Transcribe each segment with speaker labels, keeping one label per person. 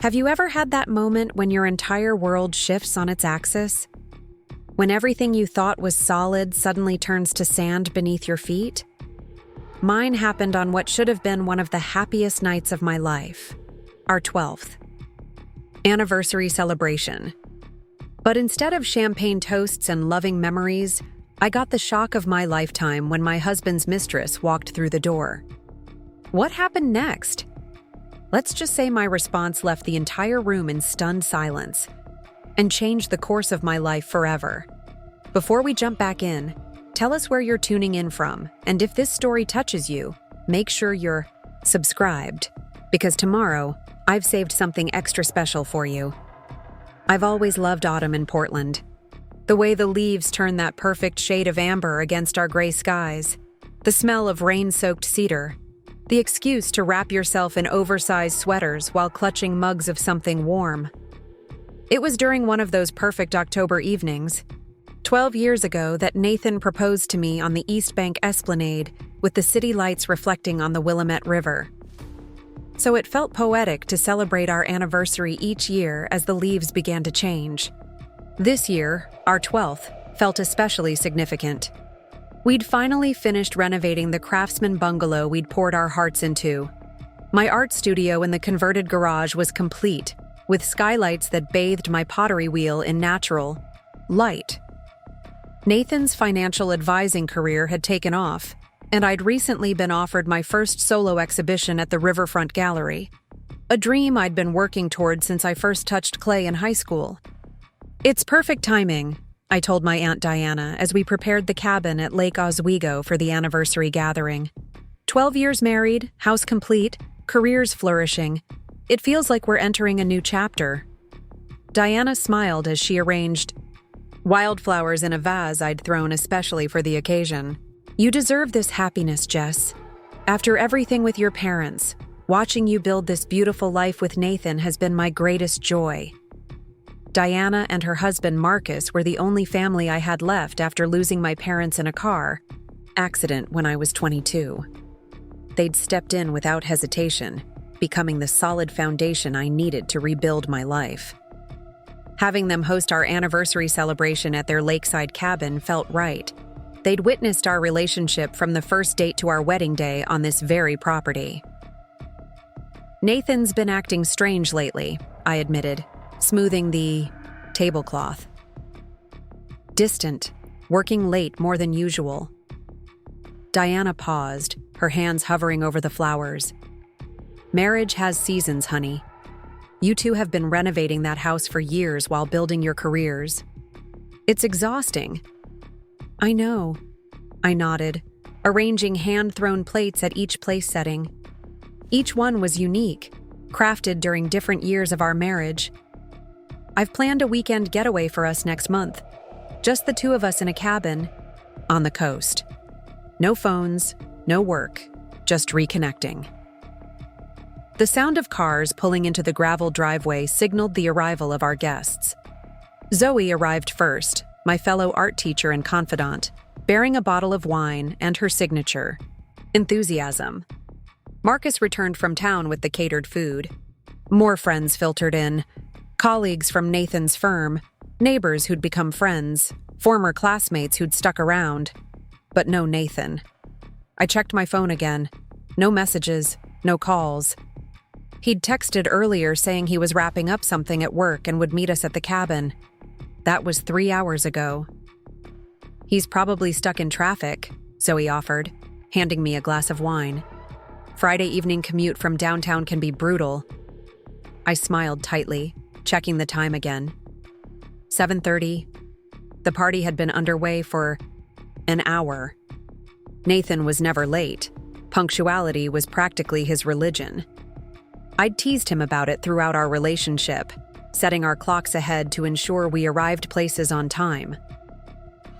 Speaker 1: Have you ever had that moment when your entire world shifts on its axis? When everything you thought was solid suddenly turns to sand beneath your feet? Mine happened on what should have been one of the happiest nights of my life, our 12th anniversary celebration. But instead of champagne toasts and loving memories, I got the shock of my lifetime when my husband's mistress walked through the door. What happened next? Let's just say my response left the entire room in stunned silence and changed the course of my life forever. Before we jump back in, tell us where you're tuning in from, and if this story touches you, make sure you're subscribed, because tomorrow, I've saved something extra special for you. I've always loved autumn in Portland. The way the leaves turn that perfect shade of amber against our gray skies, the smell of rain-soaked cedar, the excuse to wrap yourself in oversized sweaters while clutching mugs of something warm. It was during one of those perfect October evenings, 12 years ago, that Nathan proposed to me on the Eastbank Esplanade with the city lights reflecting on the Willamette River. So it felt poetic to celebrate our anniversary each year as the leaves began to change. This year, our 12th, felt especially significant. We'd finally finished renovating the craftsman bungalow we'd poured our hearts into. My art studio in the converted garage was complete, with skylights that bathed my pottery wheel in natural light. Nathan's financial advising career had taken off, and I'd recently been offered my first solo exhibition at the Riverfront Gallery, a dream I'd been working toward since I first touched clay in high school. "It's perfect timing," I told my Aunt Diana as we prepared the cabin at Lake Oswego for the anniversary gathering. 12 years married, house complete, careers flourishing. It feels like we're entering a new chapter. Diana smiled as she arranged wildflowers in a vase I'd thrown especially for the occasion. "You deserve this happiness, Jess. After everything with your parents, watching you build this beautiful life with Nathan has been my greatest joy." Diana and her husband Marcus were the only family I had left after losing my parents in a car accident when I was 22. They'd stepped in without hesitation, becoming the solid foundation I needed to rebuild my life. Having them host our anniversary celebration at their lakeside cabin felt right. They'd witnessed our relationship from the first date to our wedding day on this very property. "Nathan's been acting strange lately," I admitted, smoothing the tablecloth. "Distant, working late more than usual." Diana paused, her hands hovering over the flowers. "Marriage has seasons, honey. You two have been renovating that house for years while building your careers. It's exhausting." "I know," I nodded, arranging hand-thrown plates at each place setting. Each one was unique, crafted during different years of our marriage. "I've planned a weekend getaway for us next month. Just the two of us in a cabin on the coast. No phones, no work, just reconnecting." The sound of cars pulling into the gravel driveway signaled the arrival of our guests. Zoe arrived first, my fellow art teacher and confidant, bearing a bottle of wine and her signature, enthusiasm. Marcus returned from town with the catered food. More friends filtered in. Colleagues from Nathan's firm, neighbors who'd become friends, former classmates who'd stuck around. But no Nathan. I checked my phone again. No messages, no calls. He'd texted earlier saying he was wrapping up something at work and would meet us at the cabin. That was 3 hours ago. "He's probably stuck in traffic," Zoe offered, handing me a glass of wine. "Friday evening commute from downtown can be brutal." I smiled tightly, checking the time again. 7:30. The party had been underway for an hour. Nathan was never late. Punctuality was practically his religion. I'd teased him about it throughout our relationship, setting our clocks ahead to ensure we arrived places on time.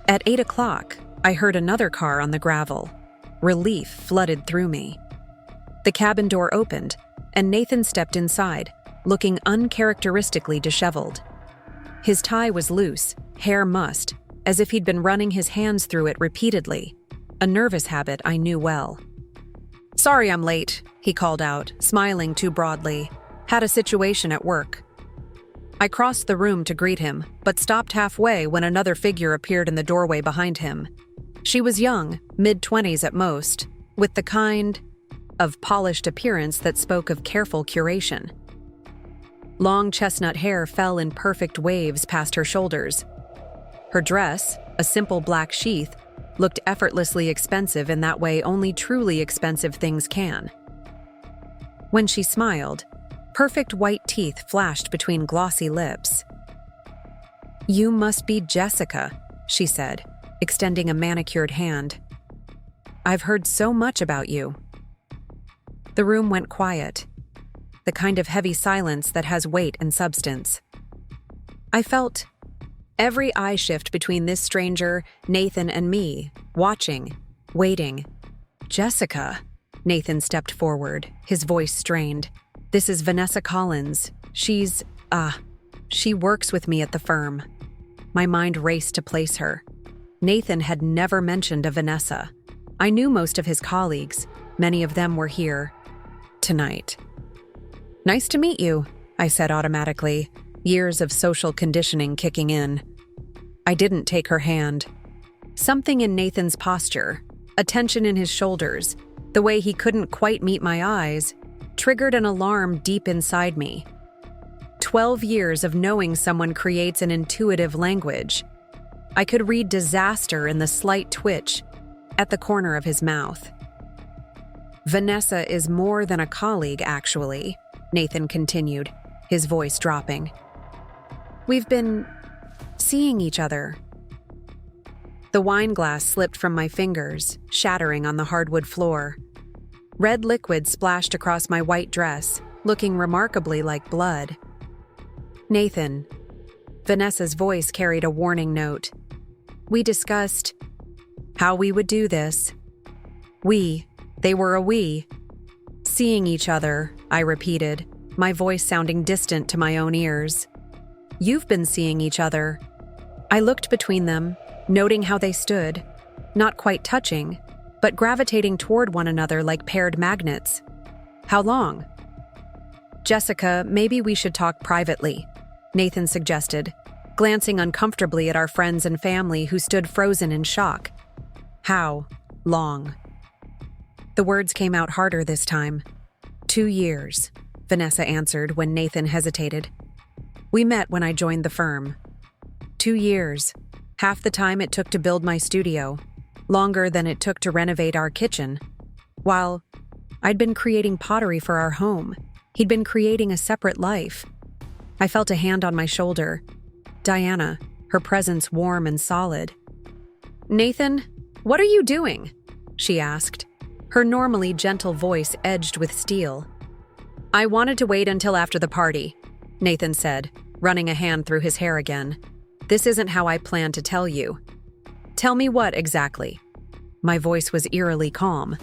Speaker 1: At 8 o'clock, I heard another car on the gravel. Relief flooded through me. The cabin door opened, and Nathan stepped inside, looking uncharacteristically disheveled. His tie was loose, hair mussed, as if he'd been running his hands through it repeatedly, a nervous habit I knew well. "Sorry I'm late," he called out, smiling too broadly. Had a situation at work. I crossed the room to greet him, but stopped halfway when another figure appeared in the doorway behind him. She was young, mid-20s at most, with the kind of polished appearance that spoke of careful curation. Long chestnut hair fell in perfect waves past her shoulders. Her dress, a simple black sheath, looked effortlessly expensive in that way only truly expensive things can. When she smiled, perfect white teeth flashed between glossy lips. "You must be Jessica," she said, extending a manicured hand. "I've heard so much about you." The room went quiet, the kind of heavy silence that has weight and substance. I felt every eye shift between this stranger, Nathan, and me, watching, waiting. "Jessica," Nathan stepped forward, his voice strained. "This is Vanessa Collins. She works with me at the firm." My mind raced to place her. Nathan had never mentioned a Vanessa. I knew most of his colleagues. Many of them were here tonight. "Nice to meet you," I said automatically, years of social conditioning kicking in. I didn't take her hand. Something in Nathan's posture, a tension in his shoulders, the way he couldn't quite meet my eyes, triggered an alarm deep inside me. 12 years of knowing someone creates an intuitive language. I could read disaster in the slight twitch at the corner of his mouth. "Vanessa is more than a colleague, actually," Nathan continued, his voice dropping. "We've been seeing each other." The wine glass slipped from my fingers, shattering on the hardwood floor. Red liquid splashed across my white dress, looking remarkably like blood. "Nathan," Vanessa's voice carried a warning note. "We discussed how we would do this. They were a we. Seeing each other," I repeated, my voice sounding distant to my own ears. "You've been seeing each other." I looked between them, noting how they stood, not quite touching, but gravitating toward one another like paired magnets. "How long?" "Jessica, maybe we should talk privately," Nathan suggested, glancing uncomfortably at our friends and family who stood frozen in shock. "How long?" The words came out harder this time. 2 years, Vanessa answered when Nathan hesitated. "We met when I joined the firm. 2 years, half the time it took to build my studio, longer than it took to renovate our kitchen. While I'd been creating pottery for our home, he'd been creating a separate life." I felt a hand on my shoulder. Diana, her presence warm and solid. "Nathan, what are you doing?" she asked, her normally gentle voice edged with steel. "I wanted to wait until after the party," Nathan said, running a hand through his hair again. "This isn't how I planned to tell you." "Tell me what exactly?" My voice was eerily calm.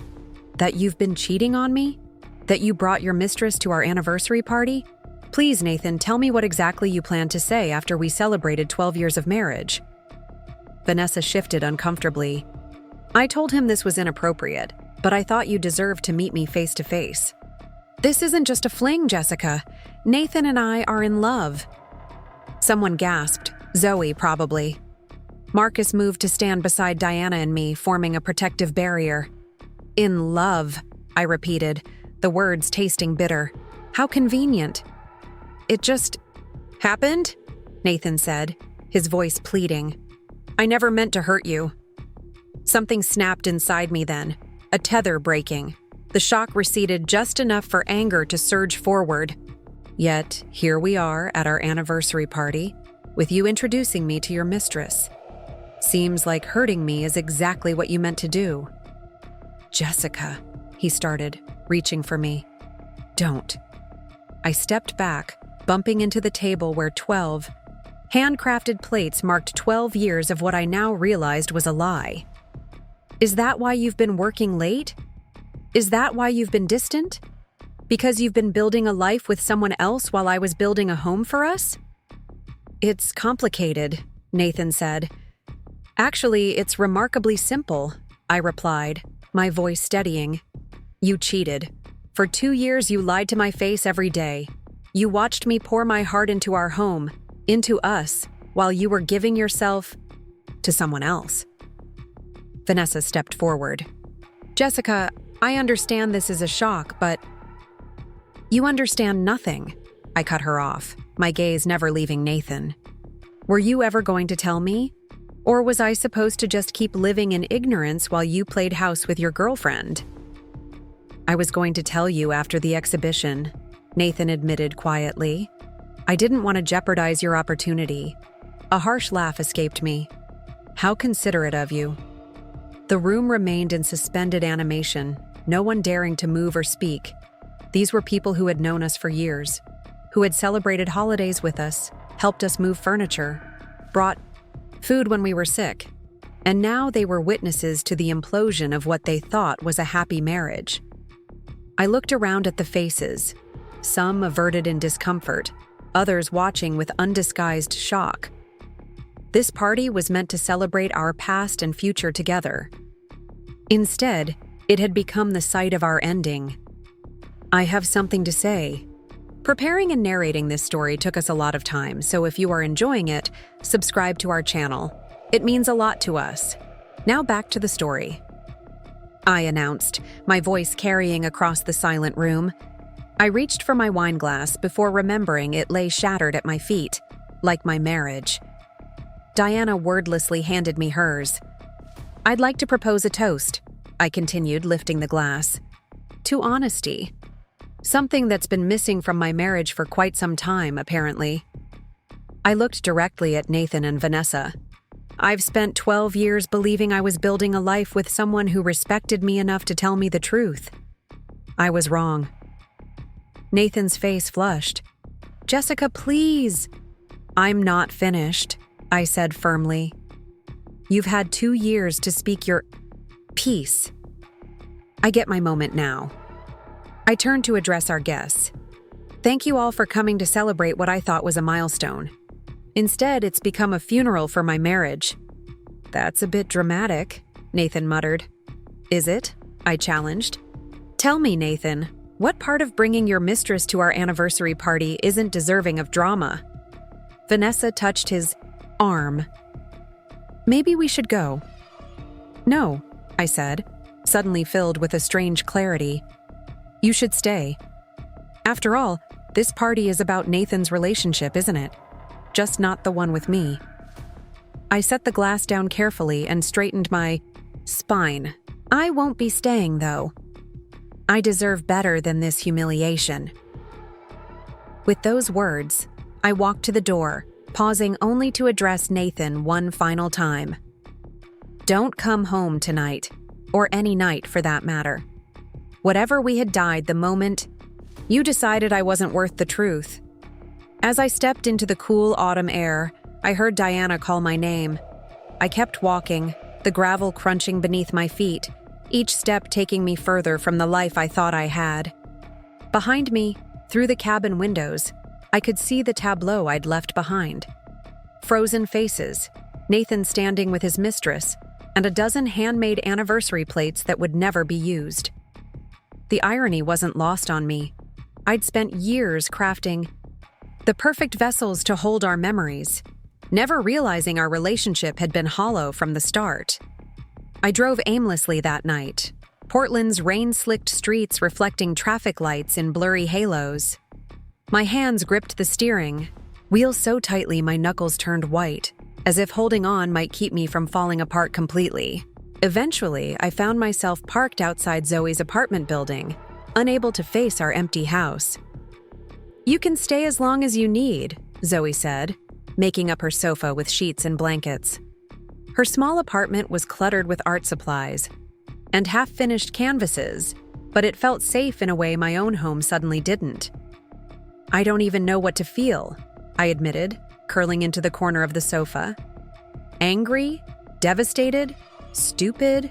Speaker 1: "That you've been cheating on me? That you brought your mistress to our anniversary party? Please, Nathan, tell me what exactly you planned to say after we celebrated 12 years of marriage." Vanessa shifted uncomfortably. "I told him this was inappropriate, but I thought you deserved to meet me face to face." "This isn't just a fling, Jessica. Nathan and I are in love." Someone gasped. Zoe, probably. Marcus moved to stand beside Diana and me, forming a protective barrier. "In love," I repeated, the words tasting bitter. "How convenient." "It just happened," Nathan said, his voice pleading. "I never meant to hurt you." Something snapped inside me then, a tether breaking. The shock receded just enough for anger to surge forward. Yet, here we are at our anniversary party, with you introducing me to your mistress. Seems like hurting me is exactly what you meant to do. "Jessica," he started, reaching for me. "Don't." I stepped back, bumping into the table where 12 handcrafted plates marked 12 years of what I now realized was a lie. "Is that why you've been working late? Is that why you've been distant? Because you've been building a life with someone else while I was building a home for us?" "It's complicated," Nathan said. "Actually, it's remarkably simple," I replied, my voice steadying. "You cheated. For 2 years you lied to my face every day. You watched me pour my heart into our home, into us, while you were giving yourself to someone else. Vanessa stepped forward. Jessica, I understand this is a shock, but you understand nothing. I cut her off, my gaze never leaving Nathan. Were you ever going to tell me? Or was I supposed to just keep living in ignorance while you played house with your girlfriend? I was going to tell you after the exhibition, Nathan admitted quietly. I didn't want to jeopardize your opportunity. A harsh laugh escaped me. How considerate of you. The room remained in suspended animation, no one daring to move or speak. These were people who had known us for years, who had celebrated holidays with us, helped us move furniture, brought food when we were sick, and now they were witnesses to the implosion of what they thought was a happy marriage. I looked around at the faces, some averted in discomfort, others watching with undisguised shock. This party was meant to celebrate our past and future together. Instead, it had become the site of our ending. I have something to say. Preparing and narrating this story took us a lot of time, so if you are enjoying it, subscribe to our channel. It means a lot to us. Now back to the story. I announced, my voice carrying across the silent room. I reached for my wine glass before remembering it lay shattered at my feet, like my marriage. Diana wordlessly handed me hers. I'd like to propose a toast, I continued, lifting the glass. To honesty. Something that's been missing from my marriage for quite some time, apparently. I looked directly at Nathan and Vanessa. I've spent 12 years believing I was building a life with someone who respected me enough to tell me the truth. I was wrong. Nathan's face flushed. Jessica, please. I'm not finished, I said firmly. You've had 2 years to speak your piece. I get my moment now. I turned to address our guests. Thank you all for coming to celebrate what I thought was a milestone. Instead, it's become a funeral for my marriage. That's a bit dramatic, Nathan muttered. Is it? I challenged. Tell me, Nathan, what part of bringing your mistress to our anniversary party isn't deserving of drama? Vanessa touched his arm. Maybe we should go. No, I said, suddenly filled with a strange clarity. You should stay. After all, this party is about Nathan's relationship, isn't it? Just not the one with me. I set the glass down carefully and straightened my spine. I won't be staying, though. I deserve better than this humiliation. With those words, I walked to the door, pausing only to address Nathan one final time. Don't come home tonight, or any night for that matter. Whatever we had died the moment you decided I wasn't worth the truth. As I stepped into the cool autumn air, I heard Diana call my name. I kept walking, the gravel crunching beneath my feet, each step taking me further from the life I thought I had. Behind me, through the cabin windows, I could see the tableau I'd left behind. Frozen faces, Nathan standing with his mistress, and a dozen handmade anniversary plates that would never be used. The irony wasn't lost on me. I'd spent years crafting the perfect vessels to hold our memories, never realizing our relationship had been hollow from the start. I drove aimlessly that night, Portland's rain-slicked streets reflecting traffic lights in blurry halos. My hands gripped the steering, wheel so tightly my knuckles turned white, as if holding on might keep me from falling apart completely. Eventually, I found myself parked outside Zoe's apartment building, unable to face our empty house. You can stay as long as you need, Zoe said, making up her sofa with sheets and blankets. Her small apartment was cluttered with art supplies and half-finished canvases, but it felt safe in a way my own home suddenly didn't. I don't even know what to feel, I admitted, curling into the corner of the sofa. Angry? Devastated? Stupid?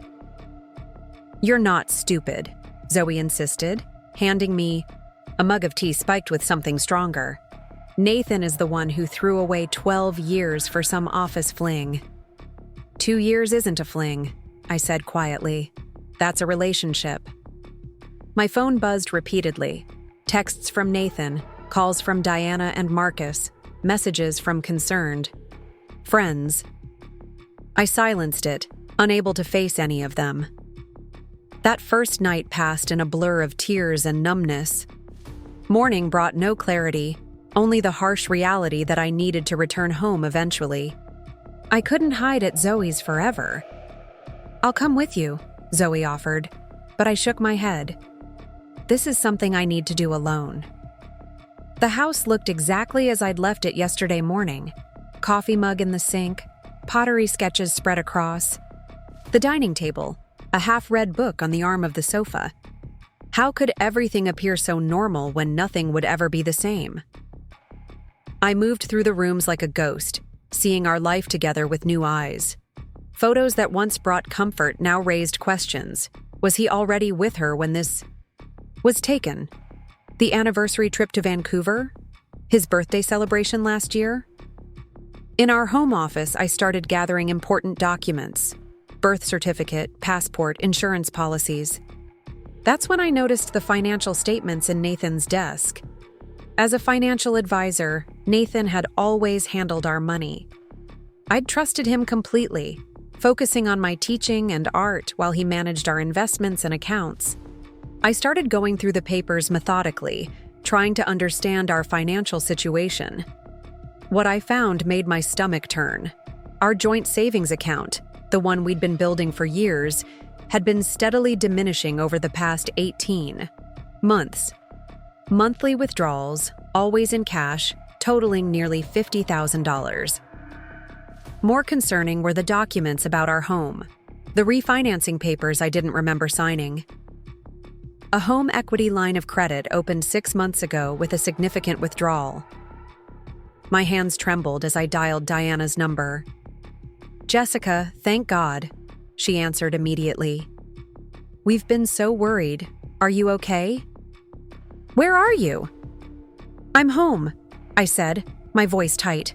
Speaker 1: You're not stupid, Zoe insisted, handing me a mug of tea spiked with something stronger. Nathan is the one who threw away 12 years for some office fling. 2 years isn't a fling, I said quietly. That's a relationship. My phone buzzed repeatedly. Texts from Nathan, Calls from Diana and Marcus, messages from concerned friends. I silenced it, unable to face any of them. That first night passed in a blur of tears and numbness. Morning brought no clarity, only the harsh reality that I needed to return home eventually. I couldn't hide at Zoe's forever. "I'll come with you," Zoe offered, but I shook my head. This is something I need to do alone. The house looked exactly as I'd left it yesterday morning. Coffee mug in the sink, pottery sketches spread across. The dining table, a half-read book on the arm of the sofa. How could everything appear so normal when nothing would ever be the same? I moved through the rooms like a ghost, seeing our life together with new eyes. Photos that once brought comfort now raised questions. Was he already with her when this was taken? The anniversary trip to Vancouver? His birthday celebration last year? In our home office, I started gathering important documents: birth certificate, passport, insurance policies. That's when I noticed the financial statements in Nathan's desk. As a financial advisor, Nathan had always handled our money. I'd trusted him completely, focusing on my teaching and art while he managed our investments and accounts. I started going through the papers methodically, trying to understand our financial situation. What I found made my stomach turn. Our joint savings account, the one we'd been building for years, had been steadily diminishing over the past 18 months. Monthly withdrawals, always in cash, totaling nearly $50,000. More concerning were the documents about our home, the refinancing papers I didn't remember signing. A home equity line of credit opened 6 months ago with a significant withdrawal. My hands trembled as I dialed Diana's number. "Jessica, thank God," she answered immediately. "We've been so worried. Are you okay?" "Where are you?" "I'm home," I said, my voice tight.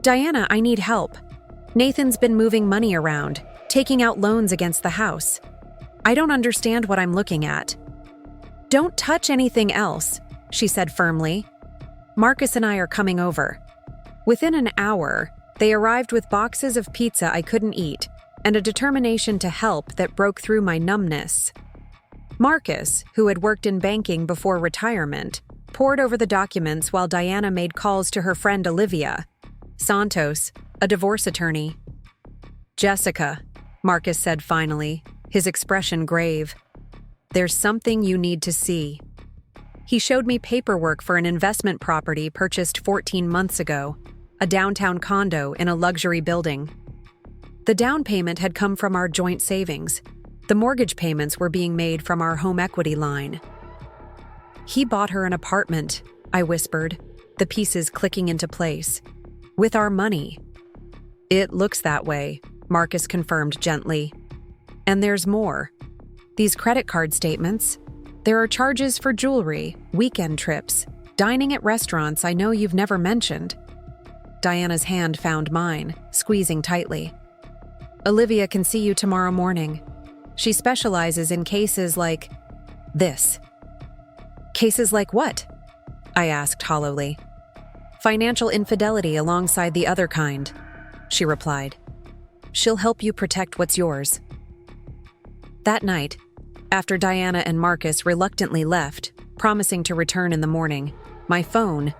Speaker 1: "Diana, I need help. Nathan's been moving money around, taking out loans against the house. I don't understand what I'm looking at." "Don't touch anything else," she said firmly. "Marcus and I are coming over." Within an hour, they arrived with boxes of pizza I couldn't eat and a determination to help that broke through my numbness. Marcus, who had worked in banking before retirement, pored over the documents while Diana made calls to her friend Olivia Santos, a divorce attorney. "Jessica," Marcus said finally, his expression grave, "there's something you need to see." He showed me paperwork for an investment property purchased 14 months ago, a downtown condo in a luxury building. The down payment had come from our joint savings. The mortgage payments were being made from our home equity line. "He bought her an apartment," I whispered, the pieces clicking into place. "With our money." "It looks that way," Marcus confirmed gently. "And there's more. These credit card statements. There are charges for jewelry, weekend trips, dining at restaurants I know you've never mentioned." Diana's hand found mine, squeezing tightly. "Olivia can see you tomorrow morning. She specializes in cases like this." "Cases like what?" I asked hollowly. "Financial infidelity alongside the other kind," she replied. "She'll help you protect what's yours." That night, after Diana and Marcus reluctantly left, promising to return in the morning, my phone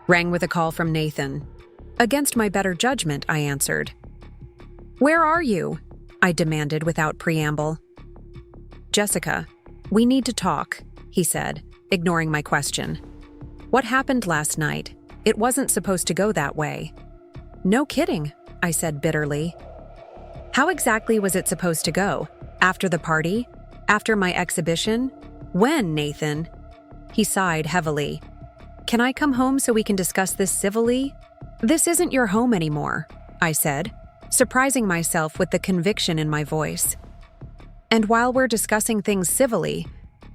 Speaker 1: rang with a call from Nathan. Against my better judgment, I answered. "Where are you?" I demanded without preamble. "Jessica, we need to talk," he said, ignoring my question. "What happened last night? It wasn't supposed to go that way." "No kidding," I said bitterly. "How exactly was it supposed to go? After the party? After my exhibition? When, Nathan?" He sighed heavily. "Can I come home so we can discuss this civilly?" "This isn't your home anymore," I said, surprising myself with the conviction in my voice. "And while we're discussing things civilly,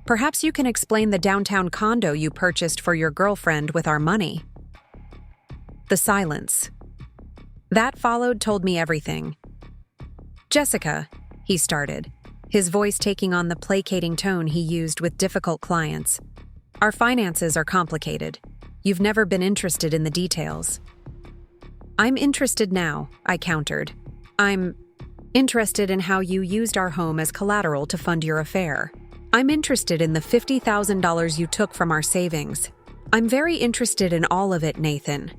Speaker 1: perhaps you can explain the downtown condo you purchased for your girlfriend with our money." The silence that followed told me everything. "Jessica," he started, his voice taking on the placating tone he used with difficult clients. "Our finances are complicated. You've never been interested in the details." "I'm interested now," I countered. "I'm interested in how you used our home as collateral to fund your affair. I'm interested in the $50,000 you took from our savings. I'm very interested in all of it, Nathan."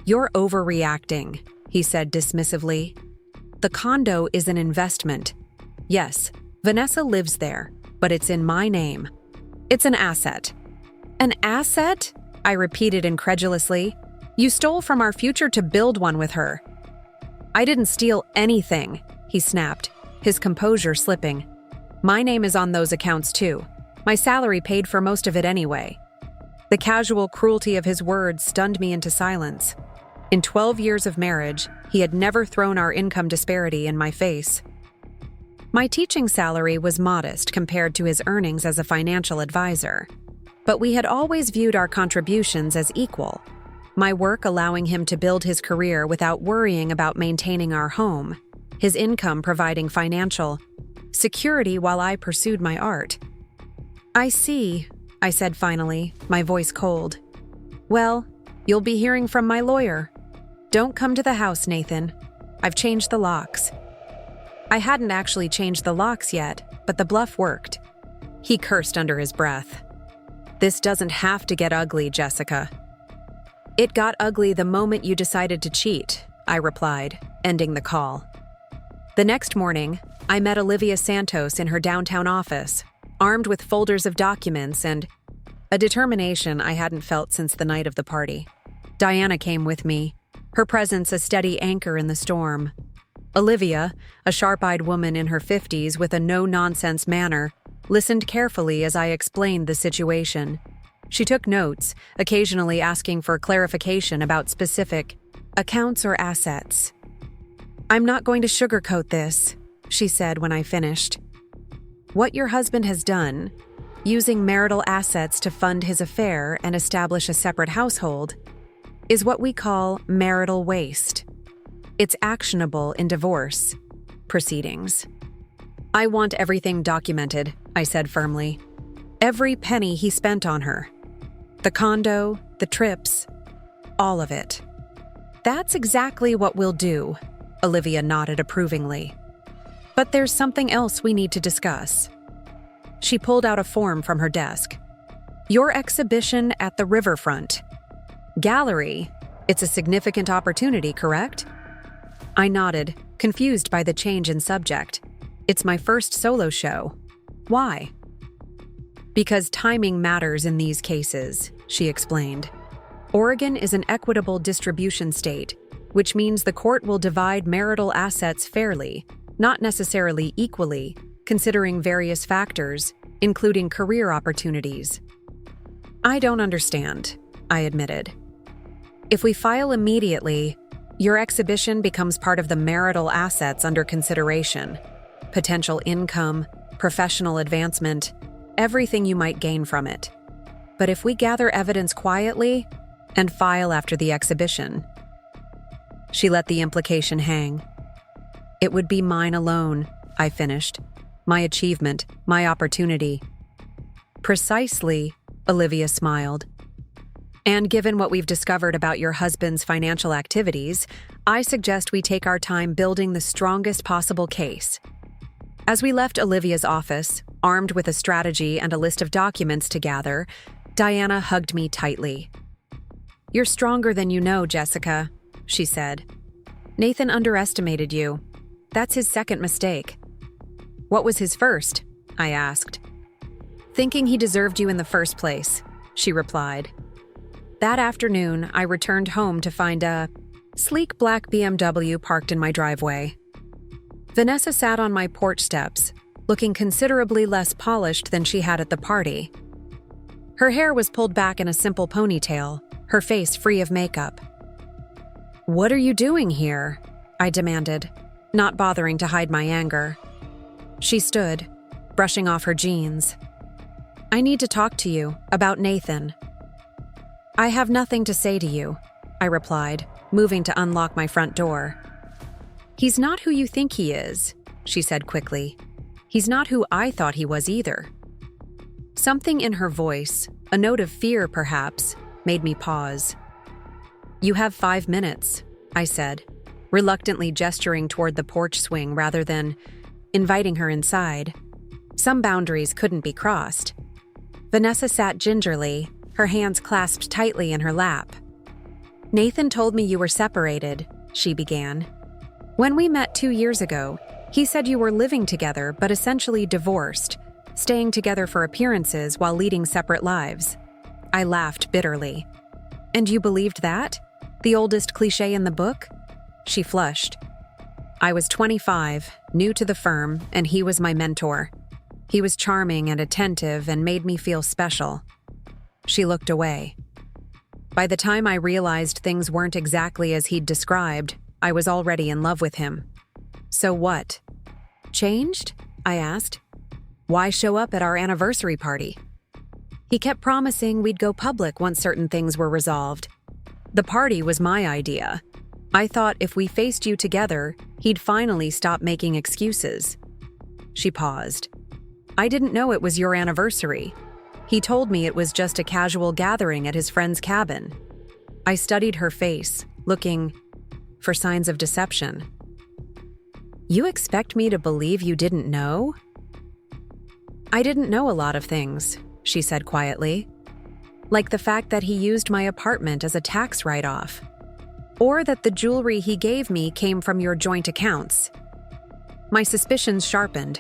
Speaker 1: "You're overreacting," he said dismissively. "The condo is an investment. Yes, Vanessa lives there, but it's in my name. It's an asset." "An asset?" I repeated incredulously. "You stole from our future to build one with her." "I didn't steal anything," he snapped, his composure slipping. "My name is on those accounts too. My salary paid for most of it anyway." The casual cruelty of his words stunned me into silence. In 12 years of marriage, he had never thrown our income disparity in my face. My teaching salary was modest compared to his earnings as a financial advisor, but we had always viewed our contributions as equal. My work allowing him to build his career without worrying about maintaining our home, his income providing financial security while I pursued my art. "I see," I said finally, my voice cold. "Well, you'll be hearing from my lawyer. Don't come to the house, Nathan. I've changed the locks." I hadn't actually changed the locks yet, but the bluff worked. He cursed under his breath. "This doesn't have to get ugly, Jessica." "It got ugly the moment you decided to cheat," I replied, ending the call. The next morning, I met Olivia Santos in her downtown office, armed with folders of documents and a determination I hadn't felt since the night of the party. Diana came with me, her presence a steady anchor in the storm. Olivia, a sharp-eyed woman in her 50s with a no-nonsense manner, listened carefully as I explained the situation. She took notes, occasionally asking for clarification about specific accounts or assets. "I'm not going to sugarcoat this," she said when I finished. "What your husband has done, using marital assets to fund his affair and establish a separate household, is what we call marital waste. It's actionable in divorce proceedings." "I want everything documented," I said firmly. "Every penny he spent on her. The condo, the trips, all of it." "That's exactly what we'll do," Olivia nodded approvingly. "But there's something else we need to discuss." She pulled out a form from her desk. "Your exhibition at the Riverfront Gallery. It's a significant opportunity, correct?" I nodded, confused by the change in subject. "It's my first solo show." "Why?" "Because timing matters in these cases," she explained. "Oregon is an equitable distribution state, which means the court will divide marital assets fairly, not necessarily equally, considering various factors, including career opportunities." "I don't understand," I admitted. "If we file immediately, your exhibition becomes part of the marital assets under consideration. Potential income, professional advancement, everything you might gain from it. But if we gather evidence quietly and file after the exhibition..." She let the implication hang. "It would be mine alone," I finished. "My achievement, my opportunity." "Precisely," Olivia smiled. "And given what we've discovered about your husband's financial activities, I suggest we take our time building the strongest possible case." As we left Olivia's office, armed with a strategy and a list of documents to gather, Diana hugged me tightly. "You're stronger than you know, Jessica," she said. "Nathan underestimated you. That's his second mistake." "What was his first?" I asked. "Thinking he deserved you in the first place," she replied. That afternoon, I returned home to find a sleek black BMW parked in my driveway. Vanessa sat on my porch steps, looking considerably less polished than she had at the party. Her hair was pulled back in a simple ponytail, her face free of makeup. "What are you doing here?" I demanded, not bothering to hide my anger. She stood, brushing off her jeans. "I need to talk to you about Nathan." "I have nothing to say to you," I replied, moving to unlock my front door. "He's not who you think he is," she said quickly. "He's not who I thought he was either." Something in her voice, a note of fear perhaps, made me pause. "You have 5 minutes," I said, reluctantly gesturing toward the porch swing rather than inviting her inside. Some boundaries couldn't be crossed. Vanessa sat gingerly, her hands clasped tightly in her lap. "Nathan told me you were separated," she began. "When we met 2 years ago, he said you were living together but essentially divorced, staying together for appearances while leading separate lives." I laughed bitterly. "And you believed that? The oldest cliché in the book?" She flushed. "I was 25, new to the firm, and he was my mentor. He was charming and attentive and made me feel special." She looked away. By the time I realized things weren't exactly as he'd described, I was already in love with him. "So what? Changed?" I asked. "Why show up at our anniversary party?" "He kept promising we'd go public once certain things were resolved. The party was my idea. I thought if we faced you together, he'd finally stop making excuses." She paused. "I didn't know it was your anniversary. He told me it was just a casual gathering at his friend's cabin." I studied her face, looking for signs of deception. "You expect me to believe you didn't know?" "I didn't know a lot of things," she said quietly. "Like the fact that he used my apartment as a tax write-off. Or that the jewelry he gave me came from your joint accounts." My suspicions sharpened.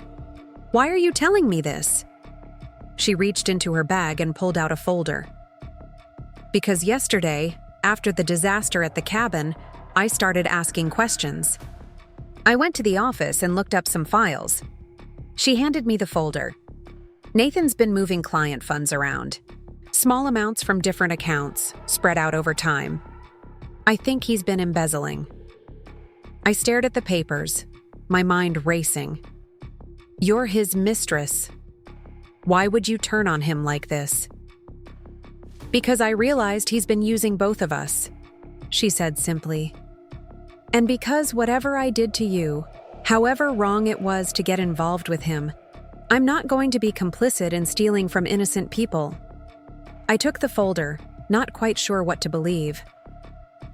Speaker 1: "Why are you telling me this?" She reached into her bag and pulled out a folder. "Because yesterday, after the disaster at the cabin, I started asking questions. I went to the office and looked up some files." She handed me the folder. "Nathan's been moving client funds around. Small amounts from different accounts, spread out over time. I think he's been embezzling." I stared at the papers, my mind racing. "You're his mistress. Why would you turn on him like this?" "Because I realized he's been using both of us," she said simply. "And because whatever I did to you, however wrong it was to get involved with him, I'm not going to be complicit in stealing from innocent people." I took the folder, not quite sure what to believe.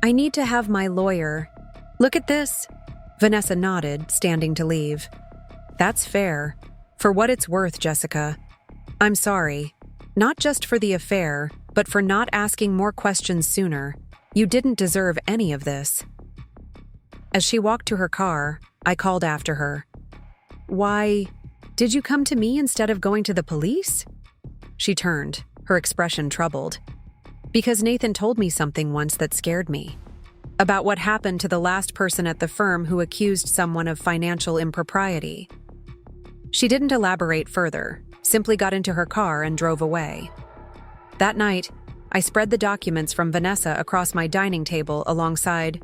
Speaker 1: "I need to have my lawyer—" "Look at this." Vanessa nodded, standing to leave. "That's fair. For what it's worth, Jessica. I'm sorry. Not just for the affair, but for not asking more questions sooner. You didn't deserve any of this." As she walked to her car, I called after her. "Why, did you come to me instead of going to the police?" She turned, her expression troubled. "Because Nathan told me something once that scared me. About what happened to the last person at the firm who accused someone of financial impropriety." She didn't elaborate further, simply got into her car and drove away. That night, I spread the documents from Vanessa across my dining table alongside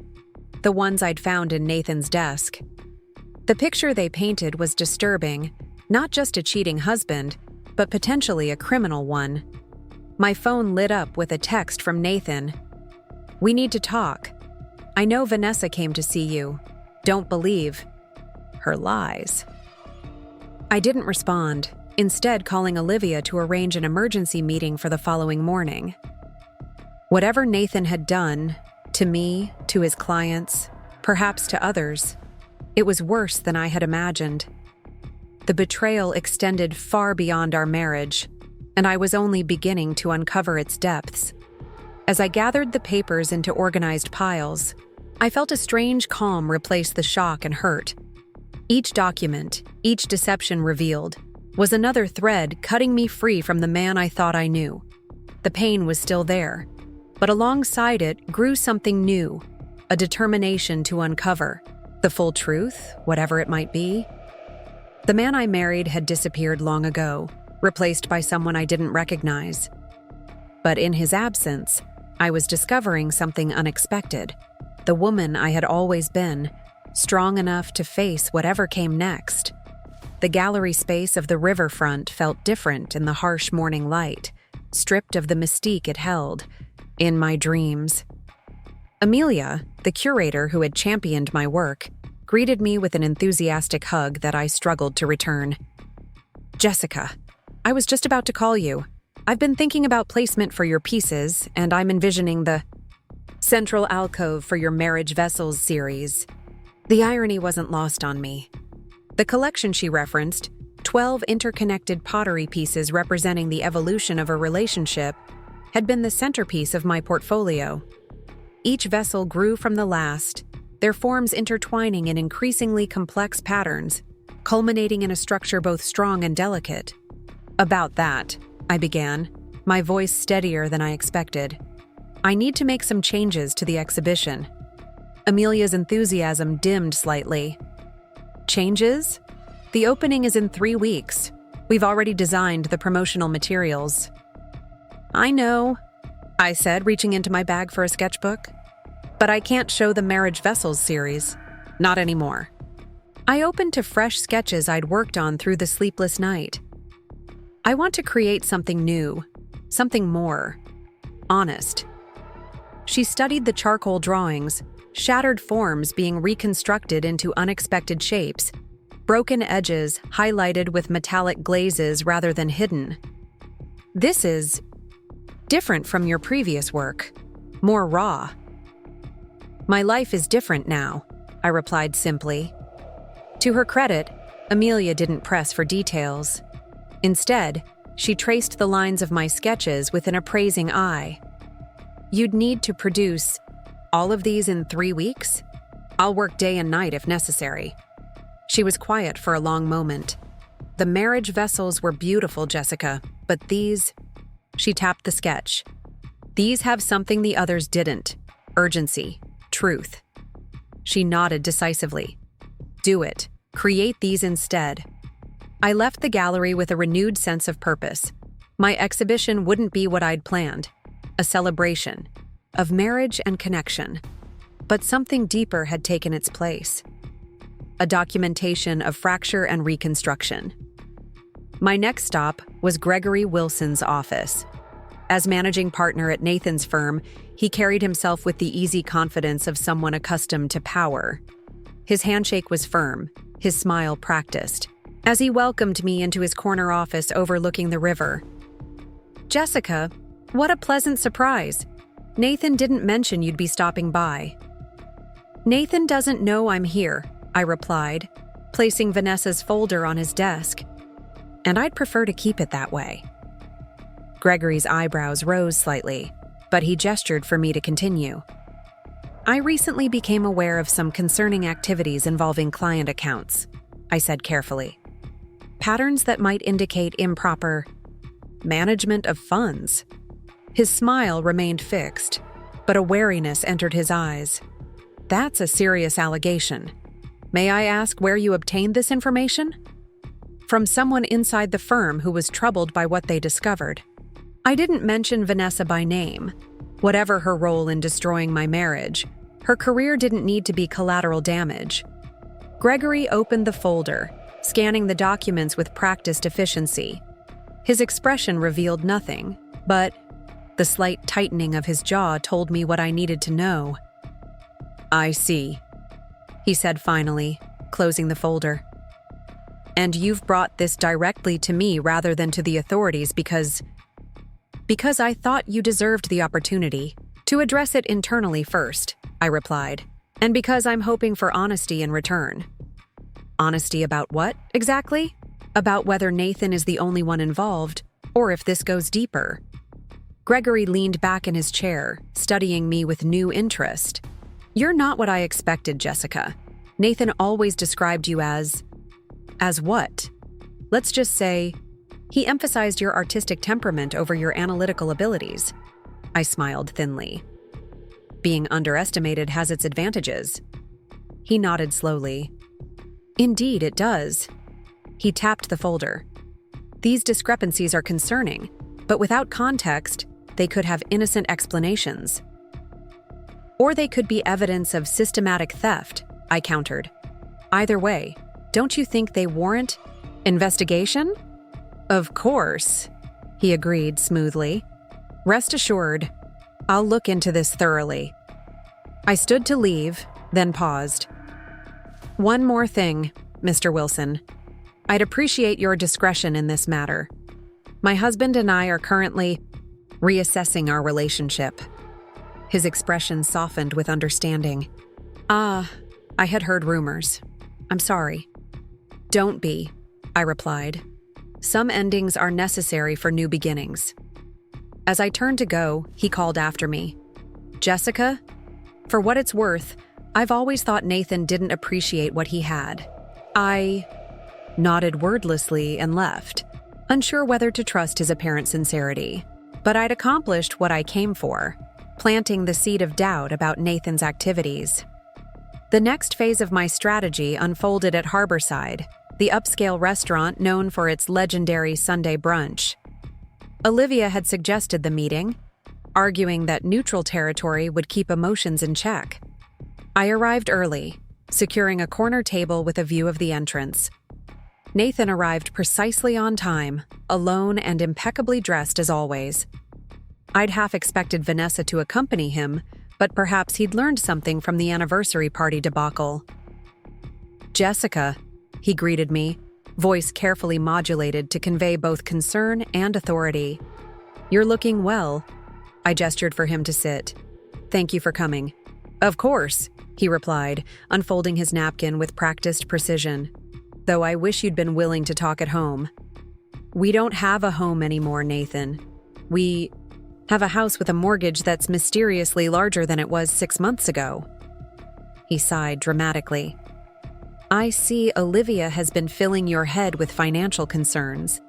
Speaker 1: the ones I'd found in Nathan's desk. The picture they painted was disturbing, not just a cheating husband, but potentially a criminal one. My phone lit up with a text from Nathan. "We need to talk. I know Vanessa came to see you. Don't believe her lies." I didn't respond, instead calling Olivia to arrange an emergency meeting for the following morning. Whatever Nathan had done, to me, to his clients, perhaps to others, it was worse than I had imagined. The betrayal extended far beyond our marriage, and I was only beginning to uncover its depths. As I gathered the papers into organized piles, I felt a strange calm replace the shock and hurt. Each document, each deception revealed, was another thread cutting me free from the man I thought I knew. The pain was still there, but alongside it grew something new, a determination to uncover the full truth, whatever it might be. The man I married had disappeared long ago, replaced by someone I didn't recognize. But in his absence, I was discovering something unexpected. The woman I had always been, strong enough to face whatever came next. The gallery space of the riverfront felt different in the harsh morning light, stripped of the mystique it held, in my dreams. Amelia, the curator who had championed my work, greeted me with an enthusiastic hug that I struggled to return. "Jessica, I was just about to call you. I've been thinking about placement for your pieces, and I'm envisioning the central alcove for your Marriage Vessels series. The irony wasn't lost on me. The collection she referenced, 12 interconnected pottery pieces representing the evolution of a relationship, had been the centerpiece of my portfolio. Each vessel grew from the last, their forms intertwining in increasingly complex patterns, culminating in a structure both strong and delicate. About that, I began, my voice steadier than I expected. I need to make some changes to the exhibition. Amelia's enthusiasm dimmed slightly. Changes? The opening is in 3 weeks. We've already designed the promotional materials. I know, I said, reaching into my bag for a sketchbook. But I can't show the Marriage Vessels series. Not anymore. I opened to fresh sketches I'd worked on through the sleepless night. I want to create something new, something more honest. She studied the charcoal drawings, shattered forms being reconstructed into unexpected shapes, broken edges highlighted with metallic glazes rather than hidden. This is different from your previous work, more raw. My life is different now, I replied simply. To her credit, Amelia didn't press for details. Instead, she traced the lines of my sketches with an appraising eye. You'd need to produce all of these in 3 weeks? I'll work day and night if necessary. She was quiet for a long moment. The Marriage Vessels were beautiful, Jessica, but these... She tapped the sketch. These have something the others didn't. Urgency. Truth. She nodded decisively. Do it. Create these instead. I left the gallery with a renewed sense of purpose. My exhibition wouldn't be what I'd planned. A celebration of marriage and connection. But something deeper had taken its place. A documentation of fracture and reconstruction. My next stop was Gregory Wilson's office. As managing partner at Nathan's firm, he carried himself with the easy confidence of someone accustomed to power. His handshake was firm, his smile practiced, as he welcomed me into his corner office overlooking the river. Jessica, what a pleasant surprise. Nathan didn't mention you'd be stopping by. Nathan doesn't know I'm here, I replied, placing Vanessa's folder on his desk. And I'd prefer to keep it that way. Gregory's eyebrows rose slightly, but he gestured for me to continue. I recently became aware of some concerning activities involving client accounts, I said carefully. Patterns that might indicate improper management of funds. His smile remained fixed, but a wariness entered his eyes. That's a serious allegation. May I ask where you obtained this information? From someone inside the firm who was troubled by what they discovered. I didn't mention Vanessa by name. Whatever her role in destroying my marriage, her career didn't need to be collateral damage. Gregory opened the folder, scanning the documents with practiced efficiency. His expression revealed nothing, but the slight tightening of his jaw told me what I needed to know. I see, he said finally, closing the folder. And you've brought this directly to me rather than to the authorities because I thought you deserved the opportunity to address it internally first, I replied, and because I'm hoping for honesty in return. Honesty about what, exactly? About whether Nathan is the only one involved, or if this goes deeper. Gregory leaned back in his chair, studying me with new interest. You're not what I expected, Jessica. Nathan always described you as what? Let's just say, he emphasized your artistic temperament over your analytical abilities. I smiled thinly. Being underestimated has its advantages. He nodded slowly. Indeed, it does. He tapped the folder. These discrepancies are concerning, but without context, they could have innocent explanations. Or they could be evidence of systematic theft, I countered. Either way, don't you think they warrant investigation? Of course, he agreed smoothly. Rest assured, I'll look into this thoroughly. I stood to leave, then paused. One more thing, Mr. Wilson. I'd appreciate your discretion in this matter. My husband and I are currently reassessing our relationship. His expression softened with understanding. I had heard rumors. I'm sorry. Don't be, I replied. Some endings are necessary for new beginnings. As I turned to go, he called after me. Jessica? For what it's worth, I've always thought Nathan didn't appreciate what he had. I nodded wordlessly and left, unsure whether to trust his apparent sincerity. But I'd accomplished what I came for, planting the seed of doubt about Nathan's activities. The next phase of my strategy unfolded at Harborside, the upscale restaurant known for its legendary Sunday brunch. Olivia had suggested the meeting, arguing that neutral territory would keep emotions in check. I arrived early, securing a corner table with a view of the entrance. Nathan arrived precisely on time, alone and impeccably dressed as always. I'd half expected Vanessa to accompany him, but perhaps he'd learned something from the anniversary party debacle. Jessica, he greeted me, voice carefully modulated to convey both concern and authority. You're looking well. I gestured for him to sit. Thank you for coming. Of course, he replied, unfolding his napkin with practiced precision. Though I wish you'd been willing to talk at home. We don't have a home anymore, Nathan. We have a house with a mortgage that's mysteriously larger than it was 6 months ago. He sighed dramatically. I see Olivia has been filling your head with financial concerns.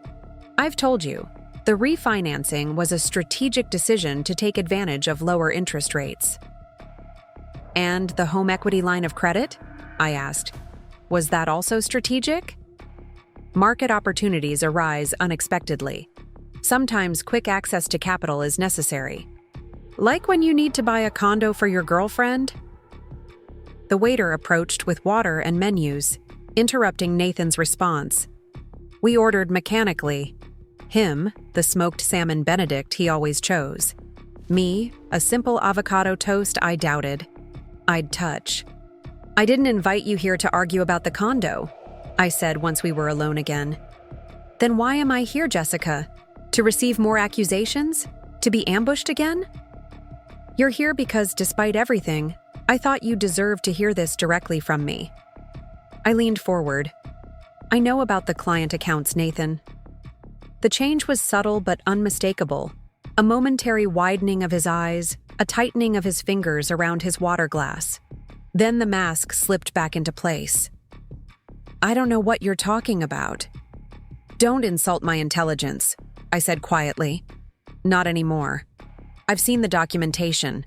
Speaker 1: I've told you, the refinancing was a strategic decision to take advantage of lower interest rates. And the home equity line of credit? I asked. Was that also strategic? Market opportunities arise unexpectedly. Sometimes quick access to capital is necessary. Like when you need to buy a condo for your girlfriend? The waiter approached with water and menus, interrupting Nathan's response. We ordered mechanically. Him, the smoked salmon Benedict he always chose. Me, a simple avocado toast I doubted I'd touch. I didn't invite you here to argue about the condo, I said once we were alone again. Then why am I here, Jessica? To receive more accusations? To be ambushed again? You're here because, despite everything, I thought you deserved to hear this directly from me. I leaned forward. I know about the client accounts, Nathan. The change was subtle but unmistakable. A momentary widening of his eyes, a tightening of his fingers around his water glass. Then the mask slipped back into place. I don't know what you're talking about. Don't insult my intelligence, I said quietly. Not anymore. I've seen the documentation.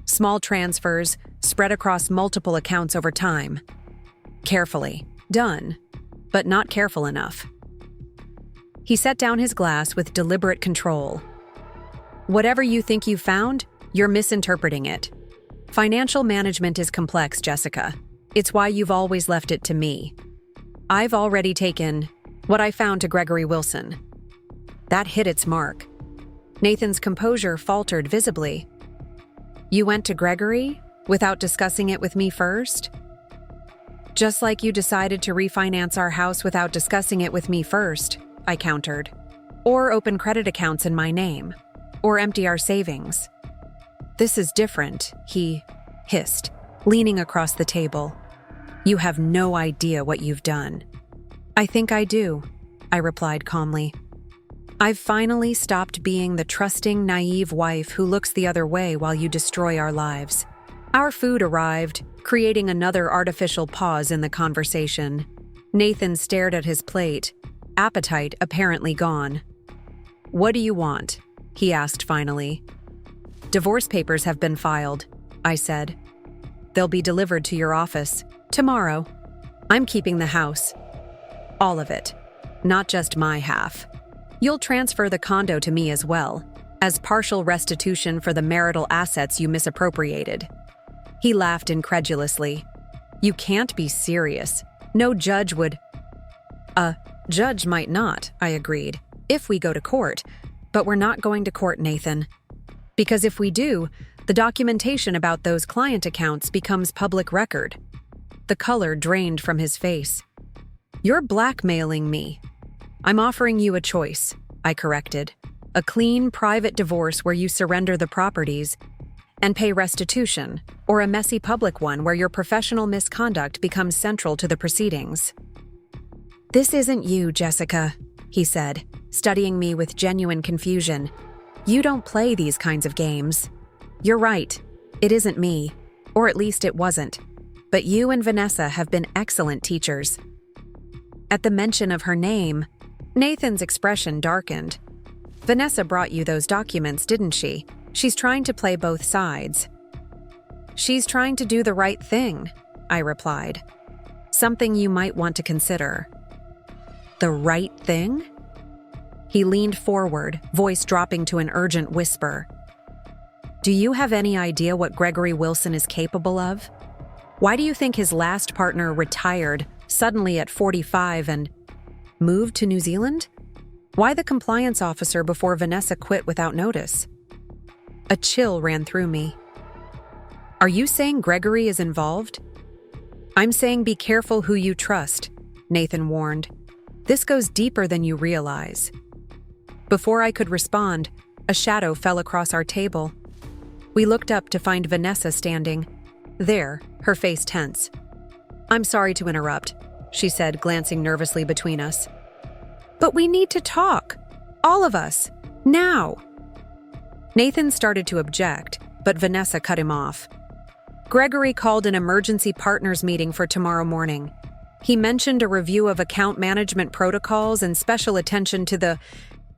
Speaker 1: Small transfers, spread across multiple accounts over time. Carefully. Done. But not careful enough. He set down his glass with deliberate control. Whatever you think you found, you're misinterpreting it. Financial management is complex, Jessica. It's why you've always left it to me. I've already taken what I found to Gregory Wilson. That hit its mark. Nathan's composure faltered visibly. You went to Gregory without discussing it with me first? Just like you decided to refinance our house without discussing it with me first, I countered. Or open credit accounts in my name. Or empty our savings. This is different, he hissed, leaning across the table. You have no idea what you've done. I think I do, I replied calmly. I've finally stopped being the trusting, naive wife who looks the other way while you destroy our lives. Our food arrived, creating another artificial pause in the conversation. Nathan stared at his plate, appetite apparently gone. What do you want? He asked finally. Divorce papers have been filed, I said. They'll be delivered to your office tomorrow. I'm keeping the house. All of it. Not just my half. You'll transfer the condo to me as well, as partial restitution for the marital assets you misappropriated. He laughed incredulously. You can't be serious. No judge would. A judge might not, I agreed, if we go to court. But we're not going to court, Nathan. Because if we do, the documentation about those client accounts becomes public record. The color drained from his face. You're blackmailing me. I'm offering you a choice. I corrected. A clean, private divorce where you surrender the properties and pay restitution, or a messy public one where your professional misconduct becomes central to the proceedings. This isn't you, Jessica, he said, studying me with genuine confusion. You don't play these kinds of games. You're right. It isn't me, or at least it wasn't. But you and Vanessa have been excellent teachers. At the mention of her name, Nathan's expression darkened. Vanessa brought you those documents, didn't she? She's trying to play both sides. She's trying to do the right thing, I replied. Something you might want to consider. The right thing? He leaned forward, voice dropping to an urgent whisper. Do you have any idea what Gregory Wilson is capable of? Why do you think his last partner retired suddenly at 45 and moved to New Zealand? Why the compliance officer before Vanessa quit without notice? A chill ran through me. Are you saying Gregory is involved? I'm saying be careful who you trust, Nathan warned. This goes deeper than you realize. Before I could respond, a shadow fell across our table. We looked up to find Vanessa standing there, her face tense. I'm sorry to interrupt, she said, glancing nervously between us. But we need to talk. All of us. Now. Nathan started to object, but Vanessa cut him off. Gregory called an emergency partners meeting for tomorrow morning. He mentioned a review of account management protocols and special attention to the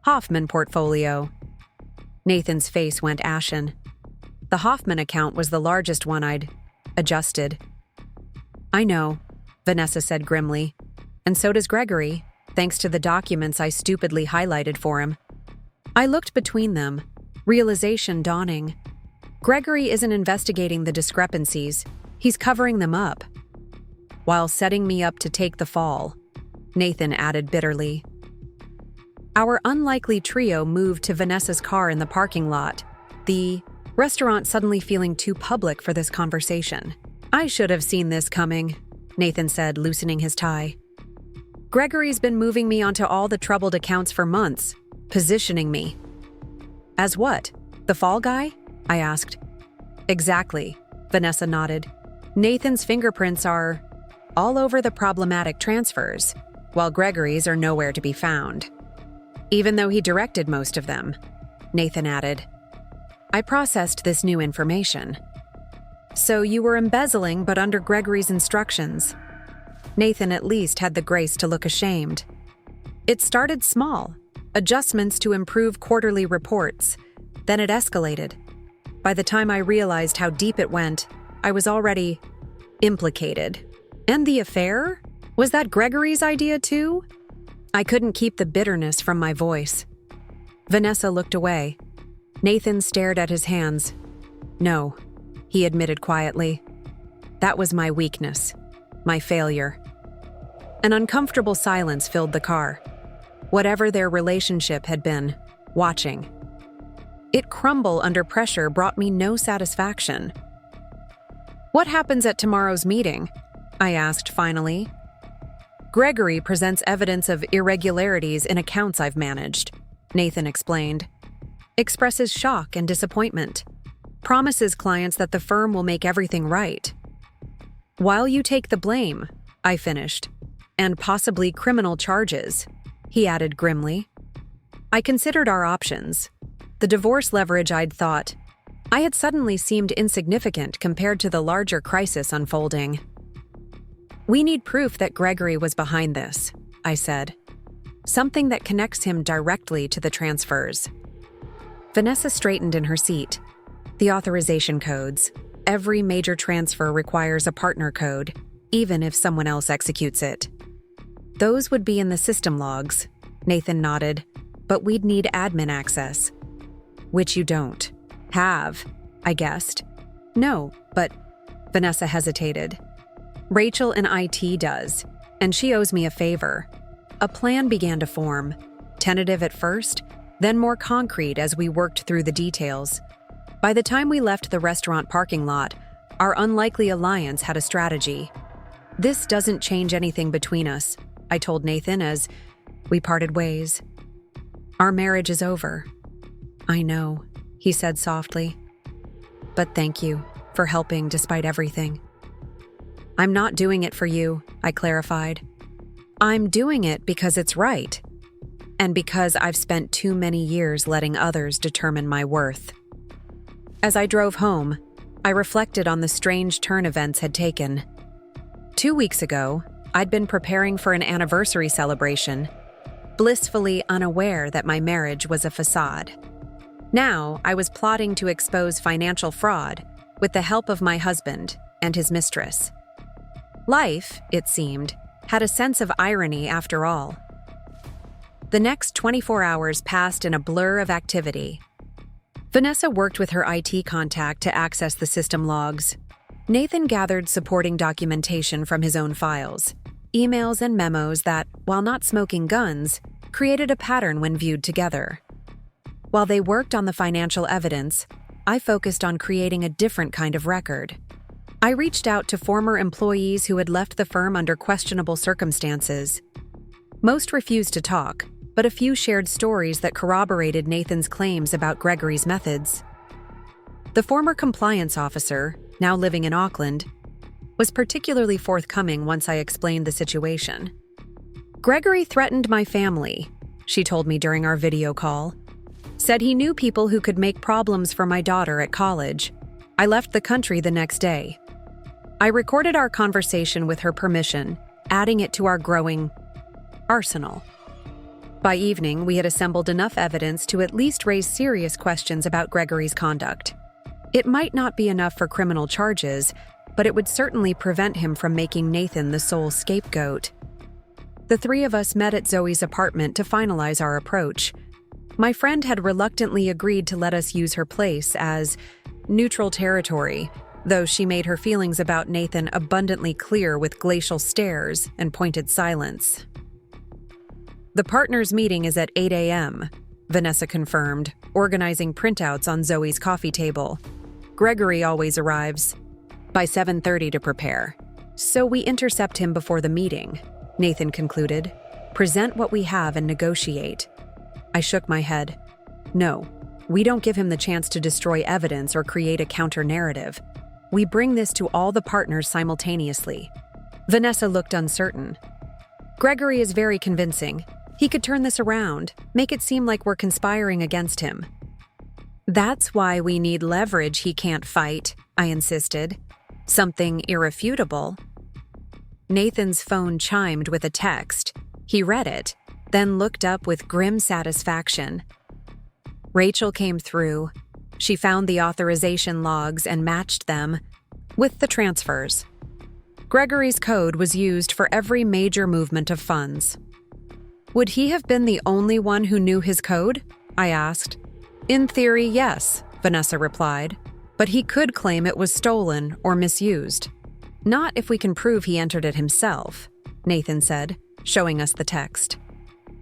Speaker 1: Hoffman portfolio. Nathan's face went ashen. The Hoffman account was the largest one I'd adjusted. I know, Vanessa said grimly. And so does Gregory, thanks to the documents I stupidly highlighted for him. I looked between them, realization dawning. Gregory isn't investigating the discrepancies, he's covering them up. While setting me up to take the fall, Nathan added bitterly. Our unlikely trio moved to Vanessa's car in the parking lot, the restaurant suddenly feeling too public for this conversation. I should have seen this coming, Nathan said, loosening his tie. Gregory's been moving me onto all the troubled accounts for months, positioning me. As what? The fall guy? I asked. Exactly, Vanessa nodded. Nathan's fingerprints are all over the problematic transfers, while Gregory's are nowhere to be found. Even though he directed most of them, Nathan added. I processed this new information. So you were embezzling but under Gregory's instructions. Nathan at least had the grace to look ashamed. It started small, adjustments to improve quarterly reports. Then it escalated. By the time I realized how deep it went, I was already implicated. And the affair? Was that Gregory's idea too? I couldn't keep the bitterness from my voice. Vanessa looked away. Nathan stared at his hands. No, he admitted quietly. That was my weakness, my failure. An uncomfortable silence filled the car. Whatever their relationship had been, watching. It crumble under pressure brought me no satisfaction. What happens at tomorrow's meeting? I asked finally. Gregory presents evidence of irregularities in accounts I've managed, Nathan explained. Expresses shock and disappointment. Promises clients that the firm will make everything right. While you take the blame, I finished. And possibly criminal charges, he added grimly. I considered our options. The divorce leverage I'd thought. I had suddenly seemed insignificant compared to the larger crisis unfolding. We need proof that Gregory was behind this, I said. Something that connects him directly to the transfers. Vanessa straightened in her seat. The authorization codes. Every major transfer requires a partner code, even if someone else executes it. Those would be in the system logs, Nathan nodded, but we'd need admin access. Which you don't have, I guessed. No, but Vanessa hesitated. Rachel in IT does, and she owes me a favor. A plan began to form, tentative at first, then more concrete as we worked through the details. By the time we left the restaurant parking lot, our unlikely alliance had a strategy. This doesn't change anything between us, I told Nathan as we parted ways. Our marriage is over. I know, he said softly. But thank you for helping despite everything. I'm not doing it for you, I clarified. I'm doing it because it's right, and because I've spent too many years letting others determine my worth. As I drove home, I reflected on the strange turn events had taken. 2 weeks ago, I'd been preparing for an anniversary celebration, blissfully unaware that my marriage was a facade. Now, I was plotting to expose financial fraud with the help of my husband and his mistress. Life, it seemed, had a sense of irony after all. The next 24 hours passed in a blur of activity. Vanessa worked with her IT contact to access the system logs. Nathan gathered supporting documentation from his own files, emails and memos that, while not smoking guns, created a pattern when viewed together. While they worked on the financial evidence, I focused on creating a different kind of record. I reached out to former employees who had left the firm under questionable circumstances. Most refused to talk, but a few shared stories that corroborated Nathan's claims about Gregory's methods. The former compliance officer, now living in Auckland, was particularly forthcoming once I explained the situation. Gregory threatened my family, she told me during our video call. Said he knew people who could make problems for my daughter at college. I left the country the next day. I recorded our conversation with her permission, adding it to our growing arsenal. By evening, we had assembled enough evidence to at least raise serious questions about Gregory's conduct. It might not be enough for criminal charges, but it would certainly prevent him from making Nathan the sole scapegoat. The three of us met at Zoe's apartment to finalize our approach. My friend had reluctantly agreed to let us use her place as neutral territory, though she made her feelings about Nathan abundantly clear with glacial stares and pointed silence. The partners' meeting is at 8 a.m., Vanessa confirmed, organizing printouts on Zoe's coffee table. Gregory always arrives by 7:30 to prepare, so we intercept him before the meeting, Nathan concluded. Present what we have and negotiate. I shook my head. No, we don't give him the chance to destroy evidence or create a counter-narrative. We bring this to all the partners simultaneously. Vanessa looked uncertain. Gregory is very convincing. He could turn this around, make it seem like we're conspiring against him. That's why we need leverage he can't fight, I insisted. Something irrefutable. Nathan's phone chimed with a text. He read it, then looked up with grim satisfaction. Rachel came through. She found the authorization logs and matched them with the transfers. Gregory's code was used for every major movement of funds. Would he have been the only one who knew his code? I asked. In theory, yes, Vanessa replied, but he could claim it was stolen or misused. Not if we can prove he entered it himself, Nathan said, showing us the text.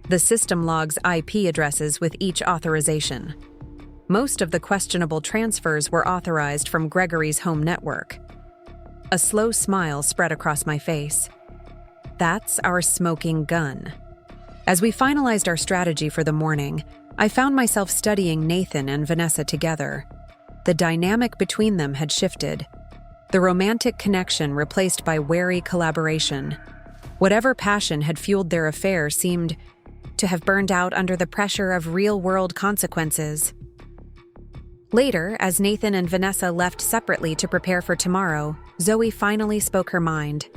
Speaker 1: The system logs IP addresses with each authorization. Most of the questionable transfers were authorized from Gregory's home network. A slow smile spread across my face. That's our smoking gun. As we finalized our strategy for the morning, I found myself studying Nathan and Vanessa together. The dynamic between them had shifted. The romantic connection replaced by wary collaboration. Whatever passion had fueled their affair seemed to have burned out under the pressure of real-world consequences. Later, as Nathan and Vanessa left separately to prepare for tomorrow, Zoe finally spoke her mind.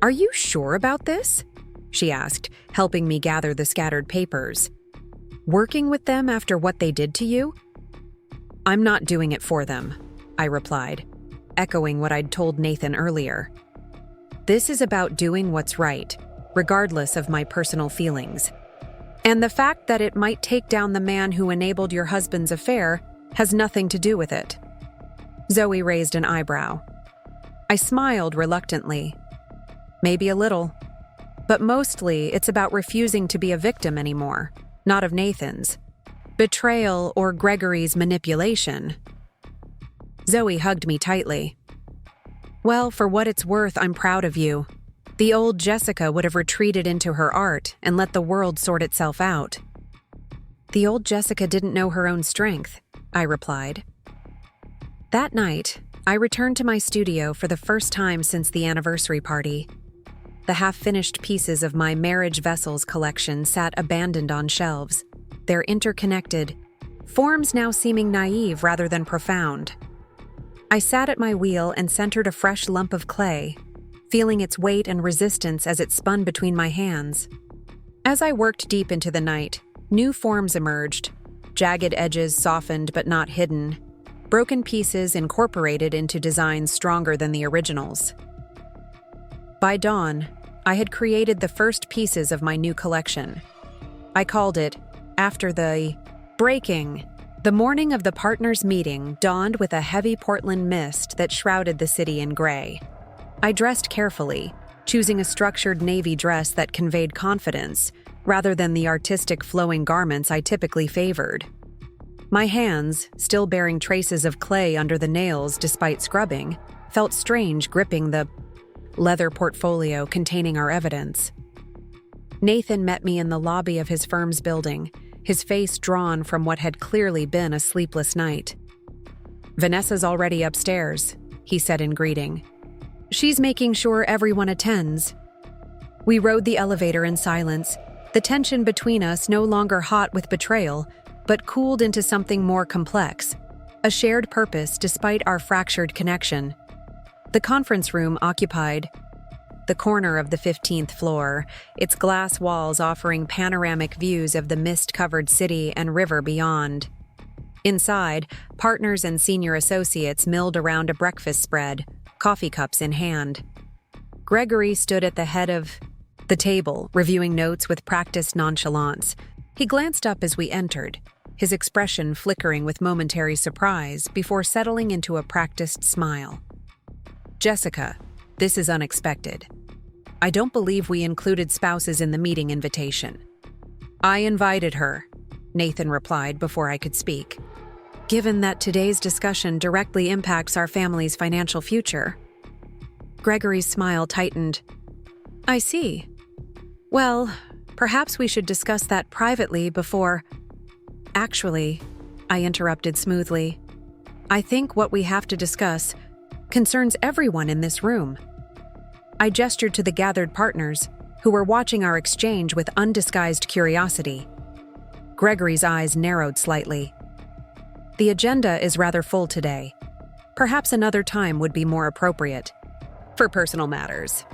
Speaker 1: "Are you sure about this?" she asked, helping me gather the scattered papers. "Working with them after what they did to you?" "I'm not doing it for them," I replied, echoing what I'd told Nathan earlier. "This is about doing what's right, regardless of my personal feelings. And the fact that it might take down the man who enabled your husband's affair has nothing to do with it." Zoe raised an eyebrow. I smiled reluctantly. Maybe a little. But mostly, it's about refusing to be a victim anymore, not of Nathan's betrayal or Gregory's manipulation. Zoe hugged me tightly. "Well, for what it's worth, I'm proud of you. The old Jessica would have retreated into her art and let the world sort itself out." The old Jessica didn't know her own strength, I replied. That night, I returned to my studio for the first time since the anniversary party. The half-finished pieces of my marriage vessels collection sat abandoned on shelves, their interconnected forms now seeming naive rather than profound. I sat at my wheel and centered a fresh lump of clay, feeling its weight and resistance as it spun between my hands. As I worked deep into the night, new forms emerged, jagged edges softened but not hidden, broken pieces incorporated into designs stronger than the originals. By dawn, I had created the first pieces of my new collection. I called it After the Breaking. The morning of the partners' meeting dawned with a heavy Portland mist that shrouded the city in gray. I dressed carefully, choosing a structured navy dress that conveyed confidence, rather than the artistic flowing garments I typically favored. My hands, still bearing traces of clay under the nails despite scrubbing, felt strange gripping the leather portfolio containing our evidence. Nathan met me in the lobby of his firm's building, his face drawn from what had clearly been a sleepless night. "Vanessa's already upstairs," he said in greeting. "She's making sure everyone attends." We rode the elevator in silence, the tension between us no longer hot with betrayal, but cooled into something more complex, a shared purpose despite our fractured connection. The conference room occupied the corner of the 15th floor, its glass walls offering panoramic views of the mist-covered city and river beyond. Inside, partners and senior associates milled around a breakfast spread, coffee cups in hand. Gregory stood at the head of the table, reviewing notes with practiced nonchalance. He glanced up as we entered, his expression flickering with momentary surprise before settling into a practiced smile. "Jessica, this is unexpected. I don't believe we included spouses in the meeting invitation." "I invited her," Nathan replied before I could speak. "Given that today's discussion directly impacts our family's financial future." Gregory's smile tightened. "I see. Well, perhaps we should discuss that privately before—" "Actually," I interrupted smoothly, "I think what we have to discuss concerns everyone in this room." I gestured to the gathered partners, who were watching our exchange with undisguised curiosity. Gregory's eyes narrowed slightly. "The agenda is rather full today. Perhaps another time would be more appropriate. For personal matters."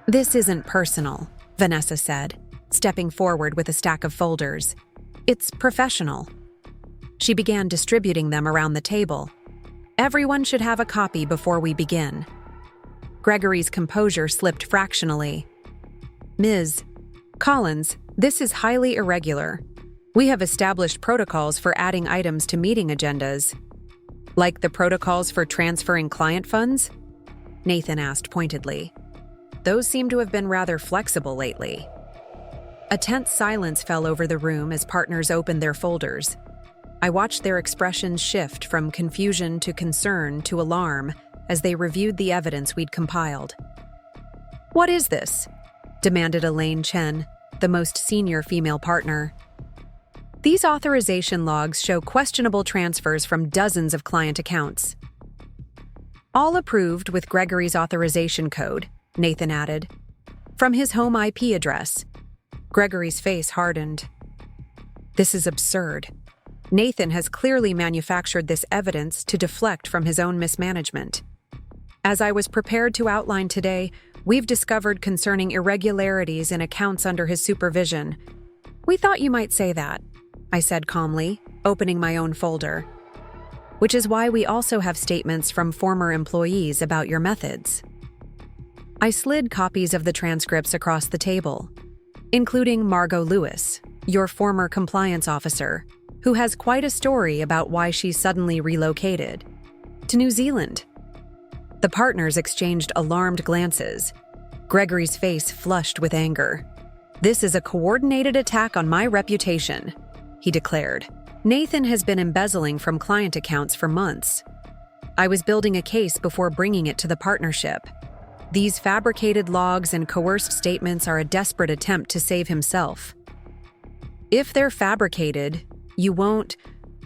Speaker 1: "This isn't personal," Vanessa said, stepping forward with a stack of folders. "It's professional." She began distributing them around the table. "Everyone should have a copy before we begin." Gregory's composure slipped fractionally. "Ms. Collins, this is highly irregular. We have established protocols for adding items to meeting agendas." "Like the protocols for transferring client funds?" Nathan asked pointedly. "Those seem to have been rather flexible lately." A tense silence fell over the room as partners opened their folders. I watched their expressions shift from confusion to concern to alarm as they reviewed the evidence we'd compiled. "What is this?" demanded Elaine Chen, the most senior female partner. "These authorization logs show questionable transfers from dozens of client accounts." "All approved with Gregory's authorization code," Nathan added. "From his home IP address." Gregory's face hardened. "This is absurd. Nathan has clearly manufactured this evidence to deflect from his own mismanagement. As I was prepared to outline today, we've discovered concerning irregularities in accounts under his supervision." "We thought you might say that," I said calmly, opening my own folder. "Which is why we also have statements from former employees about your methods." I slid copies of the transcripts across the table, including Margot Lewis, your former compliance officer, who has quite a story about why she suddenly relocated to New Zealand. The partners exchanged alarmed glances. Gregory's face flushed with anger. "This is a coordinated attack on my reputation," he declared. "Nathan has been embezzling from client accounts for months. I was building a case before bringing it to the partnership. These fabricated logs and coerced statements are a desperate attempt to save himself." "If they're fabricated, You won't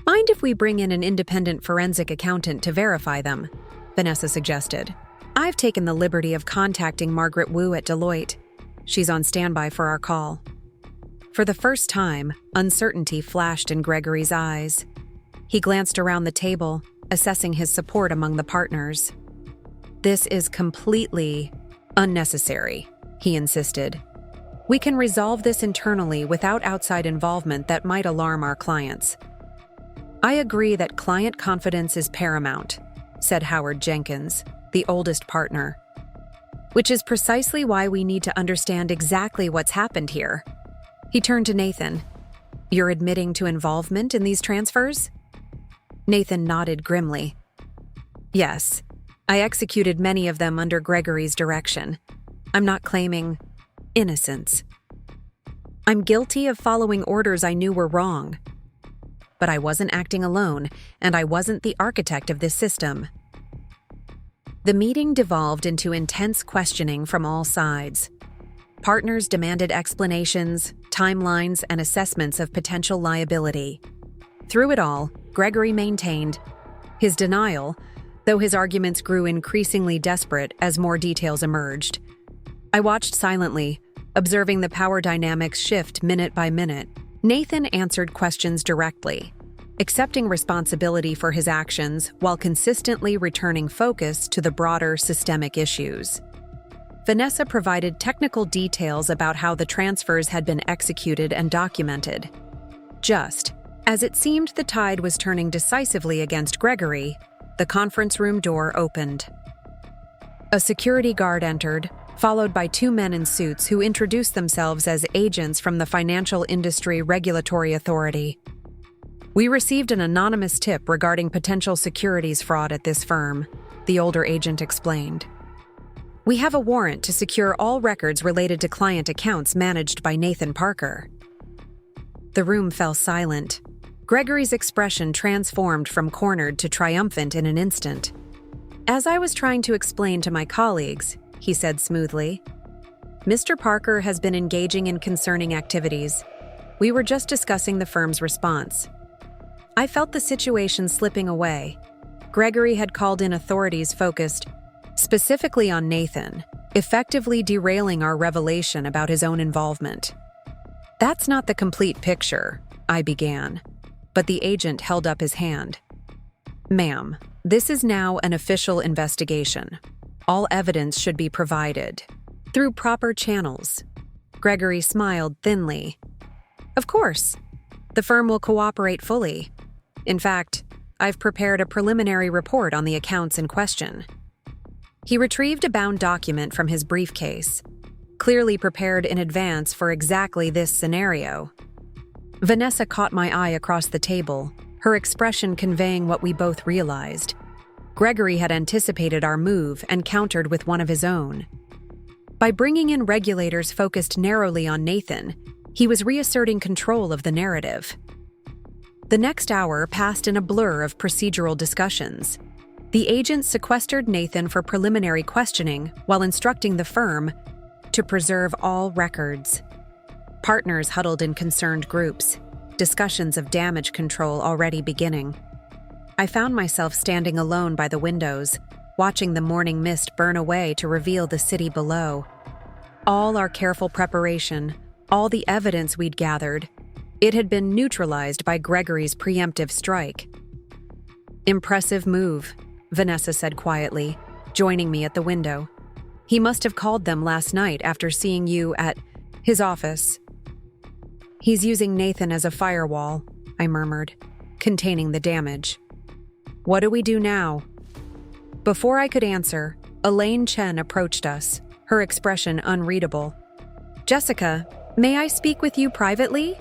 Speaker 1: mind if we bring in an independent forensic accountant to verify them, Vanessa suggested. I've taken the liberty of contacting Margaret Wu at Deloitte. She's on standby for our call. For the first time, uncertainty flashed in Gregory's eyes. He glanced around the table, assessing his support among the partners. This is completely unnecessary, he insisted. We can resolve this internally without outside involvement that might alarm our clients. I agree that client confidence is paramount, said Howard Jenkins, the oldest partner. Which is precisely why we need to understand exactly what's happened here. He turned to Nathan. You're admitting to involvement in these transfers? Nathan nodded grimly. Yes, I executed many of them under Gregory's direction. I'm not claiming innocence. I'm guilty of following orders I knew were wrong. But I wasn't acting alone, and I wasn't the architect of this system. The meeting devolved into intense questioning from all sides. Partners demanded explanations, timelines, and assessments of potential liability. Through it all, Gregory maintained his denial, though his arguments grew increasingly desperate as more details emerged. I watched silently, observing the power dynamics shift minute by minute. Nathan answered questions directly, accepting responsibility for his actions while consistently returning focus to the broader systemic issues. Vanessa provided technical details about how the transfers had been executed and documented. Just as it seemed the tide was turning decisively against Gregory, the conference room door opened. A security guard entered, followed by two men in suits who introduced themselves as agents from the Financial Industry Regulatory Authority. We received an anonymous tip regarding potential securities fraud at this firm, the older agent explained. We have a warrant to secure all records related to client accounts managed by Nathan Parker. The room fell silent. Gregory's expression transformed from cornered to triumphant in an instant. As I was trying to explain to my colleagues, he said smoothly, Mr. Parker has been engaging in concerning activities. We were just discussing the firm's response. I felt the situation slipping away. Gregory had called in authorities focused specifically on Nathan, effectively derailing our revelation about his own involvement. That's not the complete picture, I began, but the agent held up his hand. Ma'am, this is now an official investigation. All evidence should be provided through proper channels. Gregory smiled thinly. Of course, the firm will cooperate fully. In fact, I've prepared a preliminary report on the accounts in question. He retrieved a bound document from his briefcase, clearly prepared in advance for exactly this scenario. Vanessa caught my eye across the table, her expression conveying what we both realized. Gregory had anticipated our move and countered with one of his own. By bringing in regulators focused narrowly on Nathan, he was reasserting control of the narrative. The next hour passed in a blur of procedural discussions. The agent sequestered Nathan for preliminary questioning while instructing the firm to preserve all records. Partners huddled in concerned groups, discussions of damage control already beginning. I found myself standing alone by the windows, watching the morning mist burn away to reveal the city below. All our careful preparation, all the evidence we'd gathered, it had been neutralized by Gregory's preemptive strike. Impressive move, Vanessa said quietly, joining me at the window. He must have called them last night after seeing you at his office. He's using Nathan as a firewall, I murmured, containing the damage. What do we do now? Before I could answer, Elaine Chen approached us, her expression unreadable. Jessica, may I speak with you privately?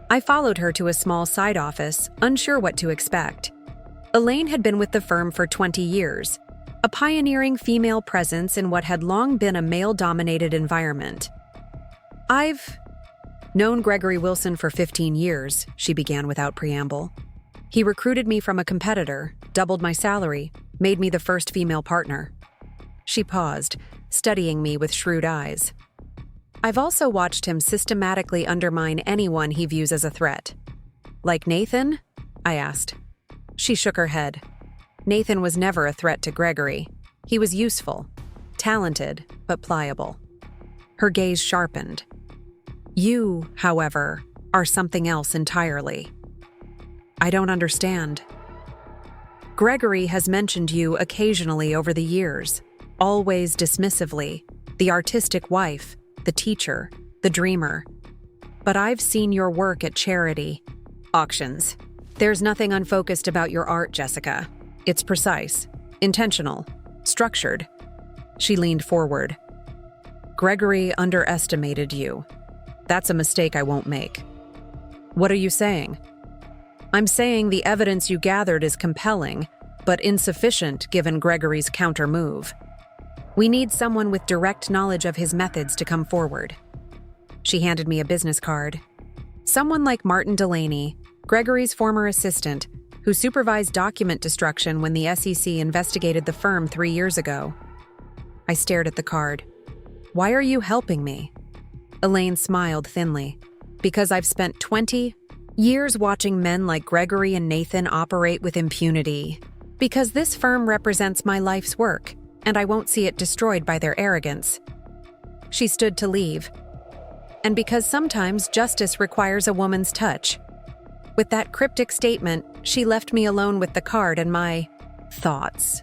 Speaker 1: I followed her to a small side office, unsure what to expect. Elaine had been with the firm for 20 years, a pioneering female presence in what had long been a male-dominated environment. I've known Gregory Wilson for 15 years, she began without preamble. He recruited me from a competitor, doubled my salary, made me the first female partner. She paused, studying me with shrewd eyes. I've also watched him systematically undermine anyone he views as a threat. Like Nathan? I asked. She shook her head. Nathan was never a threat to Gregory. He was useful, talented, but pliable. Her gaze sharpened. You, however, are something else entirely. I don't understand. Gregory has mentioned you occasionally over the years, always dismissively, the artistic wife, the teacher, the dreamer. But I've seen your work at charity auctions. There's nothing unfocused about your art, Jessica. It's precise, intentional, structured. She leaned forward. Gregory underestimated you. That's a mistake I won't make. What are you saying? I'm saying the evidence you gathered is compelling, but insufficient given Gregory's counter-move. We need someone with direct knowledge of his methods to come forward. She handed me a business card. Someone like Martin Delaney, Gregory's former assistant, who supervised document destruction when the SEC investigated the firm 3 years ago. I stared at the card. Why are you helping me? Elaine smiled thinly. Because I've spent 20 years watching men like Gregory and Nathan operate with impunity. Because this firm represents my life's work, and I won't see it destroyed by their arrogance. She stood to leave. And because sometimes justice requires a woman's touch. With that cryptic statement, she left me alone with the card and my thoughts.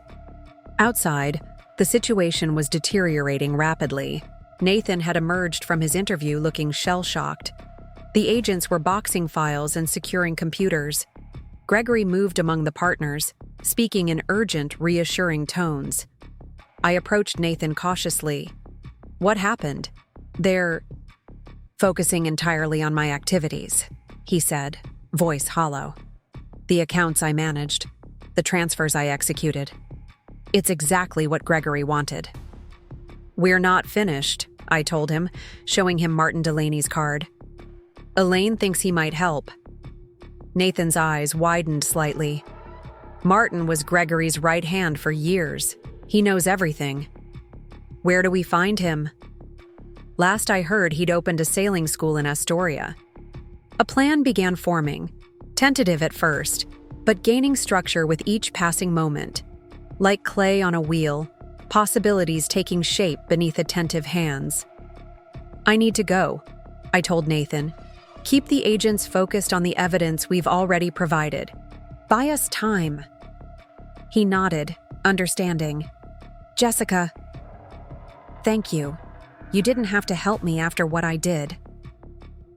Speaker 1: Outside, the situation was deteriorating rapidly. Nathan had emerged from his interview looking shell-shocked. The agents were boxing files and securing computers. Gregory moved among the partners, speaking in urgent, reassuring tones. I approached Nathan cautiously. What happened? They're focusing entirely on my activities, he said, voice hollow. The accounts I managed, the transfers I executed. It's exactly what Gregory wanted. We're not finished, I told him, showing him Martin Delaney's card. Elaine thinks he might help. Nathan's eyes widened slightly. Martin was Gregory's right hand for years. He knows everything. Where do we find him? Last I heard, he'd opened a sailing school in Astoria. A plan began forming, tentative at first, but gaining structure with each passing moment. Like clay on a wheel, possibilities taking shape beneath attentive hands. I need to go, I told Nathan. Keep the agents focused on the evidence we've already provided. Buy us time. He nodded, understanding. Jessica, thank you. You didn't have to help me after what I did.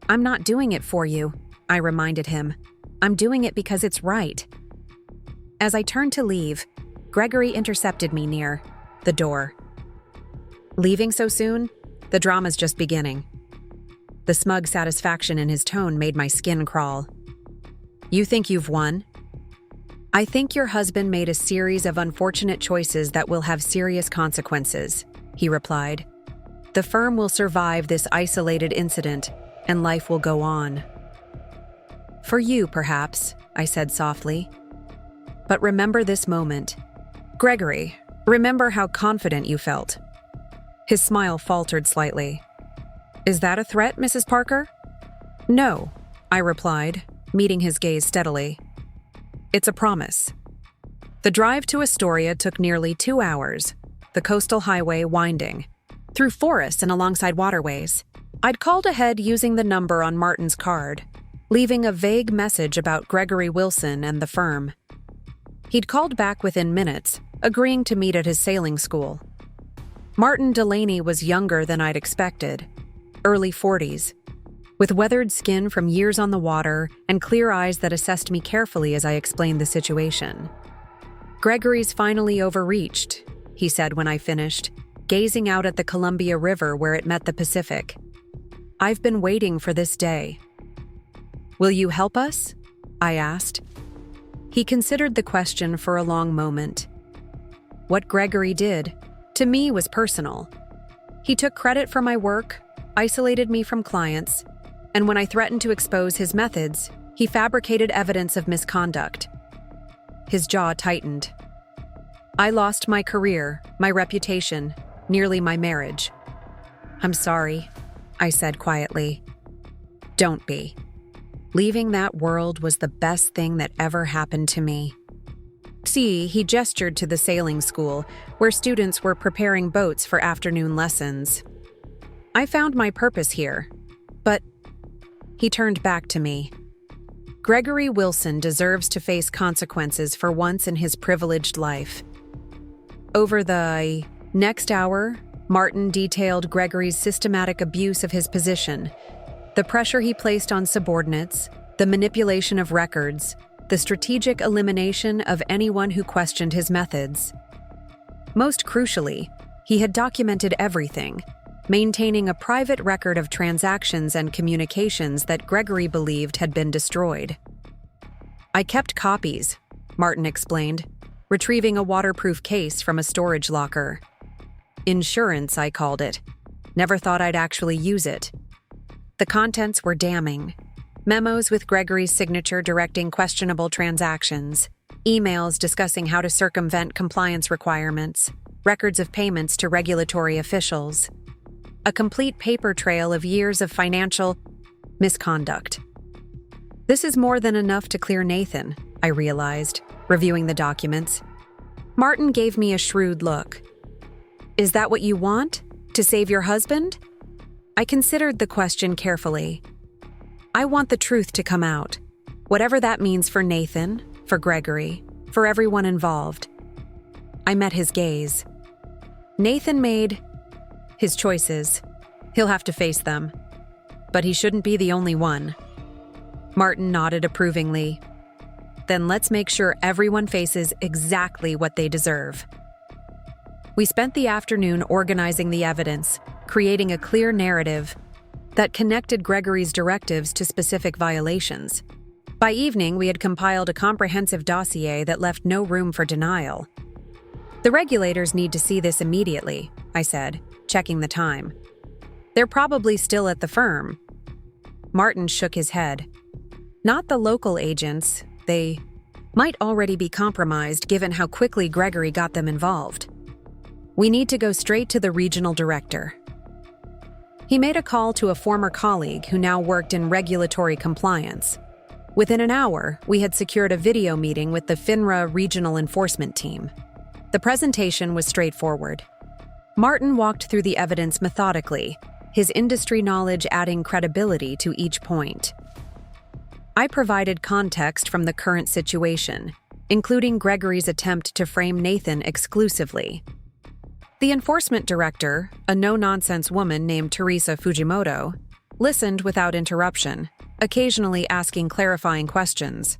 Speaker 1: I'm not doing it for you, I reminded him. I'm doing it because it's right. As I turned to leave, Gregory intercepted me near the door. Leaving so soon? The drama's just beginning. The smug satisfaction in his tone made my skin crawl. You think you've won? I think your husband made a series of unfortunate choices that will have serious consequences, he replied. The firm will survive this isolated incident, and life will go on. For you, perhaps, I said softly. But remember this moment. Gregory, remember how confident you felt. His smile faltered slightly. Is that a threat, Mrs. Parker? No, I replied, meeting his gaze steadily. It's a promise. The drive to Astoria took nearly 2 hours, the coastal highway winding, through forests and alongside waterways. I'd called ahead using the number on Martin's card, leaving a vague message about Gregory Wilson and the firm. He'd called back within minutes, agreeing to meet at his sailing school. Martin Delaney was younger than I'd expected, early 40s, with weathered skin from years on the water and clear eyes that assessed me carefully as I explained the situation. Gregory's finally overreached, he said when I finished, gazing out at the Columbia River where it met the Pacific. I've been waiting for this day. Will you help us? I asked. He considered the question for a long moment. What Gregory did, to me, was personal. He took credit for my work, isolated me from clients, and when I threatened to expose his methods, he fabricated evidence of misconduct. His jaw tightened. I lost my career, my reputation, nearly my marriage. I'm sorry, I said quietly. Don't be. Leaving that world was the best thing that ever happened to me. See, he gestured to the sailing school, where students were preparing boats for afternoon lessons. I found my purpose here, but he turned back to me. Gregory Wilson deserves to face consequences for once in his privileged life. Over the next hour, Martin detailed Gregory's systematic abuse of his position, the pressure he placed on subordinates, the manipulation of records, the strategic elimination of anyone who questioned his methods. Most crucially, he had documented everything, maintaining a private record of transactions and communications that Gregory believed had been destroyed. "I kept copies," Martin explained, retrieving a waterproof case from a storage locker. "Insurance, I called it. Never thought I'd actually use it." The contents were damning. Memos with Gregory's signature directing questionable transactions, emails discussing how to circumvent compliance requirements, records of payments to regulatory officials, a complete paper trail of years of financial misconduct. This is more than enough to clear Nathan, I realized, reviewing the documents. Martin gave me a shrewd look. "Is that what you want? To save your husband?" I considered the question carefully. I want the truth to come out, whatever that means for Nathan, for Gregory, for everyone involved. I met his gaze. Nathan made his choices. He'll have to face them. But he shouldn't be the only one. Martin nodded approvingly. Then let's make sure everyone faces exactly what they deserve. We spent the afternoon organizing the evidence, creating a clear narrative that connected Gregory's directives to specific violations. By evening, we had compiled a comprehensive dossier that left no room for denial. "The regulators need to see this immediately," I said, checking the time. "They're probably still at the firm." Martin shook his head. "Not the local agents. They might already be compromised given how quickly Gregory got them involved. We need to go straight to the regional director." He made a call to a former colleague who now worked in regulatory compliance. Within an hour, we had secured a video meeting with the FINRA regional enforcement team. The presentation was straightforward. Martin walked through the evidence methodically, his industry knowledge adding credibility to each point. I provided context from the current situation, including Gregory's attempt to frame Nathan exclusively. The enforcement director, a no-nonsense woman named Teresa Fujimoto, listened without interruption, occasionally asking clarifying questions.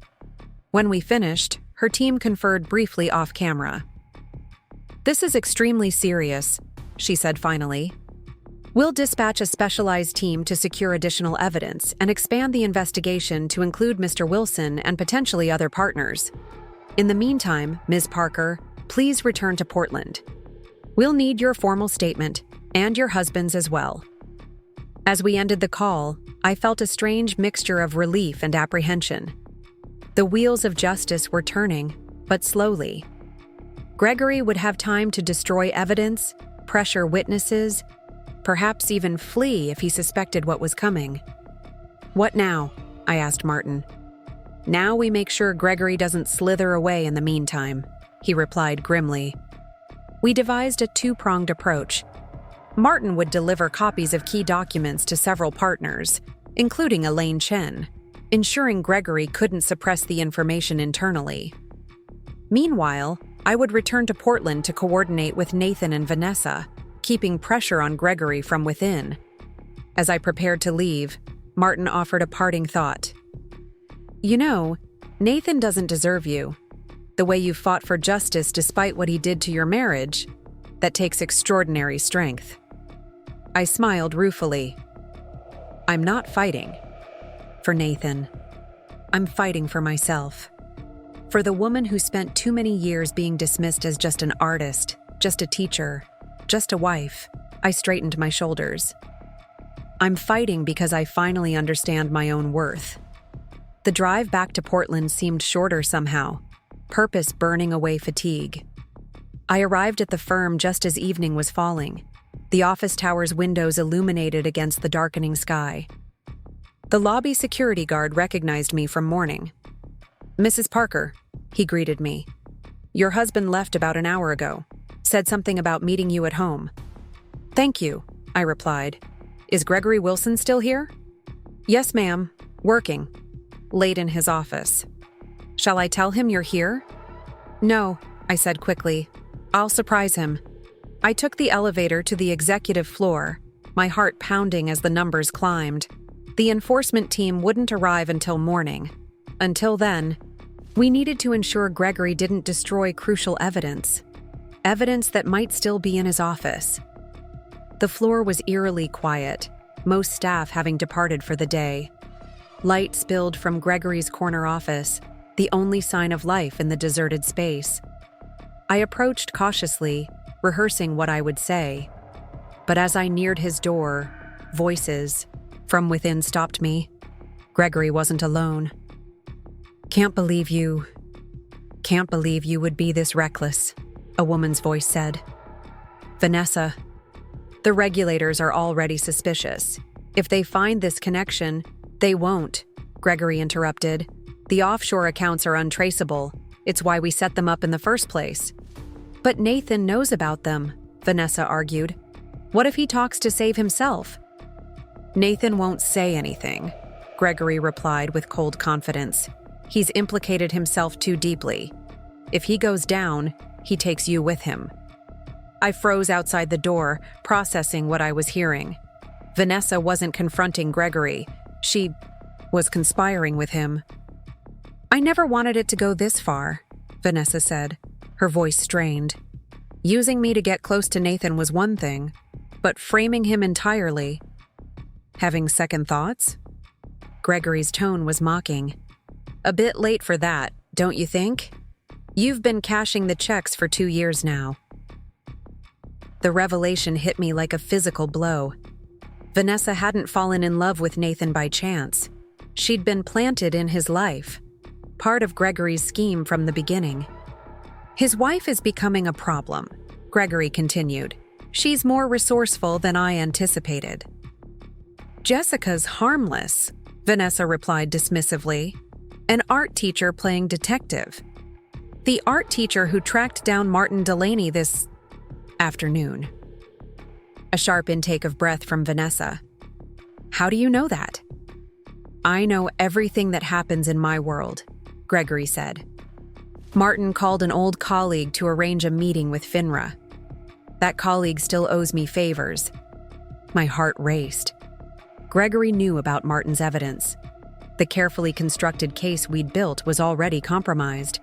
Speaker 1: When we finished, her team conferred briefly off-camera. "This is extremely serious," she said finally. "We'll dispatch a specialized team to secure additional evidence and expand the investigation to include Mr. Wilson and potentially other partners. In the meantime, Ms. Parker, please return to Portland. We'll need your formal statement, and your husband's as well." As we ended the call, I felt a strange mixture of relief and apprehension. The wheels of justice were turning, but slowly. Gregory would have time to destroy evidence, pressure witnesses, perhaps even flee if he suspected what was coming. "What now?" I asked Martin. "Now we make sure Gregory doesn't slither away in the meantime," he replied grimly. We devised a two-pronged approach. Martin would deliver copies of key documents to several partners, including Elaine Chen, ensuring Gregory couldn't suppress the information internally. Meanwhile, I would return to Portland to coordinate with Nathan and Vanessa, keeping pressure on Gregory from within. As I prepared to leave, Martin offered a parting thought. "You know, Nathan doesn't deserve you. The way you fought for justice despite what he did to your marriage, that takes extraordinary strength." I smiled ruefully. "I'm not fighting for Nathan. I'm fighting for myself. For the woman who spent too many years being dismissed as just an artist, just a teacher, just a wife." I straightened my shoulders. "I'm fighting because I finally understand my own worth." The drive back to Portland seemed shorter somehow, purpose burning away fatigue. I arrived at the firm just as evening was falling, the office tower's windows illuminated against the darkening sky. The lobby security guard recognized me from morning. "Mrs. Parker," he greeted me. "Your husband left about an hour ago. Said something about meeting you at home." "Thank you," I replied. "Is Gregory Wilson still here?" "Yes, ma'am. Working. Late in his office." "Shall I tell him you're here?" "No," I said quickly. "I'll surprise him." I took the elevator to the executive floor, my heart pounding as the numbers climbed. The enforcement team wouldn't arrive until morning. Until then, we needed to ensure Gregory didn't destroy crucial evidence that might still be in his office. The floor was eerily quiet, most staff having departed for the day. Light spilled from Gregory's corner office, the only sign of life in the deserted space. I approached cautiously, rehearsing what I would say. But as I neared his door, voices from within stopped me. Gregory wasn't alone. Can't believe you would be this reckless," a woman's voice said. "Vanessa, the regulators are already suspicious. If they find this connection, they won't," Gregory interrupted. "The offshore accounts are untraceable. It's why we set them up in the first place." "But Nathan knows about them," Vanessa argued. "What if he talks to save himself?" "Nathan won't say anything," Gregory replied with cold confidence. "He's implicated himself too deeply. If he goes down, he takes you with him." I froze outside the door, processing what I was hearing. Vanessa wasn't confronting Gregory. She was conspiring with him. "I never wanted it to go this far," Vanessa said, her voice strained. "Using me to get close to Nathan was one thing, but framing him entirely—" "Having second thoughts?" Gregory's tone was mocking. "A bit late for that, don't you think? You've been cashing the checks for 2 years now." The revelation hit me like a physical blow. Vanessa hadn't fallen in love with Nathan by chance. She'd been planted in his life, part of Gregory's scheme from the beginning. "His wife is becoming a problem," Gregory continued. "She's more resourceful than I anticipated." "Jessica's harmless," Vanessa replied dismissively. "An art teacher playing detective. The art teacher who tracked down Martin Delaney this afternoon." A sharp intake of breath from Vanessa. "How do you know that?" "I know everything that happens in my world," Gregory said. "Martin called an old colleague to arrange a meeting with FINRA. That colleague still owes me favors." My heart raced. Gregory knew about Martin's evidence. The carefully constructed case we'd built was already compromised.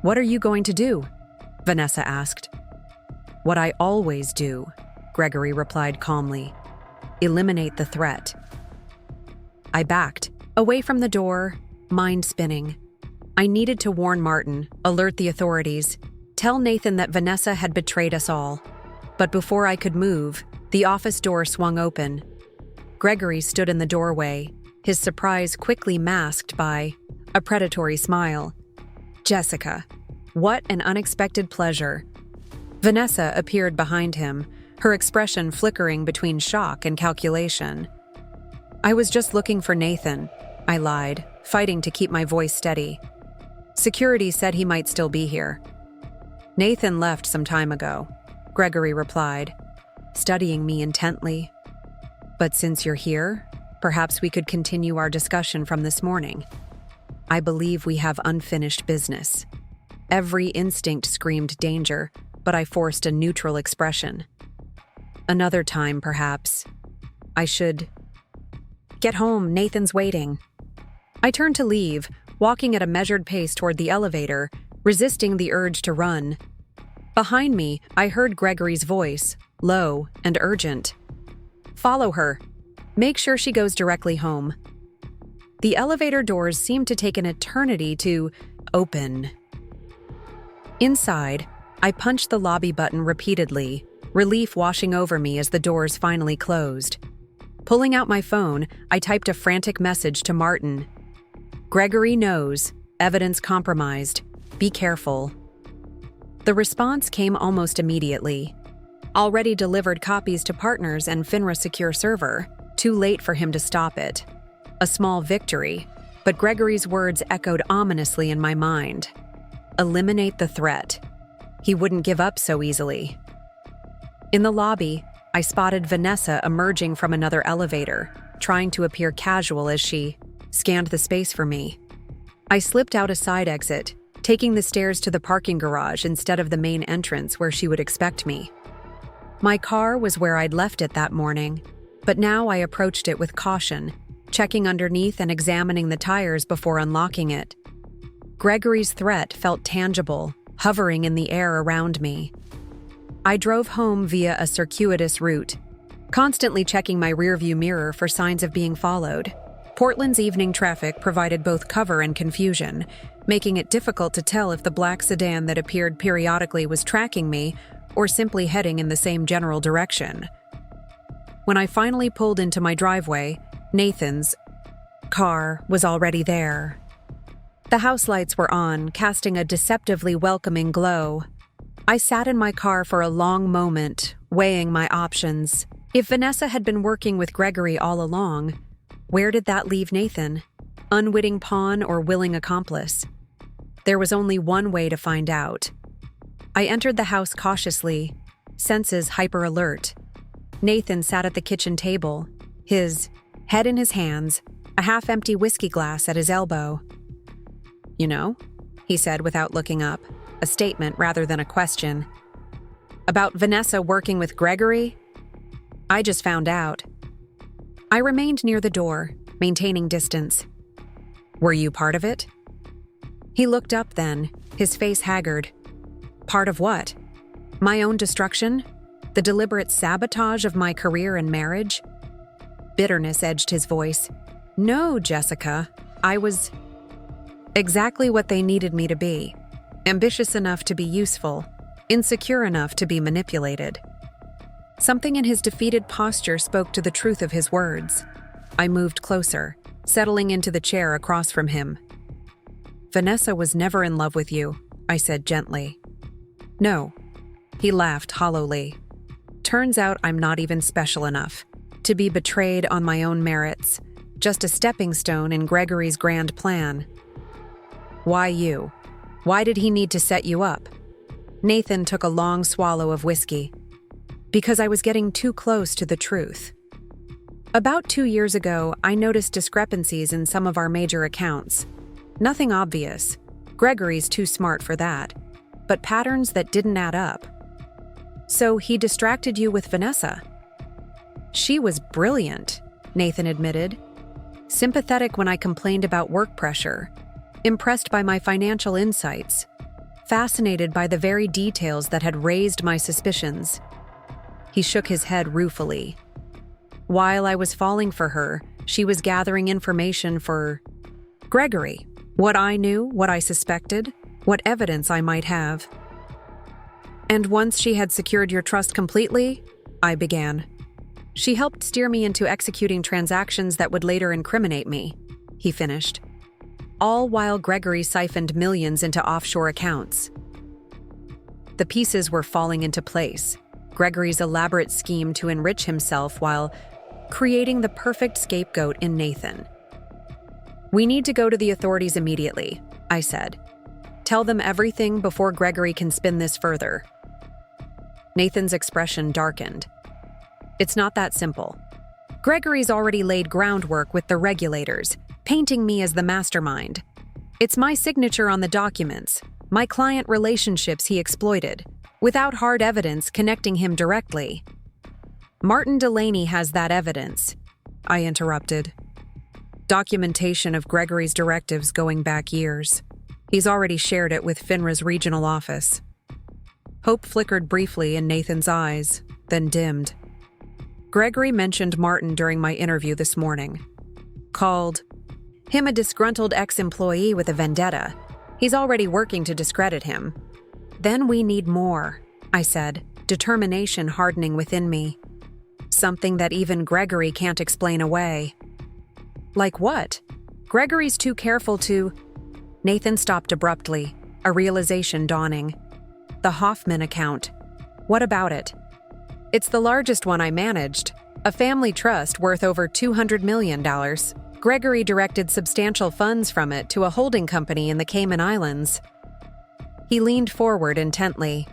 Speaker 1: "What are you going to do?" Vanessa asked. "What I always do," Gregory replied calmly. "Eliminate the threat." I backed, away from the door, mind spinning. I needed to warn Martin, alert the authorities, tell Nathan that Vanessa had betrayed us all. But before I could move, the office door swung open. Gregory stood in the doorway, his surprise quickly masked by a predatory smile. "Jessica, what an unexpected pleasure." Vanessa appeared behind him, her expression flickering between shock and calculation. "I was just looking for Nathan," I lied, fighting to keep my voice steady. "Security said he might still be here." "Nathan left some time ago," Gregory replied, studying me intently. "But since you're here, perhaps we could continue our discussion from this morning. I believe we have unfinished business." Every instinct screamed danger, but I forced a neutral expression. "Another time, perhaps. I should get home. Nathan's waiting." I turned to leave, walking at a measured pace toward the elevator, resisting the urge to run. Behind me, I heard Gregory's voice, low and urgent. "Follow her. Make sure she goes directly home." The elevator doors seemed to take an eternity to open. Inside, I punched the lobby button repeatedly, relief washing over me as the doors finally closed. Pulling out my phone, I typed a frantic message to Martin. "Gregory knows. Evidence compromised. Be careful." The response came almost immediately. "Already delivered copies to partners and FINRA secure server. Too late for him to stop it." A small victory, but Gregory's words echoed ominously in my mind. Eliminate the threat. He wouldn't give up so easily. In the lobby, I spotted Vanessa emerging from another elevator, trying to appear casual as she scanned the space for me. I slipped out a side exit, taking the stairs to the parking garage instead of the main entrance where she would expect me. My car was where I'd left it that morning, but now I approached it with caution, checking underneath and examining the tires before unlocking it. Gregory's threat felt tangible, hovering in the air around me. I drove home via a circuitous route, constantly checking my rearview mirror for signs of being followed. Portland's evening traffic provided both cover and confusion, making it difficult to tell if the black sedan that appeared periodically was tracking me or simply heading in the same general direction. When I finally pulled into my driveway, Nathan's car was already there. The house lights were on, casting a deceptively welcoming glow. I sat in my car for a long moment, weighing my options. If Vanessa had been working with Gregory all along, where did that leave Nathan? Unwitting pawn or willing accomplice? There was only one way to find out. I entered the house cautiously, senses hyper-alert. Nathan sat at the kitchen table, his head in his hands, a half-empty whiskey glass at his elbow. "You know," he said without looking up, a statement rather than a question. "About Vanessa working with Gregory? I just found out." I remained near the door, maintaining distance. "Were you part of it?" He looked up then, his face haggard. "Part of what? My own destruction? The deliberate sabotage of my career and marriage?" Bitterness edged his voice. "No, Jessica. I was exactly what they needed me to be. Ambitious enough to be useful, insecure enough to be manipulated." Something in his defeated posture spoke to the truth of his words. I moved closer, settling into the chair across from him. "Vanessa was never in love with you," I said gently. "No." He laughed hollowly. "Turns out I'm not even special enough to be betrayed on my own merits, just a stepping stone in Gregory's grand plan." "Why you? Why did he need to set you up?" Nathan took a long swallow of whiskey. "Because I was getting too close to the truth. About 2 years ago, I noticed discrepancies in some of our major accounts. Nothing obvious. Gregory's too smart for that. But patterns that didn't add up. So he distracted you with Vanessa." "She was brilliant," Nathan admitted. "Sympathetic when I complained about work pressure. Impressed by my financial insights. Fascinated by the very details that had raised my suspicions." He shook his head ruefully. "While I was falling for her, she was gathering information for Gregory. What I knew, what I suspected, what evidence I might have." "And once she had secured your trust completely," I began. "She helped steer me into executing transactions that would later incriminate me," he finished. "All while Gregory siphoned millions into offshore accounts." The pieces were falling into place. Gregory's elaborate scheme to enrich himself while creating the perfect scapegoat in Nathan. "We need to go to the authorities immediately," I said. "Tell them everything before Gregory can spin this further." Nathan's expression darkened. "It's not that simple. Gregory's already laid groundwork with the regulators, painting me as the mastermind. It's my signature on the documents, my client relationships he exploited, without hard evidence connecting him directly." "Martin Delaney has that evidence," I interrupted. "Documentation of Gregory's directives going back years. He's already shared it with FINRA's regional office." Hope flickered briefly in Nathan's eyes, then dimmed. "Gregory mentioned Martin during my interview this morning. Called him a disgruntled ex-employee with a vendetta. He's already working to discredit him." "Then we need more," I said, determination hardening within me. "Something that even Gregory can't explain away." "Like what? Gregory's too careful to—" Nathan stopped abruptly, a realization dawning. "The Hoffman account. What about it?" "It's the largest one I managed. A family trust worth over $200 million. Gregory directed substantial funds from it to a holding company in the Cayman Islands. He leaned forward intently.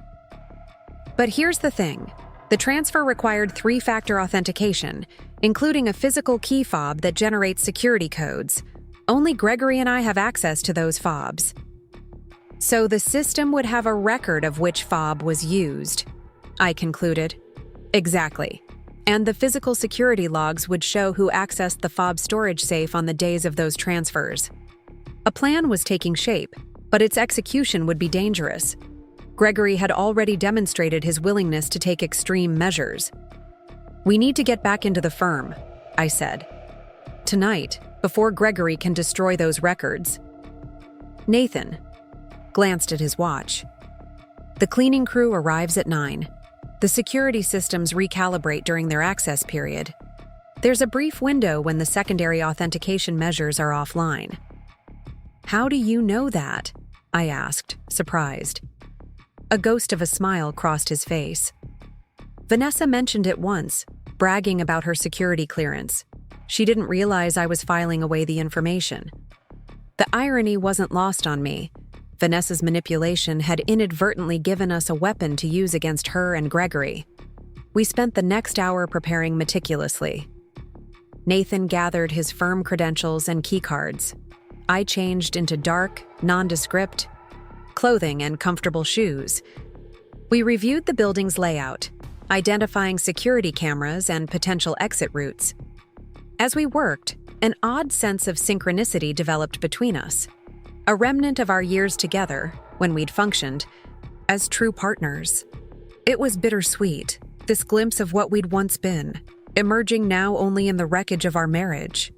Speaker 1: But here's the thing. The transfer required three-factor authentication, including a physical key fob that generates security codes. Only Gregory and I have access to those fobs. So the system would have a record of which fob was used, I concluded. Exactly. And the physical security logs would show who accessed the fob storage safe on the days of those transfers. A plan was taking shape, but its execution would be dangerous. Gregory had already demonstrated his willingness to take extreme measures. We need to get back into the firm, I said. Tonight, before Gregory can destroy those records. Nathan glanced at his watch. The cleaning crew arrives at 9. The security systems recalibrate during their access period. There's a brief window when the secondary authentication measures are offline. How do you know that? I asked, surprised. A ghost of a smile crossed his face. Vanessa mentioned it once, bragging about her security clearance. She didn't realize I was filing away the information. The irony wasn't lost on me. Vanessa's manipulation had inadvertently given us a weapon to use against her and Gregory. We spent the next hour preparing meticulously. Nathan gathered his firm credentials and keycards. I changed into dark, nondescript clothing and comfortable shoes. We reviewed the building's layout, identifying security cameras and potential exit routes. As we worked, an odd sense of synchronicity developed between us. A remnant of our years together, when we'd functioned as true partners. It was bittersweet, this glimpse of what we'd once been, emerging now only in the wreckage of our marriage.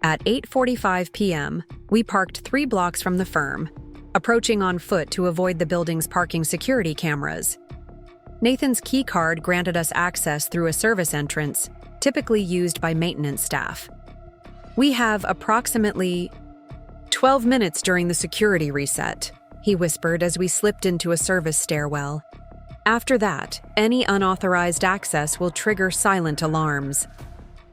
Speaker 1: At 8:45 p.m., we parked 3 blocks from the firm, approaching on foot to avoid the building's parking security cameras. Nathan's key card granted us access through a service entrance, typically used by maintenance staff. We have approximately 12 minutes during the security reset, he whispered as we slipped into a service stairwell. After that, any unauthorized access will trigger silent alarms.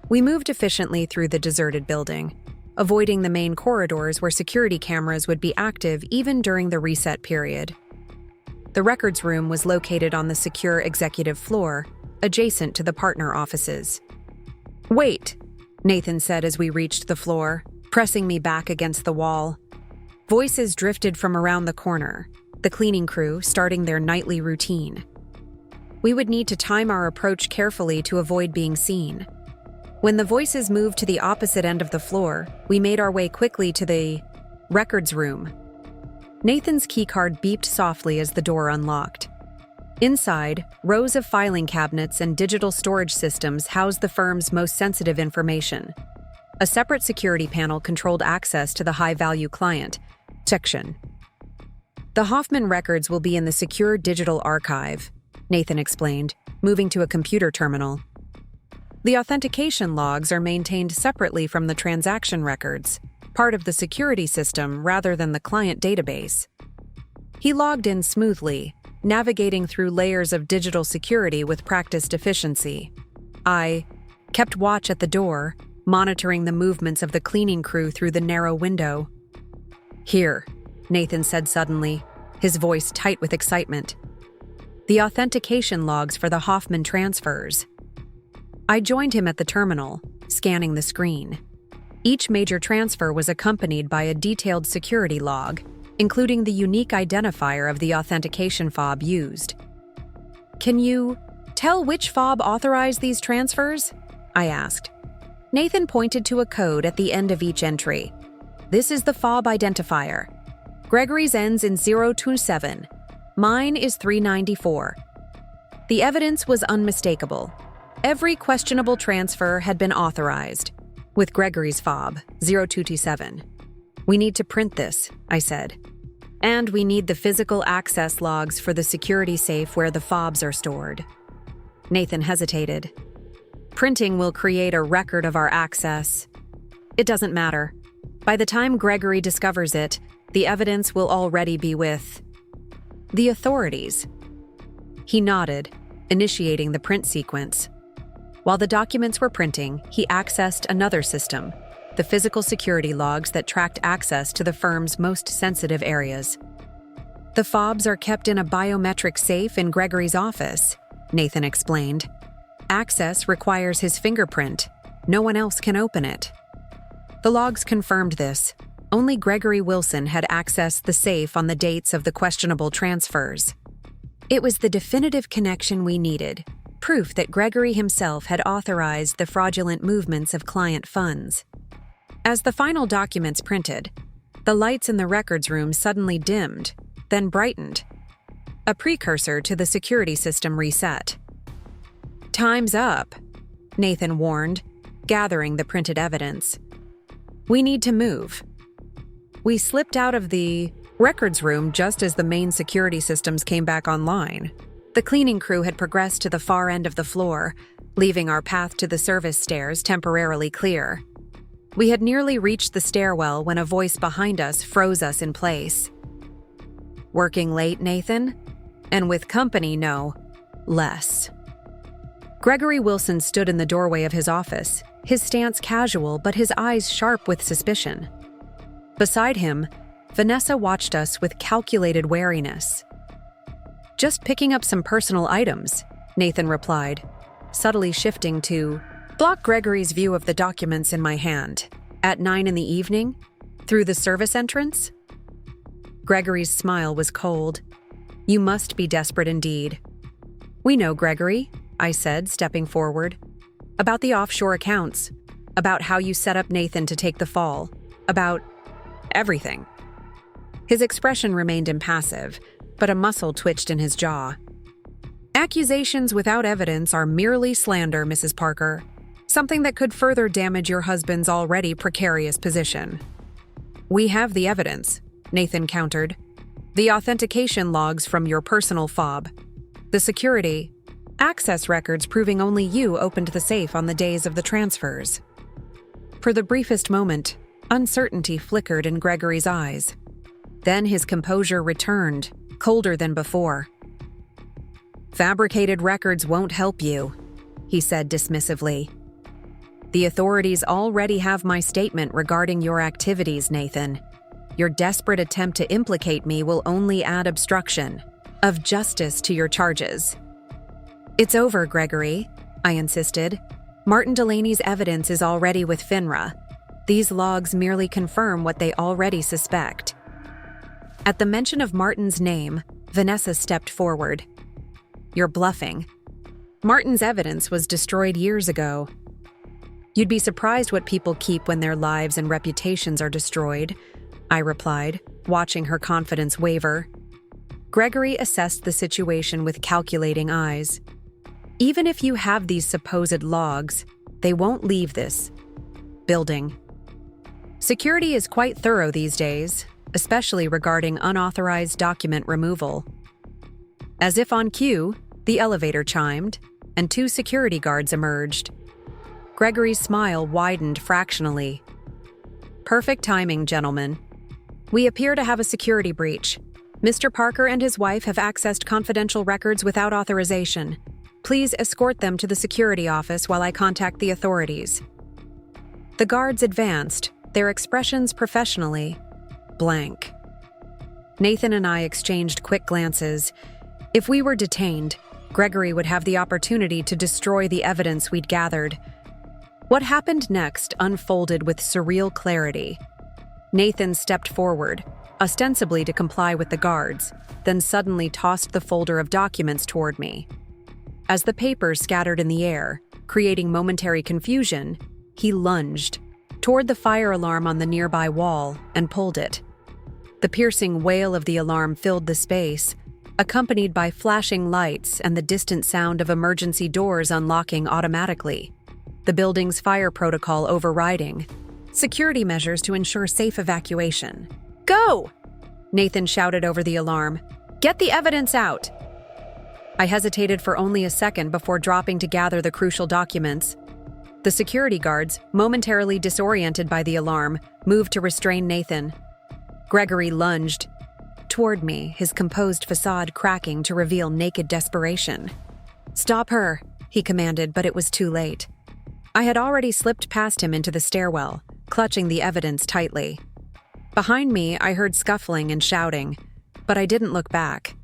Speaker 1: We moved efficiently through the deserted building, avoiding the main corridors where security cameras would be active even during the reset period. The records room was located on the secure executive floor, adjacent to the partner offices. Wait, Nathan said as we reached the floor, pressing me back against the wall. Voices drifted from around the corner, the cleaning crew starting their nightly routine. We would need to time our approach carefully to avoid being seen. When the voices moved to the opposite end of the floor, we made our way quickly to the records room. Nathan's keycard beeped softly as the door unlocked. Inside, rows of filing cabinets and digital storage systems housed the firm's most sensitive information. A separate security panel controlled access to the high-value client section. The Hoffman records will be in the secure digital archive, Nathan explained, moving to a computer terminal. The authentication logs are maintained separately from the transaction records, part of the security system rather than the client database. He logged in smoothly, navigating through layers of digital security with practiced efficiency. I kept watch at the door, monitoring the movements of the cleaning crew through the narrow window. Here, Nathan said suddenly, his voice tight with excitement. The authentication logs for the Hoffman transfers. I joined him at the terminal, scanning the screen. Each major transfer was accompanied by a detailed security log, including the unique identifier of the authentication fob used. Can you tell which fob authorized these transfers? I asked. Nathan pointed to a code at the end of each entry. This is the fob identifier. Gregory's ends in 027. Mine is 394. The evidence was unmistakable. Every questionable transfer had been authorized, with Gregory's fob, 0227. We need to print this, I said. And we need the physical access logs for the security safe where the fobs are stored. Nathan hesitated. Printing will create a record of our access. It doesn't matter. By the time Gregory discovers it, the evidence will already be with the authorities. He nodded, initiating the print sequence. While the documents were printing, he accessed another system, the physical security logs that tracked access to the firm's most sensitive areas. The fobs are kept in a biometric safe in Gregory's office, Nathan explained. Access requires his fingerprint. No one else can open it. The logs confirmed this. Only Gregory Wilson had accessed the safe on the dates of the questionable transfers. It was the definitive connection we needed, proof that Gregory himself had authorized the fraudulent movements of client funds. As the final documents printed, the lights in the records room suddenly dimmed, then brightened, a precursor to the security system reset. "Time's up," Nathan warned, gathering the printed evidence. "We need to move." We slipped out of the records room just as the main security systems came back online. The cleaning crew had progressed to the far end of the floor, leaving our path to the service stairs temporarily clear. We had nearly reached the stairwell when a voice behind us froze us in place. "Working late, Nathan? And with company, no. Less." Gregory Wilson stood in the doorway of his office, his stance casual but his eyes sharp with suspicion. Beside him, Vanessa watched us with calculated wariness. "Just picking up some personal items," Nathan replied, subtly shifting to block Gregory's view of the documents in my hand. "At 9 in the evening? Through the service entrance?" Gregory's smile was cold. "You must be desperate indeed." "We know, Gregory," I said, stepping forward. "About the offshore accounts. About how you set up Nathan to take the fall. About everything." His expression remained impassive, but a muscle twitched in his jaw. "Accusations without evidence are merely slander, Mrs. Parker. Something that could further damage your husband's already precarious position." "We have the evidence," Nathan countered. "The authentication logs from your personal fob. The security access records proving only you opened the safe on the days of the transfers." For the briefest moment, uncertainty flickered in Gregory's eyes. Then his composure returned, colder than before. "Fabricated records won't help you," he said dismissively. "The authorities already have my statement regarding your activities, Nathan. Your desperate attempt to implicate me will only add obstruction of justice to your charges." "It's over, Gregory," I insisted. "Martin Delaney's evidence is already with FINRA. These logs merely confirm what they already suspect." At the mention of Martin's name, Vanessa stepped forward. "You're bluffing. Martin's evidence was destroyed years ago." "You'd be surprised what people keep when their lives and reputations are destroyed," I replied, watching her confidence waver. Gregory assessed the situation with calculating eyes. "Even if you have these supposed logs, they won't leave this building. Security is quite thorough these days, especially regarding unauthorized document removal." As if on cue, the elevator chimed, and 2 security guards emerged. Gregory's smile widened fractionally. "Perfect timing, gentlemen. We appear to have a security breach. Mr. Parker and his wife have accessed confidential records without authorization. Please escort them to the security office while I contact the authorities." The guards advanced, their expressions professionally blank. Nathan and I exchanged quick glances. If we were detained, Gregory would have the opportunity to destroy the evidence we'd gathered. What happened next unfolded with surreal clarity. Nathan stepped forward, ostensibly to comply with the guards, then suddenly tossed the folder of documents toward me. As the papers scattered in the air, creating momentary confusion, he lunged toward the fire alarm on the nearby wall and pulled it. The piercing wail of the alarm filled the space, accompanied by flashing lights and the distant sound of emergency doors unlocking automatically. The building's fire protocol overriding security measures to ensure safe evacuation. "Go!" Nathan shouted over the alarm. "Get the evidence out!" I hesitated for only a second before dropping to gather the crucial documents. The security guards, momentarily disoriented by the alarm, moved to restrain Nathan. Gregory lunged toward me, his composed facade cracking to reveal naked desperation. "Stop her," he commanded, but it was too late. I had already slipped past him into the stairwell, clutching the evidence tightly. Behind me, I heard scuffling and shouting, but I didn't look back.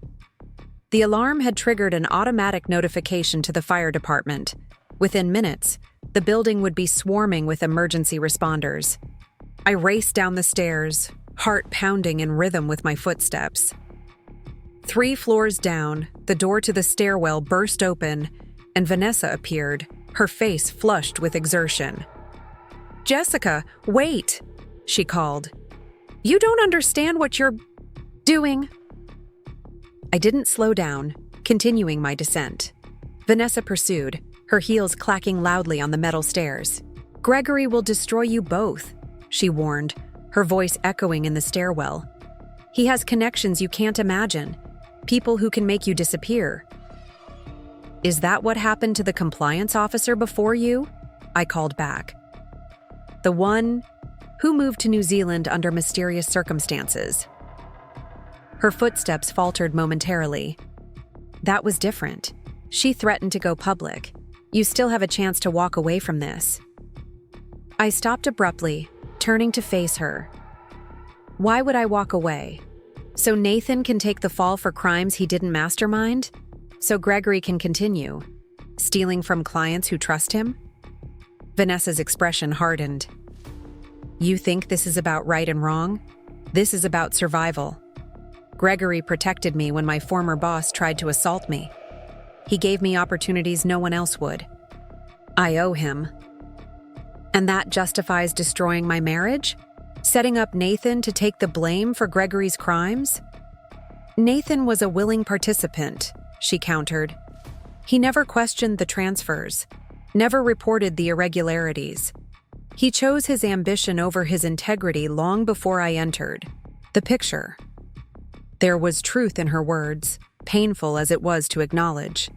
Speaker 1: The alarm had triggered an automatic notification to the fire department. Within minutes, the building would be swarming with emergency responders. I raced down the stairs, heart pounding in rhythm with my footsteps. 3 floors down, the door to the stairwell burst open, and Vanessa appeared, her face flushed with exertion. "Jessica, wait!" she called. "You don't understand what you're doing." I didn't slow down, continuing my descent. Vanessa pursued, her heels clacking loudly on the metal stairs. "Gregory will destroy you both," she warned, her voice echoing in the stairwell. "He has connections you can't imagine, people who can make you disappear." "Is that what happened to the compliance officer before you?" I called back. "The one who moved to New Zealand under mysterious circumstances." Her footsteps faltered momentarily. "That was different. She threatened to go public. You still have a chance to walk away from this." I stopped abruptly, turning to face her. "Why would I walk away? So Nathan can take the fall for crimes he didn't mastermind? So Gregory can continue, stealing from clients who trust him?" Vanessa's expression hardened. "You think this is about right and wrong? This is about survival. Gregory protected me when my former boss tried to assault me. He gave me opportunities no one else would. I owe him. And that justifies destroying my marriage? Setting up Nathan to take the blame for Gregory's crimes?" "Nathan was a willing participant," she countered. "He never questioned the transfers, never reported the irregularities. He chose his ambition over his integrity long before I entered. The picture." There was truth in her words, painful as it was to acknowledge.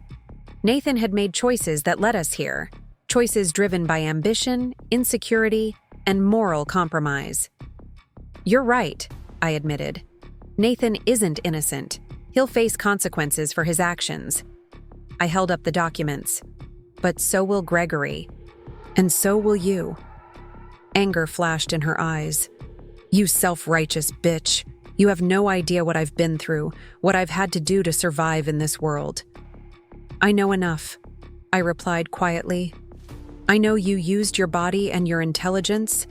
Speaker 1: Nathan had made choices that led us here, choices driven by ambition, insecurity, and moral compromise. "You're right," I admitted. "Nathan isn't innocent. He'll face consequences for his actions." I held up the documents. "But so will Gregory. And so will you." Anger flashed in her eyes. "You self-righteous bitch. You have no idea what I've been through, what I've had to do to survive in this world." "I know enough," I replied quietly. "I know you used your body and your intelligence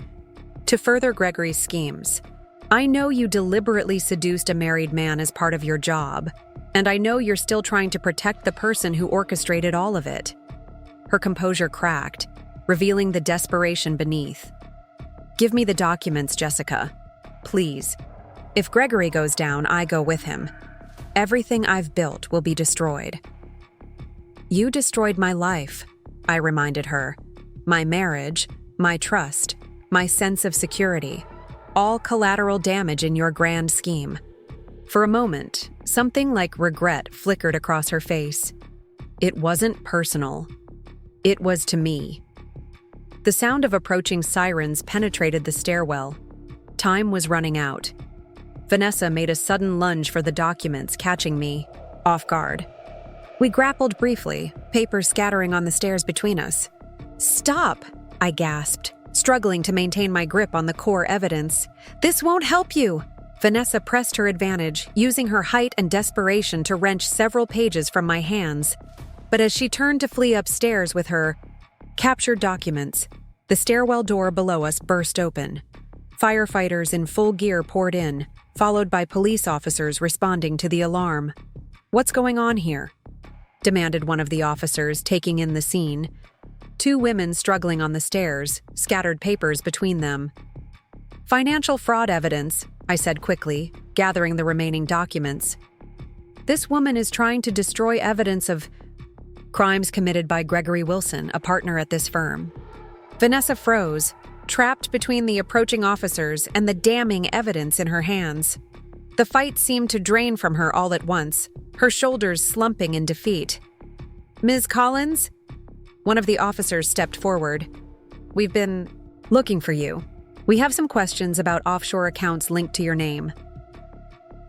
Speaker 1: to further Gregory's schemes. I know you deliberately seduced a married man as part of your job, and I know you're still trying to protect the person who orchestrated all of it." Her composure cracked, revealing the desperation beneath. "Give me the documents, Jessica. Please. If Gregory goes down, I go with him. Everything I've built will be destroyed." "You destroyed my life," I reminded her. "My marriage, my trust, my sense of security. All collateral damage in your grand scheme." For a moment, something like regret flickered across her face. It wasn't personal. It was to me. The sound of approaching sirens penetrated the stairwell. Time was running out. Vanessa made a sudden lunge for the documents, catching me off guard. We grappled briefly, papers scattering on the stairs between us. "Stop!" I gasped, struggling to maintain my grip on the core evidence. "This won't help you!" Vanessa pressed her advantage, using her height and desperation to wrench several pages from my hands. But as she turned to flee upstairs with her captured documents, the stairwell door below us burst open. Firefighters in full gear poured in, followed by police officers responding to the alarm. "What's going on here?" demanded one of the officers, taking in the scene. 2 women struggling on the stairs, scattered papers between them. "Financial fraud evidence," I said quickly, gathering the remaining documents. "This woman is trying to destroy evidence of crimes committed by Gregory Wilson, a partner at this firm." Vanessa froze, trapped between the approaching officers and the damning evidence in her hands. The fight seemed to drain from her all at once, her shoulders slumping in defeat. "Ms. Collins?" One of the officers stepped forward. "We've been looking for you. We have some questions about offshore accounts linked to your name."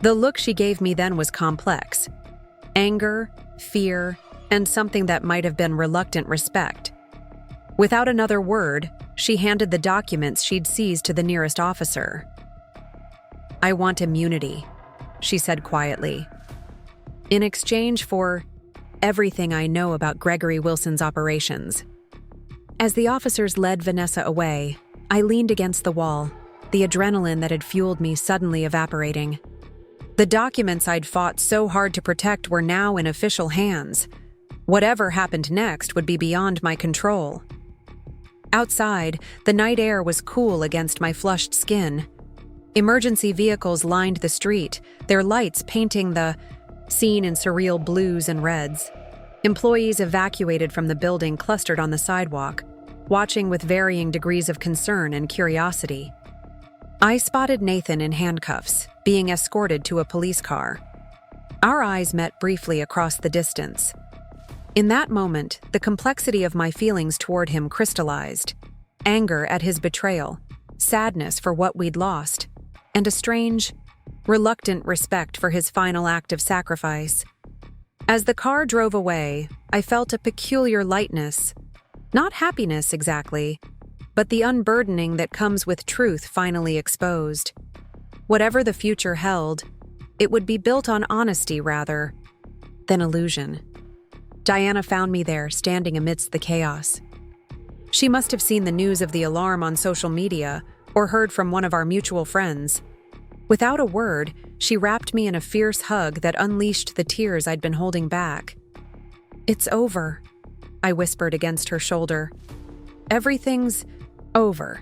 Speaker 1: The look she gave me then was complex. Anger, fear, and something that might have been reluctant respect. Without another word, She handed the documents she'd seized to the nearest officer. "I want immunity," she said quietly, "in exchange for everything I know about Gregory Wilson's operations." As the officers led Vanessa away, I leaned against the wall, the adrenaline that had fueled me suddenly evaporating. The documents I'd fought so hard to protect were now in official hands. Whatever happened next would be beyond my control. Outside, the night air was cool against my flushed skin. Emergency vehicles lined the street, their lights painting the scene in surreal blues and reds. Employees evacuated from the building clustered on the sidewalk, watching with varying degrees of concern and curiosity. I spotted Nathan in handcuffs, being escorted to a police car. Our eyes met briefly across the distance. In that moment, the complexity of my feelings toward him crystallized. Anger at his betrayal, sadness for what we'd lost, and a strange, reluctant respect for his final act of sacrifice. As the car drove away, I felt a peculiar lightness. Not happiness exactly, but the unburdening that comes with truth finally exposed. Whatever the future held, it would be built on honesty rather than illusion. Diana found me there, standing amidst the chaos. She must have seen the news of the alarm on social media or heard from one of our mutual friends. Without a word, she wrapped me in a fierce hug that unleashed the tears I'd been holding back. "It's over," I whispered against her shoulder. "Everything's over."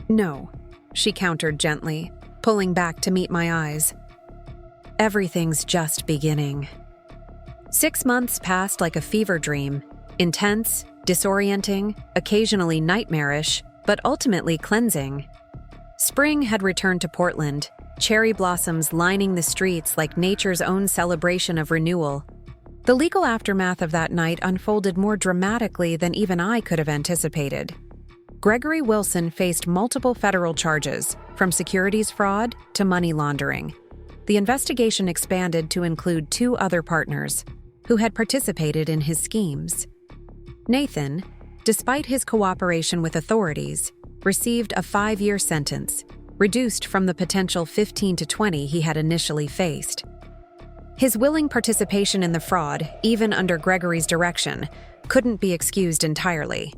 Speaker 1: "No," she countered gently, pulling back to meet my eyes. "Everything's just beginning." 6 months passed like a fever dream, intense, disorienting, occasionally nightmarish, but ultimately cleansing. Spring had returned to Portland, cherry blossoms lining the streets like nature's own celebration of renewal. The legal aftermath of that night unfolded more dramatically than even I could have anticipated. Gregory Wilson faced multiple federal charges, from securities fraud to money laundering. The investigation expanded to include 2 other partners who had participated in his schemes. Nathan, despite his cooperation with authorities, received a 5-year sentence, reduced from the potential 15 to 20 he had initially faced. His willing participation in the fraud, even under Gregory's direction, couldn't be excused entirely.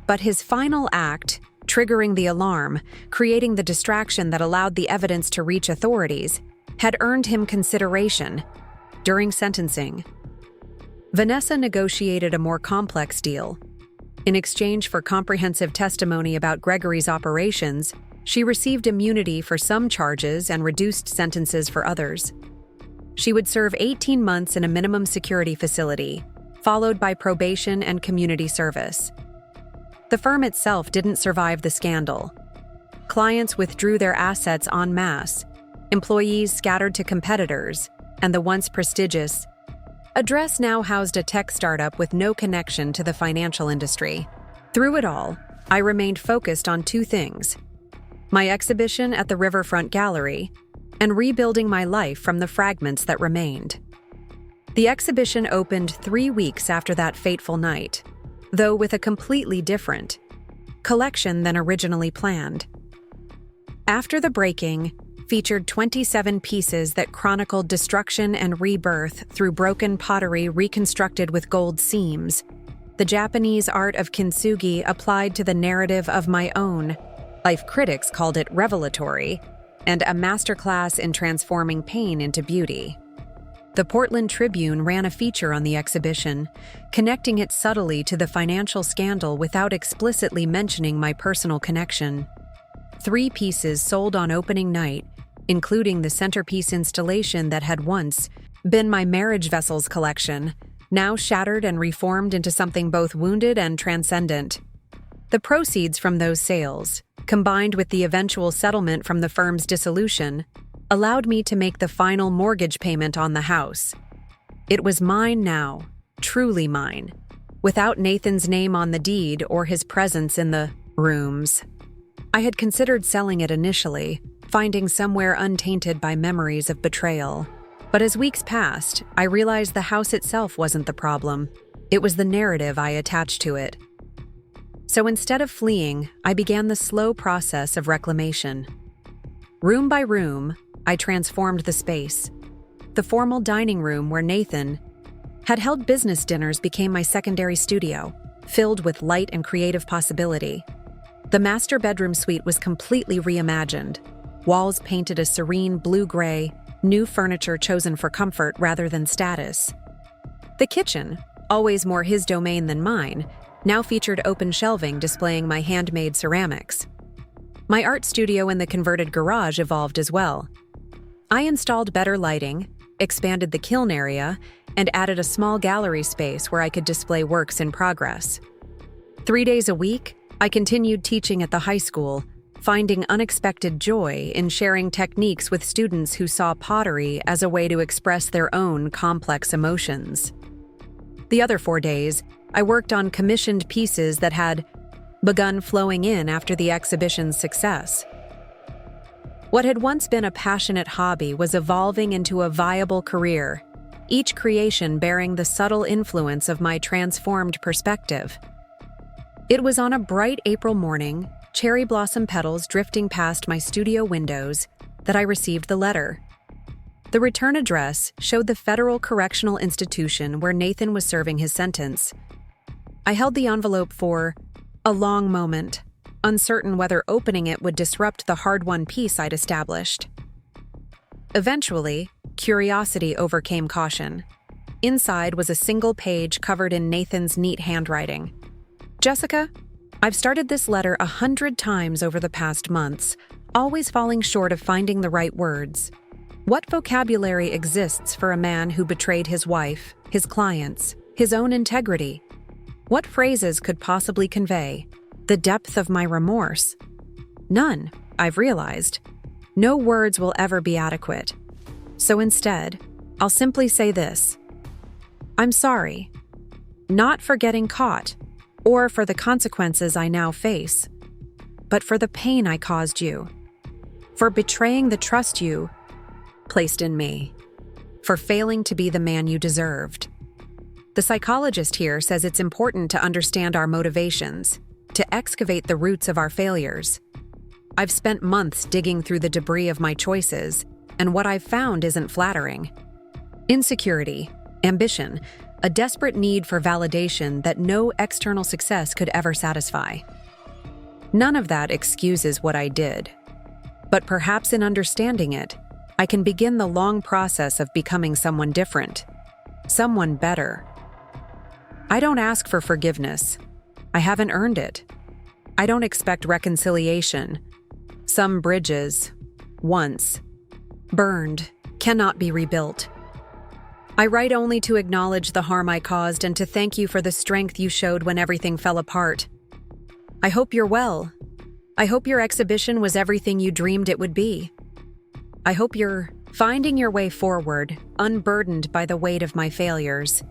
Speaker 1: But his final act, triggering the alarm, creating the distraction that allowed the evidence to reach authorities, had earned him consideration. During sentencing, Vanessa negotiated a more complex deal. In exchange for comprehensive testimony about Gregory's operations, she received immunity for some charges and reduced sentences for others. She would serve 18 months in a minimum security facility, followed by probation and community service. The firm itself didn't survive the scandal. Clients withdrew their assets en masse, employees scattered to competitors, and the once prestigious address now housed a tech startup with no connection to the financial industry. Through it all, I remained focused on 2 things: my exhibition at the Riverfront Gallery and rebuilding my life from the fragments that remained. The exhibition opened 3 weeks after that fateful night, though with a completely different collection than originally planned. After the breaking, featured 27 pieces that chronicled destruction and rebirth through broken pottery reconstructed with gold seams. The Japanese art of kintsugi applied to the narrative of my own life. Critics called it revelatory, and a masterclass in transforming pain into beauty. The Portland Tribune ran a feature on the exhibition, connecting it subtly to the financial scandal without explicitly mentioning my personal connection. 3 pieces sold on opening night, including the centerpiece installation that had once been my marriage vessels collection, now shattered and reformed into something both wounded and transcendent. The proceeds from those sales, combined with the eventual settlement from the firm's dissolution, allowed me to make the final mortgage payment on the house. It was mine now, truly mine, without Nathan's name on the deed or his presence in the rooms. I had considered selling it initially, finding somewhere untainted by memories of betrayal. But as weeks passed, I realized the house itself wasn't the problem. It was the narrative I attached to it. So instead of fleeing, I began the slow process of reclamation. Room by room, I transformed the space. The formal dining room where Nathan had held business dinners became my secondary studio, filled with light and creative possibility. The master bedroom suite was completely reimagined, walls painted a serene blue-gray, new furniture chosen for comfort rather than status. The kitchen, always more his domain than mine, now featured open shelving displaying my handmade ceramics. My art studio in the converted garage evolved as well. I installed better lighting, expanded the kiln area, and added a small gallery space where I could display works in progress. 3 days a week, I continued teaching at the high school, finding unexpected joy in sharing techniques with students who saw pottery as a way to express their own complex emotions. The other 4 days, I worked on commissioned pieces that had begun flowing in after the exhibition's success. What had once been a passionate hobby was evolving into a viable career, each creation bearing the subtle influence of my transformed perspective. It was on a bright April morning, cherry blossom petals drifting past my studio windows, that I received the letter. The return address showed the federal correctional institution where Nathan was serving his sentence. I held the envelope for a long moment, uncertain whether opening it would disrupt the hard-won peace I'd established. Eventually, curiosity overcame caution. Inside was a single page covered in Nathan's neat handwriting. "Jessica, I've started this letter 100 times over the past months, always falling short of finding the right words. What vocabulary exists for a man who betrayed his wife, his clients, his own integrity? What phrases could possibly convey the depth of my remorse? None, I've realized. No words will ever be adequate. So instead, I'll simply say this. I'm sorry. Not for getting caught, or for the consequences I now face, but for the pain I caused you, for betraying the trust you placed in me, for failing to be the man you deserved. The psychologist here says it's important to understand our motivations, to excavate the roots of our failures. I've spent months digging through the debris of my choices, and what I've found isn't flattering. Insecurity, ambition, a desperate need for validation that no external success could ever satisfy. None of that excuses what I did. But perhaps in understanding it, I can begin the long process of becoming someone different, someone better. I don't ask for forgiveness. I haven't earned it. I don't expect reconciliation. Some bridges, once burned, cannot be rebuilt. I write only to acknowledge the harm I caused and to thank you for the strength you showed when everything fell apart. I hope you're well. I hope your exhibition was everything you dreamed it would be. I hope you're finding your way forward, unburdened by the weight of my failures.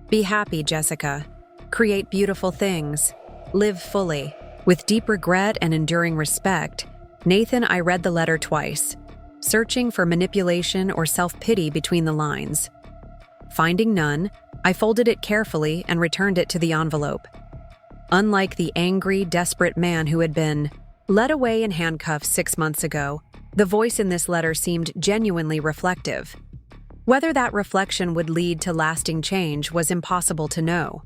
Speaker 1: Be happy, Jessica. Create beautiful things. Live fully. With deep regret and enduring respect, Nathan, I read the letter twice, searching for manipulation or self-pity between the lines. Finding none, I folded it carefully and returned it to the envelope. Unlike the angry, desperate man who had been led away in handcuffs 6 months ago, the voice in this letter seemed genuinely reflective. Whether that reflection would lead to lasting change was impossible to know.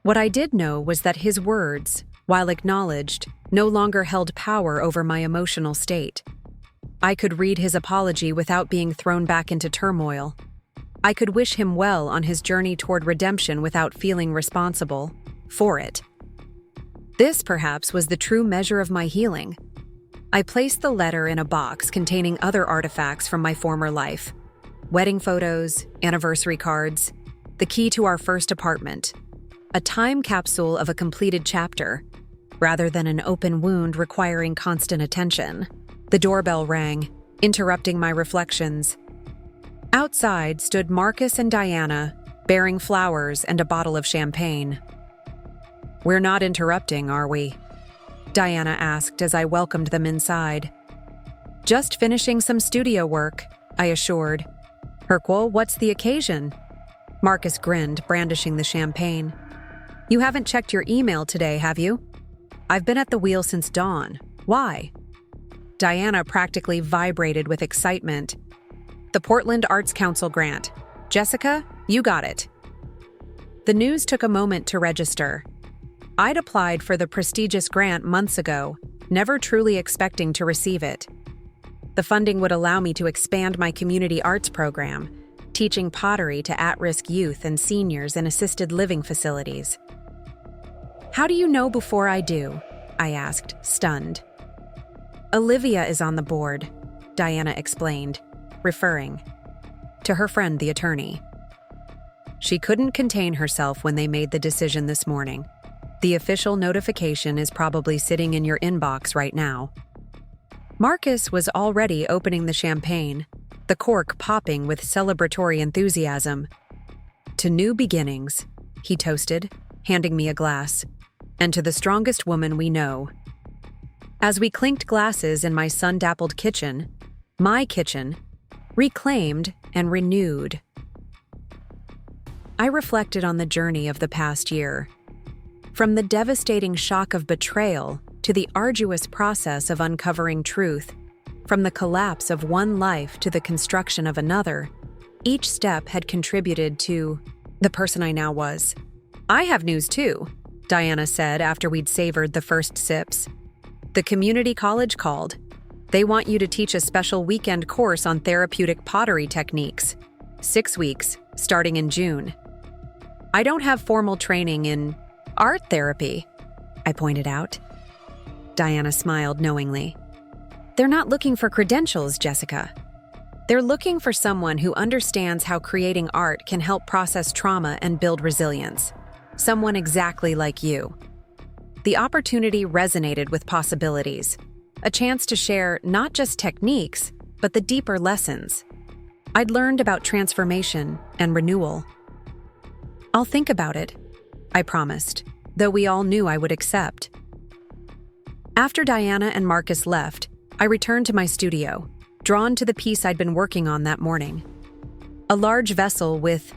Speaker 1: What I did know was that his words, while acknowledged, no longer held power over my emotional state. I could read his apology without being thrown back into turmoil. I could wish him well on his journey toward redemption without feeling responsible for it. This, perhaps, was the true measure of my healing. I placed the letter in a box containing other artifacts from my former life. Wedding photos, anniversary cards, the key to our first apartment, a time capsule of a completed chapter, rather than an open wound requiring constant attention. The doorbell rang, interrupting my reflections. Outside stood Marcus and Diana, bearing flowers and a bottle of champagne. "We're not interrupting, are we?" Diana asked as I welcomed them inside. "Just finishing some studio work," I assured. "Hercule, what's the occasion?" Marcus grinned, brandishing the champagne. "You haven't checked your email today, have you?" I've been at the wheel since dawn. Why? Diana practically vibrated with excitement. The Portland Arts Council grant. Jessica, you got it. The news took a moment to register. I'd applied for the prestigious grant months ago, never truly expecting to receive it. The funding would allow me to expand my community arts program, teaching pottery to at-risk youth and seniors in assisted living facilities. How do you know before I do? I asked, stunned. Olivia is on the board, Diana explained, referring to her friend, the attorney. She couldn't contain herself when they made the decision this morning. The official notification is probably sitting in your inbox right now. Marcus was already opening the champagne, the cork popping with celebratory enthusiasm. To new beginnings, he toasted, handing me a glass, and to the strongest woman we know. As we clinked glasses in my sun-dappled kitchen, my kitchen, reclaimed and renewed. I reflected on the journey of the past year. From the devastating shock of betrayal to the arduous process of uncovering truth, from the collapse of one life to the construction of another, each step had contributed to the person I now was. I have news too, Diana said after we'd savored the first sips. The community college called. They want you to teach a special weekend course on therapeutic pottery techniques. 6 weeks, starting in June. I don't have formal training in art therapy, I pointed out. Diana smiled knowingly. They're not looking for credentials, Jessica. They're looking for someone who understands how creating art can help process trauma and build resilience. Someone exactly like you. The opportunity resonated with possibilities. A chance to share not just techniques, but the deeper lessons. I'd learned about transformation and renewal. I'll think about it, I promised, though we all knew I would accept. After Diana and Marcus left, I returned to my studio, drawn to the piece I'd been working on that morning. A large vessel with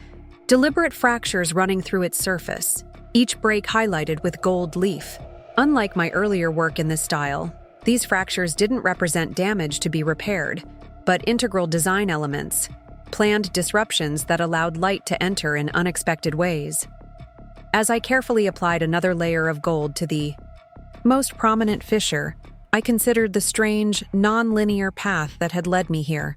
Speaker 1: deliberate fractures running through its surface, each break highlighted with gold leaf. Unlike my earlier work in this style, these fractures didn't represent damage to be repaired, but integral design elements, planned disruptions that allowed light to enter in unexpected ways. As I carefully applied another layer of gold to the most prominent fissure, I considered the strange, non-linear path that had led me here.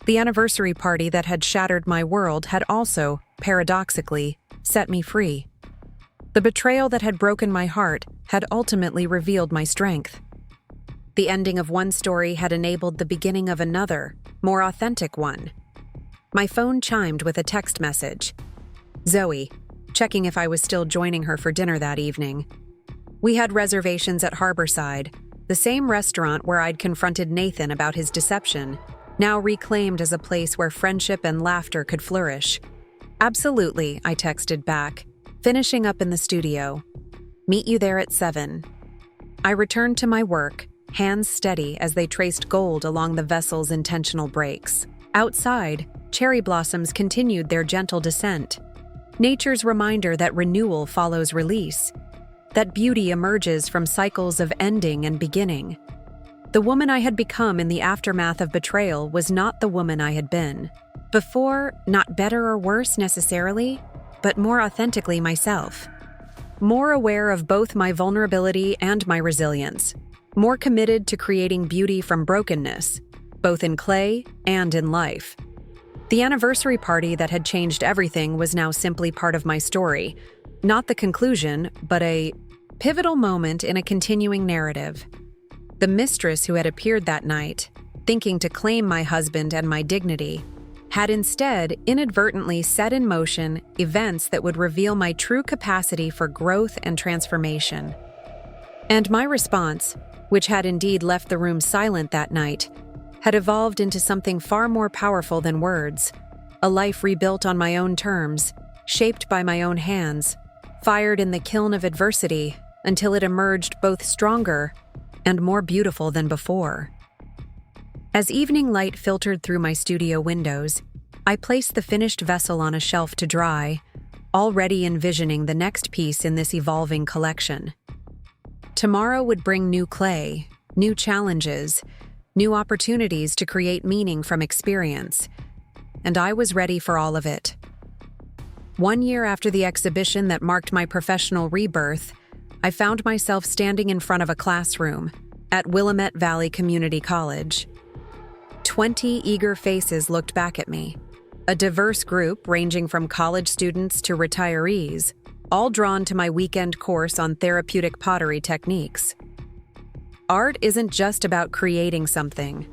Speaker 1: The anniversary party that had shattered my world had also, paradoxically, set me free. The betrayal that had broken my heart had ultimately revealed my strength. The ending of one story had enabled the beginning of another, more authentic one. My phone chimed with a text message. Zoe, checking if I was still joining her for dinner that evening. We had reservations at Harborside, the same restaurant where I'd confronted Nathan about his deception, now reclaimed as a place where friendship and laughter could flourish. Absolutely, I texted back, finishing up in the studio. Meet you there at 7. I returned to my work, hands steady as they traced gold along the vessel's intentional breaks. Outside, cherry blossoms continued their gentle descent. Nature's reminder that renewal follows release, that beauty emerges from cycles of ending and beginning. The woman I had become in the aftermath of betrayal was not the woman I had been. Before, not better or worse necessarily, but more authentically myself. More aware of both my vulnerability and my resilience. More committed to creating beauty from brokenness, both in clay and in life. The anniversary party that had changed everything was now simply part of my story, not the conclusion, but a pivotal moment in a continuing narrative. The mistress who had appeared that night, thinking to claim my husband and my dignity, had instead inadvertently set in motion events that would reveal my true capacity for growth and transformation. And my response, which had indeed left the room silent that night, had evolved into something far more powerful than words, a life rebuilt on my own terms, shaped by my own hands, fired in the kiln of adversity until it emerged both stronger and more beautiful than before. As evening light filtered through my studio windows, I placed the finished vessel on a shelf to dry, already envisioning the next piece in this evolving collection. Tomorrow would bring new clay, new challenges, new opportunities to create meaning from experience, and I was ready for all of it. 1 year after the exhibition that marked my professional rebirth, I found myself standing in front of a classroom at Willamette Valley Community College. 20 eager faces looked back at me, a diverse group ranging from college students to retirees, all drawn to my weekend course on therapeutic pottery techniques. Art isn't just about creating something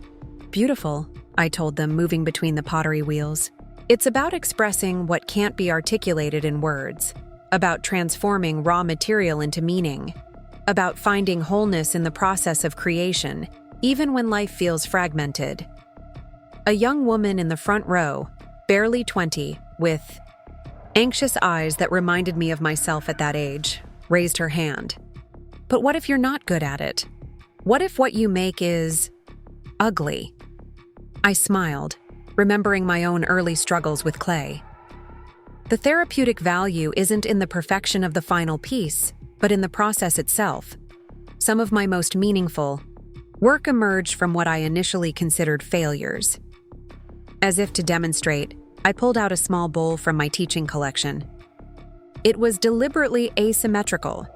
Speaker 1: beautiful, I told them, moving between the pottery wheels. It's about expressing what can't be articulated in words, about transforming raw material into meaning, about finding wholeness in the process of creation, even when life feels fragmented. A young woman in the front row, barely 20, with anxious eyes that reminded me of myself at that age, raised her hand. But what if you're not good at it? What if what you make is ugly? I smiled, remembering my own early struggles with clay. The therapeutic value isn't in the perfection of the final piece, but in the process itself. Some of my most meaningful work emerged from what I initially considered failures. As if to demonstrate, I pulled out a small bowl from my teaching collection. It was deliberately asymmetrical,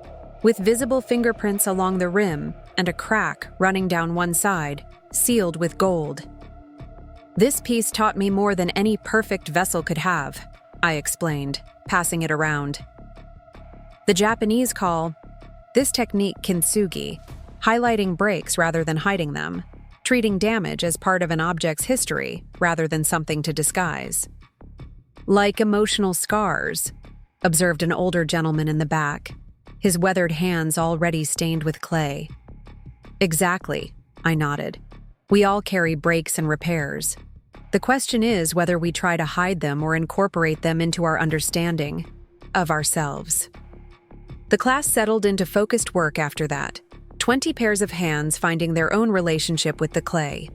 Speaker 1: with visible fingerprints along the rim and a crack running down one side, sealed with gold. This piece taught me more than any perfect vessel could have, I explained, passing it around. The Japanese call this technique kintsugi, highlighting breaks rather than hiding them, treating damage as part of an object's history rather than something to disguise. Like emotional scars, observed an older gentleman in the back, his weathered hands already stained with clay. Exactly, I nodded. We all carry breaks and repairs. The question is whether we try to hide them or incorporate them into our understanding of ourselves. The class settled into focused work after that, 20 pairs of hands finding their own relationship with the clay.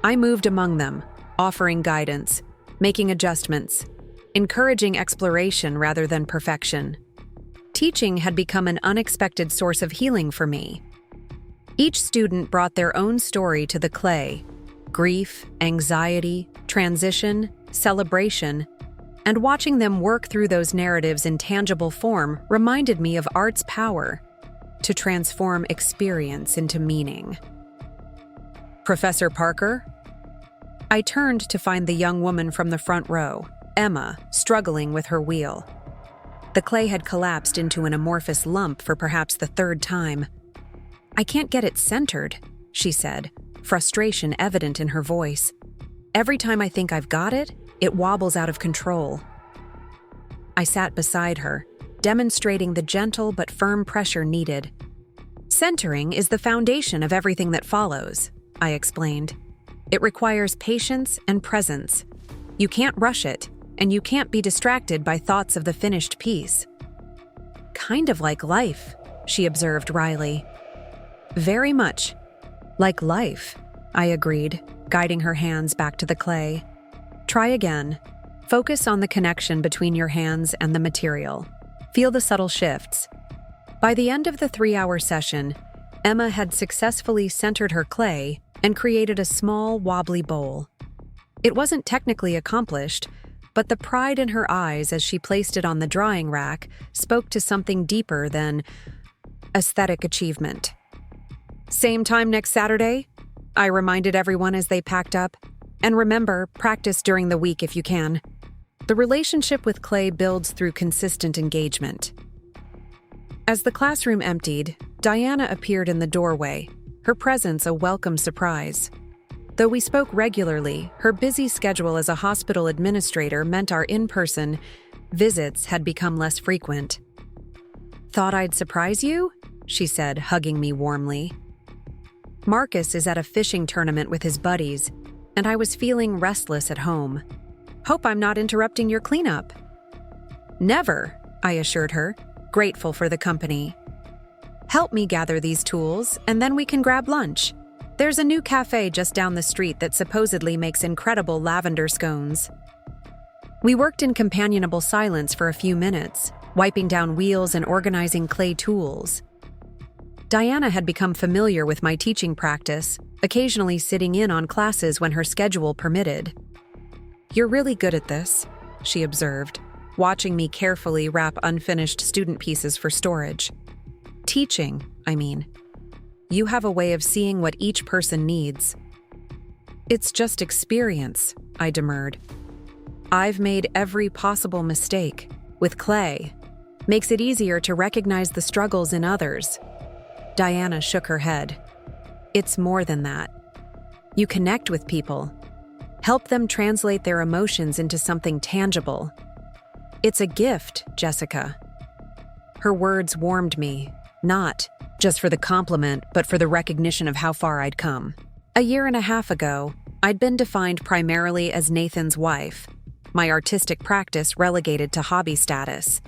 Speaker 1: I moved among them, offering guidance, making adjustments, encouraging exploration rather than perfection. Teaching had become an unexpected source of healing for me. Each student brought their own story to the clay: grief, anxiety, transition, celebration, and watching them work through those narratives in tangible form reminded me of art's power to transform experience into meaning. Professor Parker? I turned to find the young woman from the front row, Emma, struggling with her wheel. The clay had collapsed into an amorphous lump for perhaps the third time. I can't get it centered, she said, frustration evident in her voice. Every time I think I've got it, it wobbles out of control. I sat beside her, demonstrating the gentle but firm pressure needed. Centering is the foundation of everything that follows, I explained. It requires patience and presence. You can't rush it, and you can't be distracted by thoughts of the finished piece. Kind of like life, she observed wryly. Very much. Like life, I agreed, guiding her hands back to the clay. Try again. Focus on the connection between your hands and the material. Feel the subtle shifts. By the end of the 3-hour session, Emma had successfully centered her clay and created a small, wobbly bowl. It wasn't technically accomplished, but the pride in her eyes as she placed it on the drying rack spoke to something deeper than aesthetic achievement. Same time next Saturday? I reminded everyone as they packed up. And remember, practice during the week if you can. The relationship with clay builds through consistent engagement. As the classroom emptied, Diana appeared in the doorway, her presence a welcome surprise. Though we spoke regularly, her busy schedule as a hospital administrator meant our in-person visits had become less frequent. "Thought I'd surprise you?" she said, hugging me warmly. Marcus is at a fishing tournament with his buddies, and I was feeling restless at home. "Hope I'm not interrupting your cleanup." "Never," I assured her, grateful for the company. "Help me gather these tools, and then we can grab lunch. There's a new cafe just down the street that supposedly makes incredible lavender scones." We worked in companionable silence for a few minutes, wiping down wheels and organizing clay tools. Diana had become familiar with my teaching practice, occasionally sitting in on classes when her schedule permitted. "You're really good at this," she observed, watching me carefully wrap unfinished student pieces for storage. "Teaching, I mean. You have a way of seeing what each person needs." "It's just experience," I demurred. "I've made every possible mistake. With clay. Makes it easier to recognize the struggles in others." Diana shook her head. "It's more than that. You connect with people. Help them translate their emotions into something tangible. It's a gift, Jessica." Her words warmed me, not just for the compliment, but for the recognition of how far I'd come. A year and a half ago, I'd been defined primarily as Nathan's wife, my artistic practice relegated to hobby status.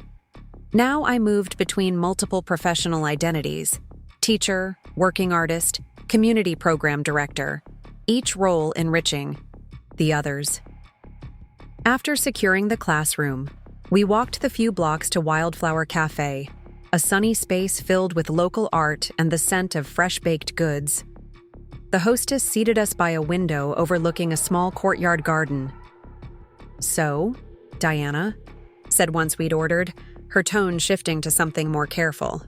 Speaker 1: Now I moved between multiple professional identities: teacher, working artist, community program director, each role enriching the others. After securing the classroom, we walked the few blocks to Wildflower Cafe, a sunny space filled with local art and the scent of fresh-baked goods. The hostess seated us by a window overlooking a small courtyard garden. "So, Diana," said once we'd ordered, her tone shifting to something more careful.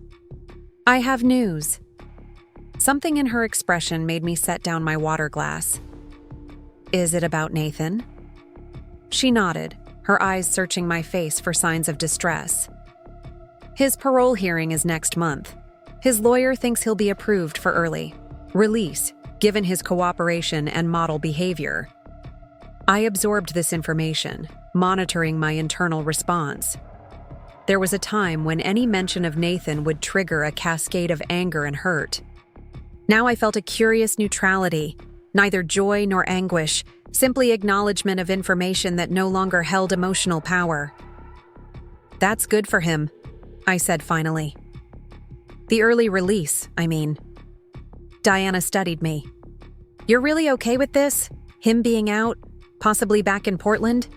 Speaker 1: "I have news." Something in her expression made me set down my water glass. "Is it about Nathan?" She nodded, her eyes searching my face for signs of distress. "His parole hearing is next month. His lawyer thinks he'll be approved for early release, given his cooperation and model behavior." I absorbed this information, monitoring my internal response. There was a time when any mention of Nathan would trigger a cascade of anger and hurt. Now I felt a curious neutrality, neither joy nor anguish, simply acknowledgement of information that no longer held emotional power. "That's good for him," I said finally. "The early release, I mean." Diana studied me. "You're really okay with this? Him being out, possibly back in Portland?"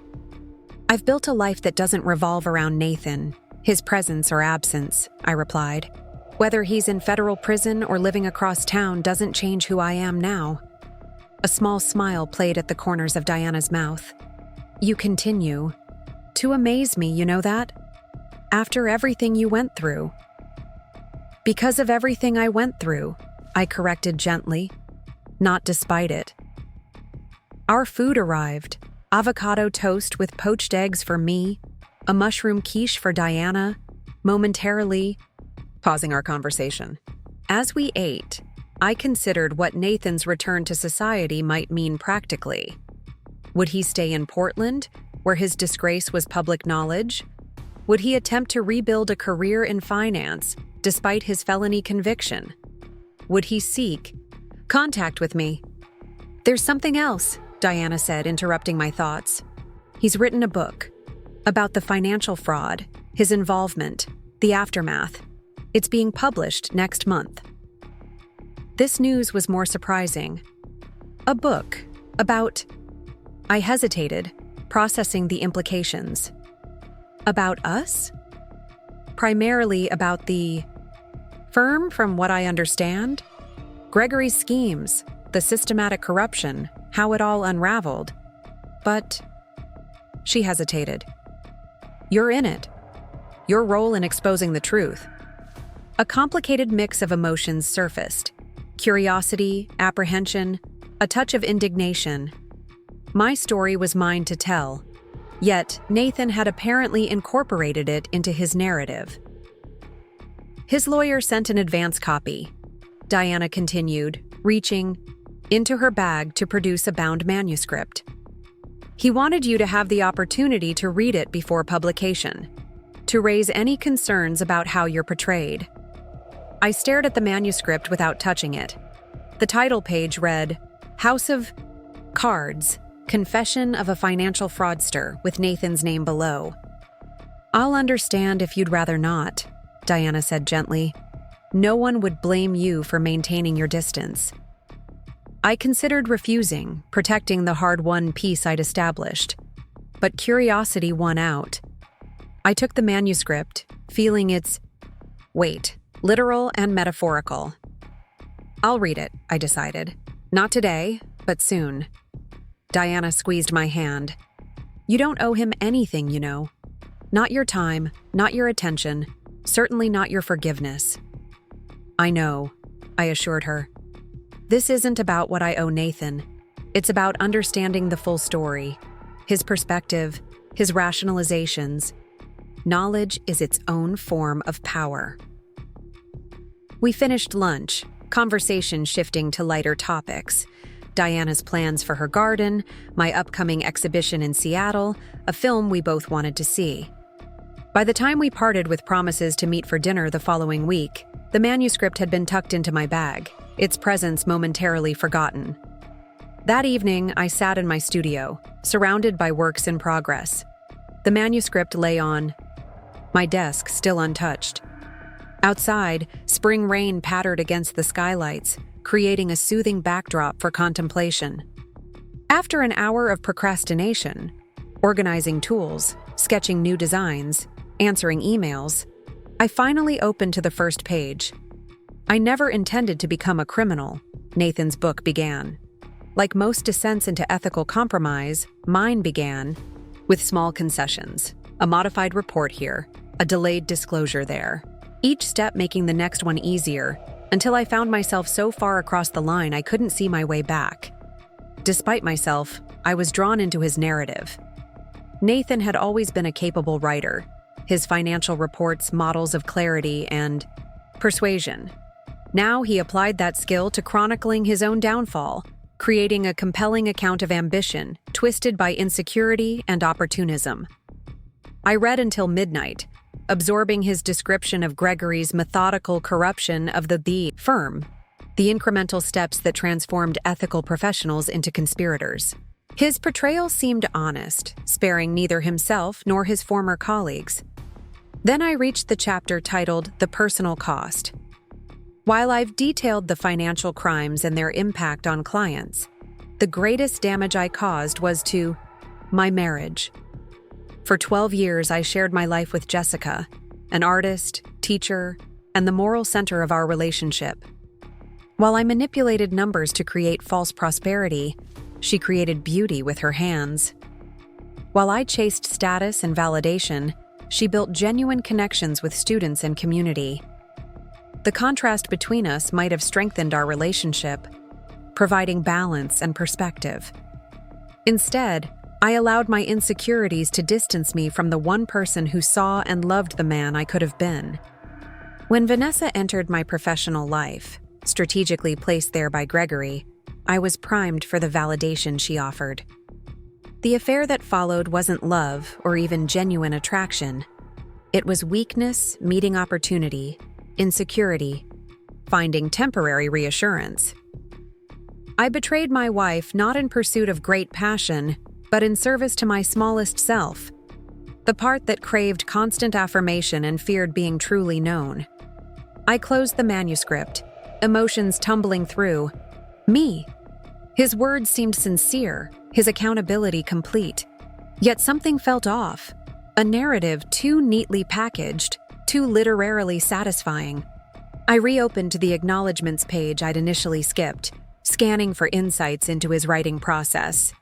Speaker 1: "I've built a life that doesn't revolve around Nathan, his presence or absence," I replied. "Whether he's in federal prison or living across town doesn't change who I am now." A small smile played at the corners of Diana's mouth. "You continue to amaze me, you know that? After everything you went through." "Because of everything I went through," I corrected gently, not despite it. Our food arrived: avocado toast with poached eggs for me, a mushroom quiche for Diana, momentarily pausing our conversation. As we ate, I considered what Nathan's return to society might mean practically. Would he stay in Portland, where his disgrace was public knowledge? Would he attempt to rebuild a career in finance, despite his felony conviction? Would he seek contact with me? "There's something else," Diana said, interrupting my thoughts. "He's written a book about the financial fraud, his involvement, the aftermath. It's being published next month." This news was more surprising. "A book about—" I hesitated, processing the implications. "About us?" "Primarily about the firm, from what I understand. Gregory's schemes, the systematic corruption, how it all unraveled. But—" She hesitated. "You're in it. Your role in exposing the truth." A complicated mix of emotions surfaced: curiosity, apprehension, a touch of indignation. My story was mine to tell, yet Nathan had apparently incorporated it into his narrative. "His lawyer sent an advance copy," Diana continued, reaching into her bag to produce a bound manuscript. "He wanted you to have the opportunity to read it before publication, to raise any concerns about how you're portrayed." I stared at the manuscript without touching it. The title page read, "House of Cards, Confession of a Financial Fraudster," with Nathan's name below. "I'll understand if you'd rather not," Diana said gently. "No one would blame you for maintaining your distance." I considered refusing, protecting the hard-won peace I'd established. But curiosity won out. I took the manuscript, feeling its weight, literal and metaphorical. I'll read it, I decided. Not today, but soon. Diana squeezed my hand. You don't owe him anything, you know. Not your time, not your attention, certainly not your forgiveness. I know, I assured her. This isn't about what I owe Nathan. It's about understanding the full story, his perspective, his rationalizations. Knowledge is its own form of power. We finished lunch, conversation shifting to lighter topics. Diana's plans for her garden, my upcoming exhibition in Seattle, a film we both wanted to see. By the time we parted with promises to meet for dinner the following week, the manuscript had been tucked into my bag, its presence momentarily forgotten. That evening, I sat in my studio, surrounded by works in progress. The manuscript lay on my desk, still untouched. Outside, spring rain pattered against the skylights, creating a soothing backdrop for contemplation. After an hour of procrastination, organizing tools, sketching new designs, answering emails, I finally opened to the first page. I never intended to become a criminal, Nathan's book began. Like most descents into ethical compromise, mine began with small concessions, a modified report here, a delayed disclosure there, each step making the next one easier, until I found myself so far across the line I couldn't see my way back. Despite myself, I was drawn into his narrative. Nathan had always been a capable writer, his financial reports models of clarity and persuasion. Now he applied that skill to chronicling his own downfall, creating a compelling account of ambition, twisted by insecurity and opportunism. I read until midnight, absorbing his description of Gregory's methodical corruption of the firm, the incremental steps that transformed ethical professionals into conspirators. His portrayal seemed honest, sparing neither himself nor his former colleagues. Then I reached the chapter titled The Personal Cost. While I've detailed the financial crimes and their impact on clients, the greatest damage I caused was to my marriage. For 12 years, I shared my life with Jessica, an artist, teacher, and the moral center of our relationship. While I manipulated numbers to create false prosperity, she created beauty with her hands. While I chased status and validation, she built genuine connections with students and community. The contrast between us might have strengthened our relationship, providing balance and perspective. Instead, I allowed my insecurities to distance me from the one person who saw and loved the man I could have been. When Vanessa entered my professional life, strategically placed there by Gregory, I was primed for the validation she offered. The affair that followed wasn't love or even genuine attraction. It was weakness meeting opportunity, insecurity, finding temporary reassurance. I betrayed my wife not in pursuit of great passion, but in service to my smallest self, the part that craved constant affirmation and feared being truly known. I closed the manuscript, emotions tumbling through. Me. His words seemed sincere, his accountability complete. Yet something felt off. A narrative too neatly packaged, too literarily satisfying. I reopened the acknowledgments page I'd initially skipped, scanning for insights into his writing process.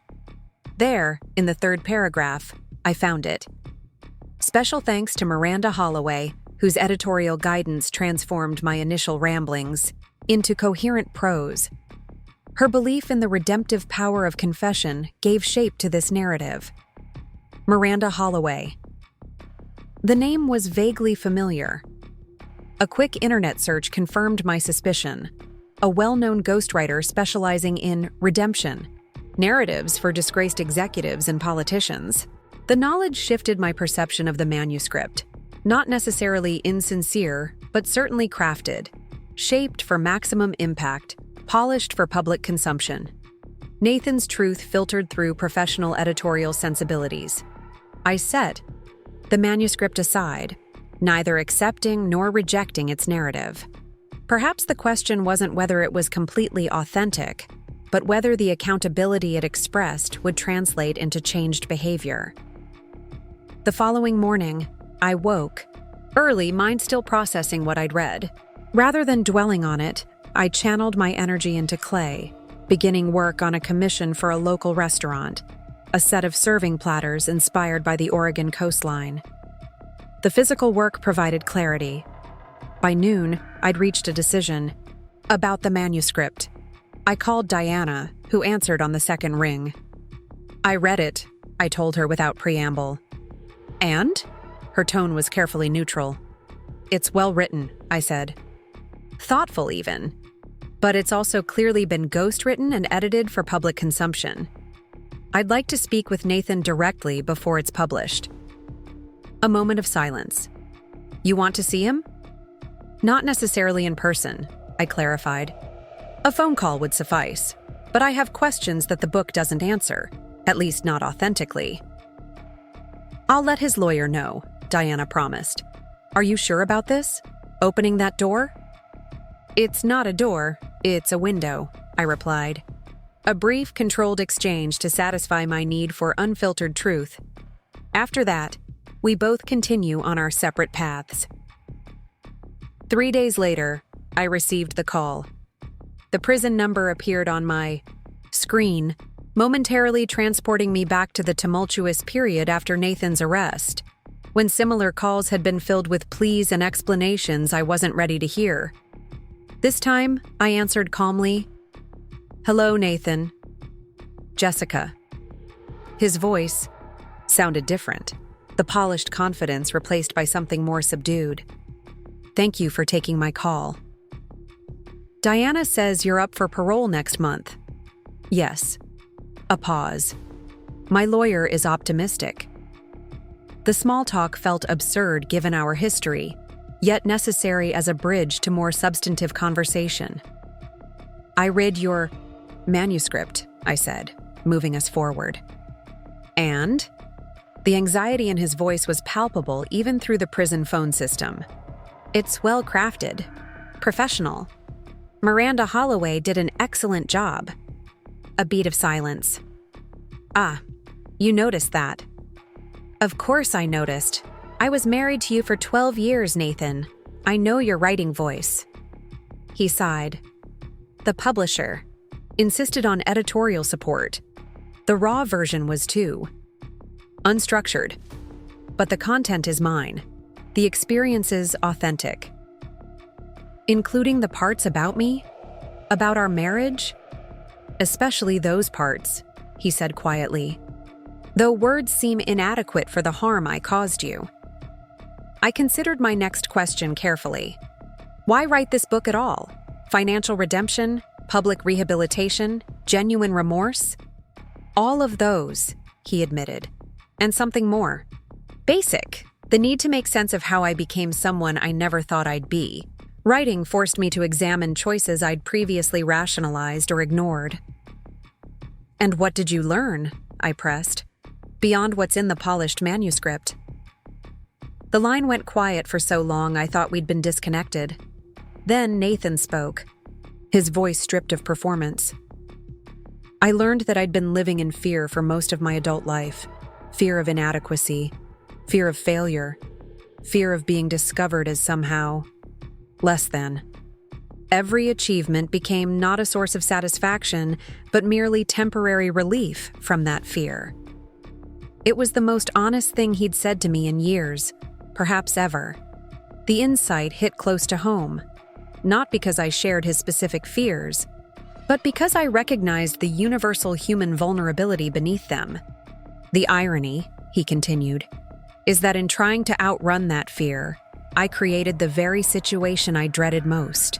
Speaker 1: There, in the third paragraph, I found it. Special thanks to Miranda Holloway, whose editorial guidance transformed my initial ramblings into coherent prose. Her belief in the redemptive power of confession gave shape to this narrative. Miranda Holloway. The name was vaguely familiar. A quick internet search confirmed my suspicion. A well-known ghostwriter specializing in redemption, narratives for disgraced executives and politicians. The knowledge shifted my perception of the manuscript. Not necessarily insincere, but certainly crafted, shaped for maximum impact, polished for public consumption. Nathan's truth filtered through professional editorial sensibilities. I set the manuscript aside, neither accepting nor rejecting its narrative. Perhaps the question wasn't whether it was completely authentic, but whether the accountability it expressed would translate into changed behavior. The following morning, I woke, early, mind still processing what I'd read. Rather than dwelling on it, I channeled my energy into clay, beginning work on a commission for a local restaurant, a set of serving platters inspired by the Oregon coastline. The physical work provided clarity. By noon, I'd reached a decision. About the manuscript. I called Diana, who answered on the second ring. I read it, I told her without preamble. And? Her tone was carefully neutral. It's well written, I said. Thoughtful, even. But it's also clearly been ghostwritten and edited for public consumption. I'd like to speak with Nathan directly before it's published. A moment of silence. You want to see him? Not necessarily in person, I clarified. A phone call would suffice, but I have questions that the book doesn't answer, at least not authentically. I'll let his lawyer know, Diana promised. Are you sure about this? Opening that door? It's not a door, it's a window, I replied. A brief, controlled exchange to satisfy my need for unfiltered truth. After that, we both continue on our separate paths. 3 days later, I received the call. The prison number appeared on my screen, momentarily transporting me back to the tumultuous period after Nathan's arrest, when similar calls had been filled with pleas and explanations I wasn't ready to hear. This time, I answered calmly, "Hello, Nathan." Jessica. His voice sounded different, the polished confidence replaced by something more subdued. "Thank you for taking my call." "Diana says you're up for parole next month." "Yes." A pause. "My lawyer is optimistic." The small talk felt absurd given our history, yet necessary as a bridge to more substantive conversation. "I read your manuscript," I said, moving us forward. "And?" The anxiety in his voice was palpable even through the prison phone system. "It's well crafted, professional. Miranda Holloway did an excellent job." A beat of silence. "Ah, you noticed that." "Of course I noticed. I was married to you for 12 years, Nathan. I know your writing voice." He sighed. "The publisher insisted on editorial support. The raw version was too. Unstructured. But the content is mine. The experience is authentic. Including the parts about me? About our marriage? Especially those parts," he said quietly. "Though words seem inadequate for the harm I caused you." I considered my next question carefully. Why write this book at all? Financial redemption? Public rehabilitation? Genuine remorse? All of those, he admitted. And something more. Basic. The need to make sense of how I became someone I never thought I'd be. Writing forced me to examine choices I'd previously rationalized or ignored. "And what did you learn?" I pressed. "Beyond what's in the polished manuscript." The line went quiet for so long I thought we'd been disconnected. Then Nathan spoke, his voice stripped of performance. "I learned that I'd been living in fear for most of my adult life. Fear of inadequacy, fear of failure, fear of being discovered as somehow less than. Every achievement became not a source of satisfaction, but merely temporary relief from that fear." It was the most honest thing he'd said to me in years, perhaps ever. The insight hit close to home, not because I shared his specific fears, but because I recognized the universal human vulnerability beneath them. "The irony," he continued, "is that in trying to outrun that fear, I created the very situation I dreaded most.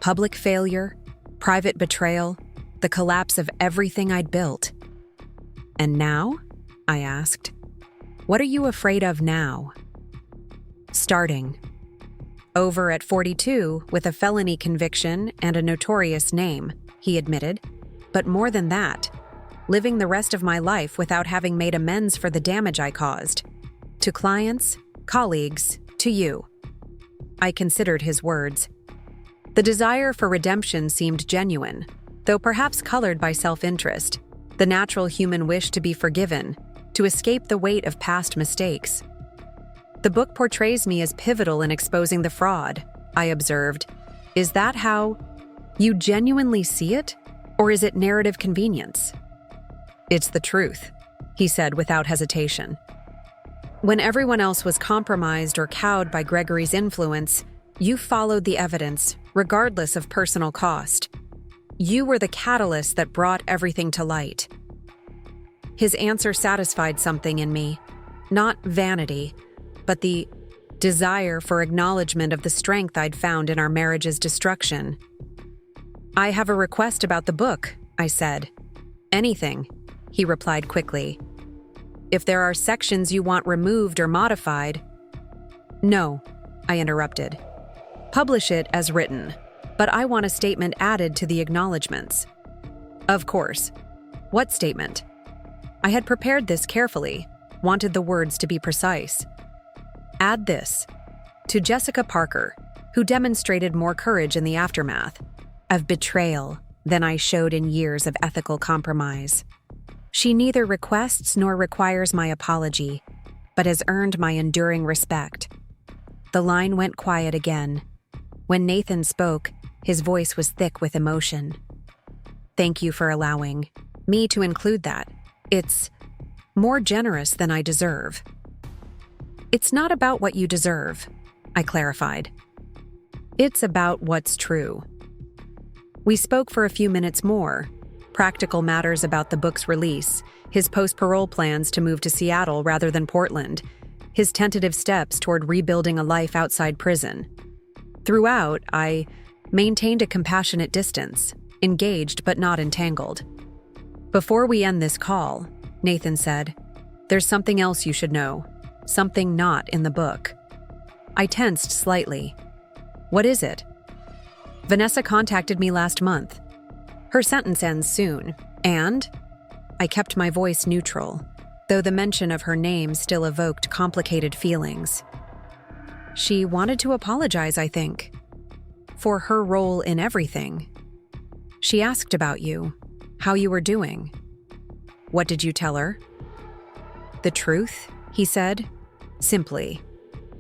Speaker 1: Public failure, private betrayal, the collapse of everything I'd built." "And now?" I asked. "What are you afraid of now?" "Starting. Over at 42 with a felony conviction and a notorious name," he admitted. "But more than that, living the rest of my life without having made amends for the damage I caused. To clients, colleagues, to you." I considered his words. The desire for redemption seemed genuine, though perhaps colored by self-interest, the natural human wish to be forgiven, to escape the weight of past mistakes. "The book portrays me as pivotal in exposing the fraud," I observed, Is that how you genuinely see it? Or is it narrative convenience? It's the truth, he said without hesitation. When everyone else was compromised or cowed by Gregory's influence, you followed the evidence, regardless of personal cost. You were the catalyst that brought everything to light. His answer satisfied something in me, not vanity, but the desire for acknowledgement of the strength I'd found in our marriage's destruction. I have a request about the book, I said. Anything, he replied quickly. If there are sections you want removed or modified— No, I interrupted. Publish it as written, but I want a statement added to the acknowledgements. Of course. What statement? I had prepared this carefully, wanted the words to be precise. Add this: to Jessica Parker, who demonstrated more courage in the aftermath of betrayal than I showed in years of ethical compromise. She neither requests nor requires my apology, but has earned my enduring respect. The line went quiet again. When Nathan spoke, his voice was thick with emotion. Thank you for allowing me to include that. It's more generous than I deserve. It's not about what you deserve, I clarified. It's about what's true. We spoke for a few minutes more. Practical matters about the book's release, his post-parole plans to move to Seattle rather than Portland, his tentative steps toward rebuilding a life outside prison. Throughout, I maintained a compassionate distance, engaged but not entangled. Before we end this call, Nathan said, there's something else you should know, something not in the book. I tensed slightly. What is it? Vanessa contacted me last month. Her sentence ends soon, and— I kept my voice neutral, though the mention of her name still evoked complicated feelings. She wanted to apologize, I think, for her role in everything. She asked about you, how you were doing. What did you tell her? The truth, he said, simply.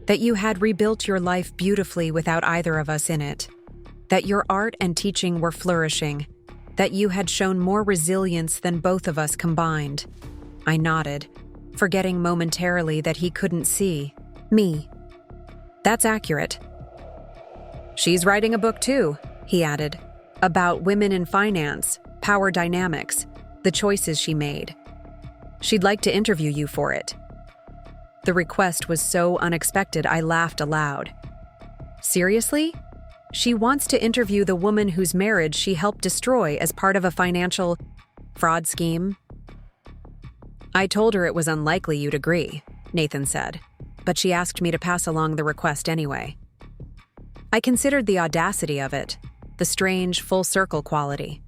Speaker 1: That you had rebuilt your life beautifully without either of us in it. That your art and teaching were flourishing. That you had shown more resilience than both of us combined. I nodded, forgetting momentarily that he couldn't see me. That's accurate. She's writing a book too, he added, about women in finance, power dynamics, the choices she made. She'd like to interview you for it. The request was so unexpected I laughed aloud. Seriously? She wants to interview the woman whose marriage she helped destroy as part of a financial fraud scheme? I told her it was unlikely you'd agree, Nathan said, but she asked me to pass along the request anyway. I considered the audacity of it, the strange full-circle quality.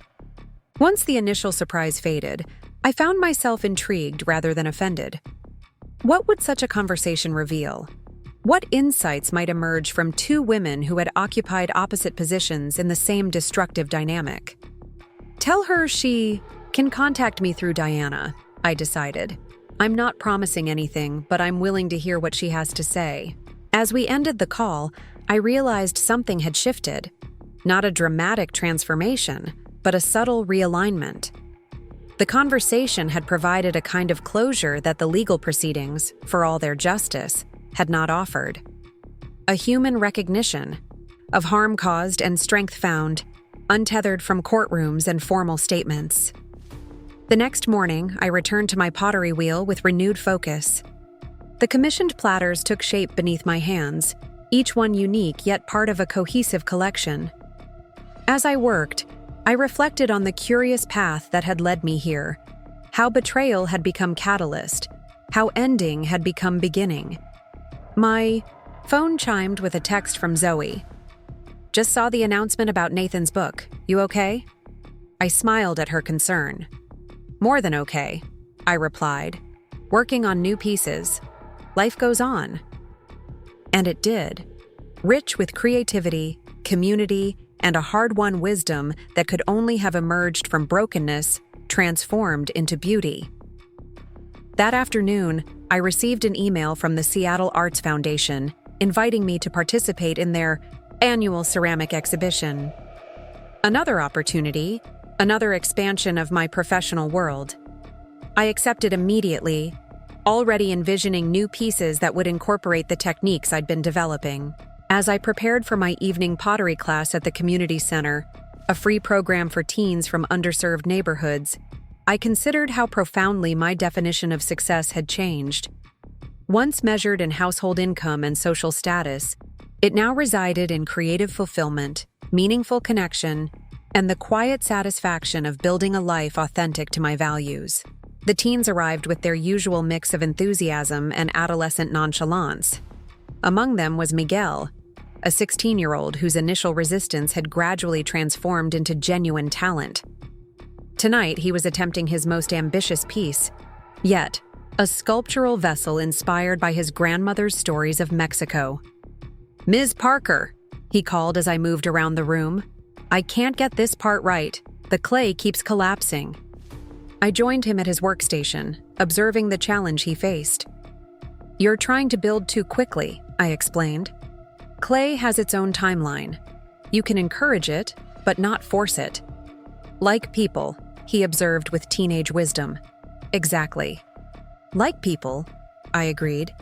Speaker 1: Once the initial surprise faded, I found myself intrigued rather than offended. What would such a conversation reveal? What insights might emerge from two women who had occupied opposite positions in the same destructive dynamic? Tell her she can contact me through Diana, I decided. I'm not promising anything, but I'm willing to hear what she has to say. As we ended the call, I realized something had shifted. Not a dramatic transformation, but a subtle realignment. The conversation had provided a kind of closure that the legal proceedings, for all their justice, had not offered. A human recognition of harm caused and strength found, untethered from courtrooms and formal statements. The next morning, I returned to my pottery wheel with renewed focus. The commissioned platters took shape beneath my hands, each one unique yet part of a cohesive collection. As I worked, I reflected on the curious path that had led me here, how betrayal had become catalyst, how ending had become beginning. My phone chimed with a text from Zoe. Just saw the announcement about Nathan's book. You okay? I smiled at her concern. More than okay, I replied. Working on new pieces. Life goes on. And it did. Rich with creativity, community, and a hard-won wisdom that could only have emerged from brokenness, transformed into beauty. That afternoon, I received an email from the Seattle Arts Foundation inviting me to participate in their Annual ceramic exhibition. Another opportunity, another expansion of my professional world. I accepted immediately, already envisioning new pieces that would incorporate the techniques I'd been developing. As I prepared for my evening pottery class at the community center, a free program for teens from underserved neighborhoods, I considered how profoundly my definition of success had changed. Once measured in household income and social status, it now resided in creative fulfillment, meaningful connection, and the quiet satisfaction of building a life authentic to my values. The teens arrived with their usual mix of enthusiasm and adolescent nonchalance. Among them was Miguel, a 16-year-old whose initial resistance had gradually transformed into genuine talent. Tonight, he was attempting his most ambitious piece, yet a sculptural vessel inspired by his grandmother's stories of Mexico. "Ms. Parker," he called as I moved around the room, "I can't get this part right. The clay keeps collapsing." I joined him at his workstation, observing the challenge he faced. "You're trying to build too quickly," I explained. "Clay has its own timeline. You can encourage it, but not force it." "Like people," he observed with teenage wisdom. "Exactly. Like people," I agreed.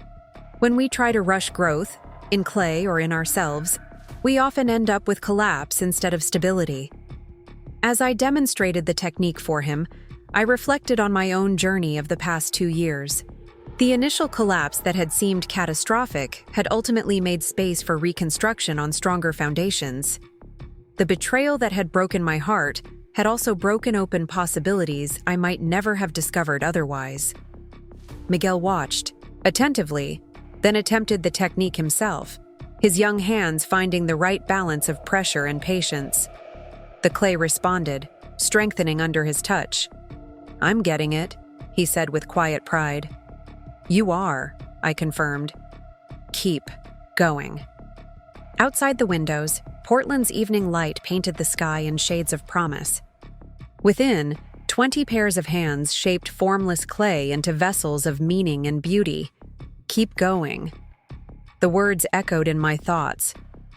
Speaker 1: "When we try to rush growth, in clay or in ourselves, we often end up with collapse instead of stability." As I demonstrated the technique for him, I reflected on my own journey of the past 2 years. The initial collapse that had seemed catastrophic had ultimately made space for reconstruction on stronger foundations. The betrayal that had broken my heart had also broken open possibilities I might never have discovered otherwise. Miguel watched, attentively, then attempted the technique himself, his young hands finding the right balance of pressure and patience. The clay responded, strengthening under his touch. "I'm getting it," he said with quiet pride. "You are," I confirmed. "Keep going." Outside the windows, Portland's evening light painted the sky in shades of promise. Within, 20 pairs of hands shaped formless clay into vessels of meaning and beauty. "Keep going." The words echoed in my thoughts,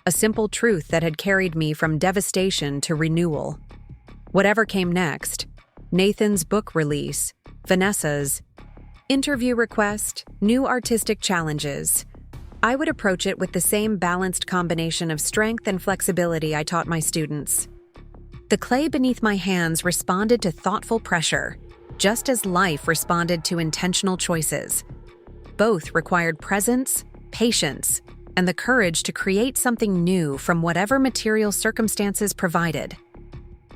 Speaker 1: a simple truth that had carried me from devastation to renewal. Whatever came next, Nathan's book release, Vanessa's interview request, new artistic challenges, I would approach it with the same balanced combination of strength and flexibility I taught my students. The clay beneath my hands responded to thoughtful pressure, just as life responded to intentional choices. Both required presence, patience, and the courage to create something new from whatever material circumstances provided.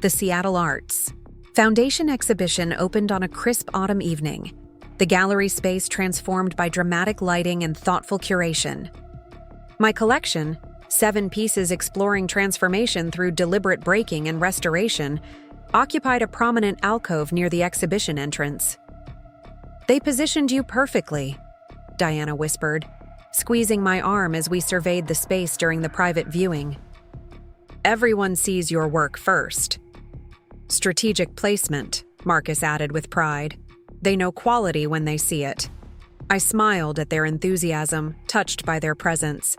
Speaker 1: The Seattle Arts Foundation exhibition opened on a crisp autumn evening, the gallery space transformed by dramatic lighting and thoughtful curation. My collection, 7 pieces exploring transformation through deliberate breaking and restoration, occupied a prominent alcove near the exhibition entrance. "They positioned you perfectly," Diana whispered, squeezing my arm as we surveyed the space during the private viewing. "Everyone sees your work first." "Strategic placement," Marcus added with pride. "They know quality when they see it." I smiled at their enthusiasm, touched by their presence.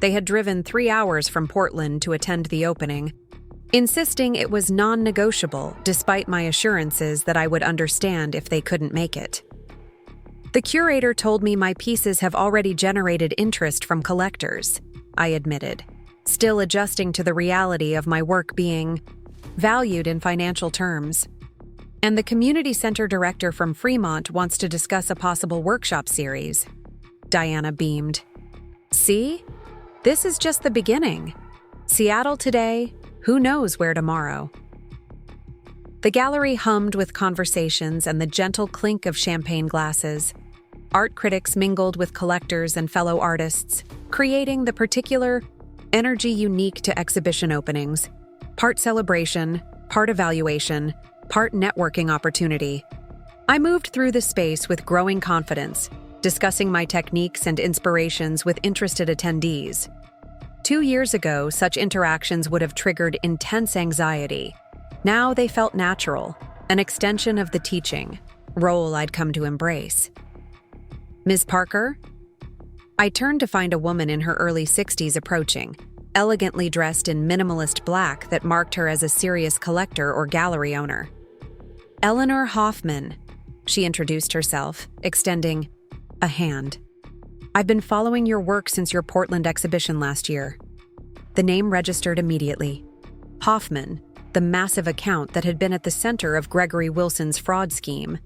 Speaker 1: They had driven 3 hours from Portland to attend the opening, insisting it was non-negotiable despite my assurances that I would understand if they couldn't make it. "The curator told me my pieces have already generated interest from collectors," I admitted, still adjusting to the reality of my work being valued in financial terms. "And the community center director from Fremont wants to discuss a possible workshop series." Diana beamed. "See? This is just the beginning. Seattle today, who knows where tomorrow?" The gallery hummed with conversations and the gentle clink of champagne glasses. Art critics mingled with collectors and fellow artists, creating the particular energy unique to exhibition openings. Part celebration, part evaluation, part networking opportunity. I moved through the space with growing confidence, discussing my techniques and inspirations with interested attendees. 2 years ago, such interactions would have triggered intense anxiety. Now they felt natural, an extension of the teaching role I'd come to embrace. "Ms. Parker?" I turned to find a woman in her early 60s approaching, elegantly dressed in minimalist black that marked her as a serious collector or gallery owner. "Eleanor Hoffman," she introduced herself, extending a hand. "I've been following your work since your Portland exhibition last year." The name registered immediately. Hoffman, the massive account that had been at the center of Gregory Wilson's fraud scheme,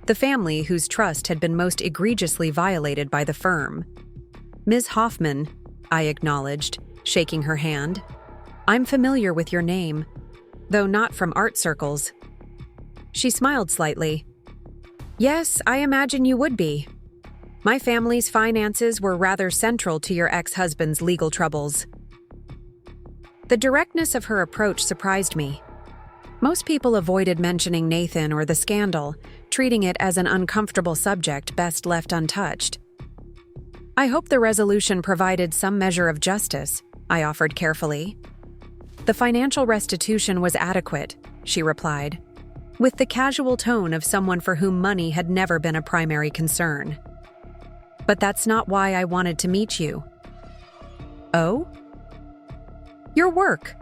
Speaker 1: the family whose trust had been most egregiously violated by the firm. "Ms. Hoffman," I acknowledged, shaking her hand. "I'm familiar with your name, though not from art circles." She smiled slightly. "Yes, I imagine you would be. My family's finances were rather central to your ex-husband's legal troubles." The directness of her approach surprised me. Most people avoided mentioning Nathan or the scandal, treating it as an uncomfortable subject best left untouched. "I hope the resolution provided some measure of justice," I offered carefully. "The financial restitution was adequate," she replied, with the casual tone of someone for whom money had never been a primary concern. "But that's not why I wanted to meet you." "Oh?" "Your work,"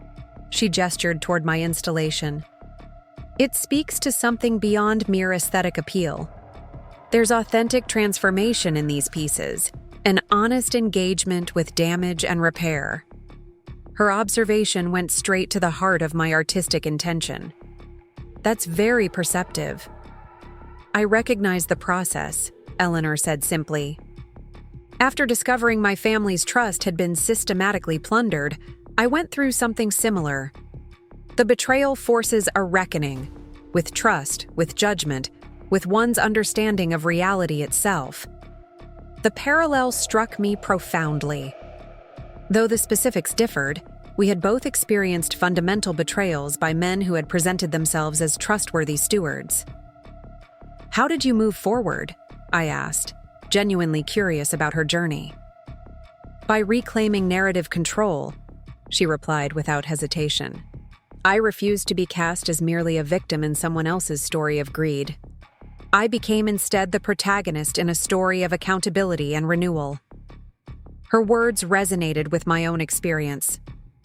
Speaker 1: she gestured toward my installation. "It speaks to something beyond mere aesthetic appeal. There's authentic transformation in these pieces, an honest engagement with damage and repair." Her observation went straight to the heart of my artistic intention. "That's very perceptive." "I recognize the process," Eleanor said simply. "After discovering my family's trust had been systematically plundered, I went through something similar. The betrayal forces a reckoning, with trust, with judgment, with one's understanding of reality itself. The parallel struck me profoundly. Though the specifics differed, we had both experienced fundamental betrayals by men who had presented themselves as trustworthy stewards. "How did you move forward?" I asked, genuinely curious about her journey. "By reclaiming narrative control," she replied without hesitation. "I refused to be cast as merely a victim in someone else's story of greed. I became instead the protagonist in a story of accountability and renewal." Her words resonated with my own experience.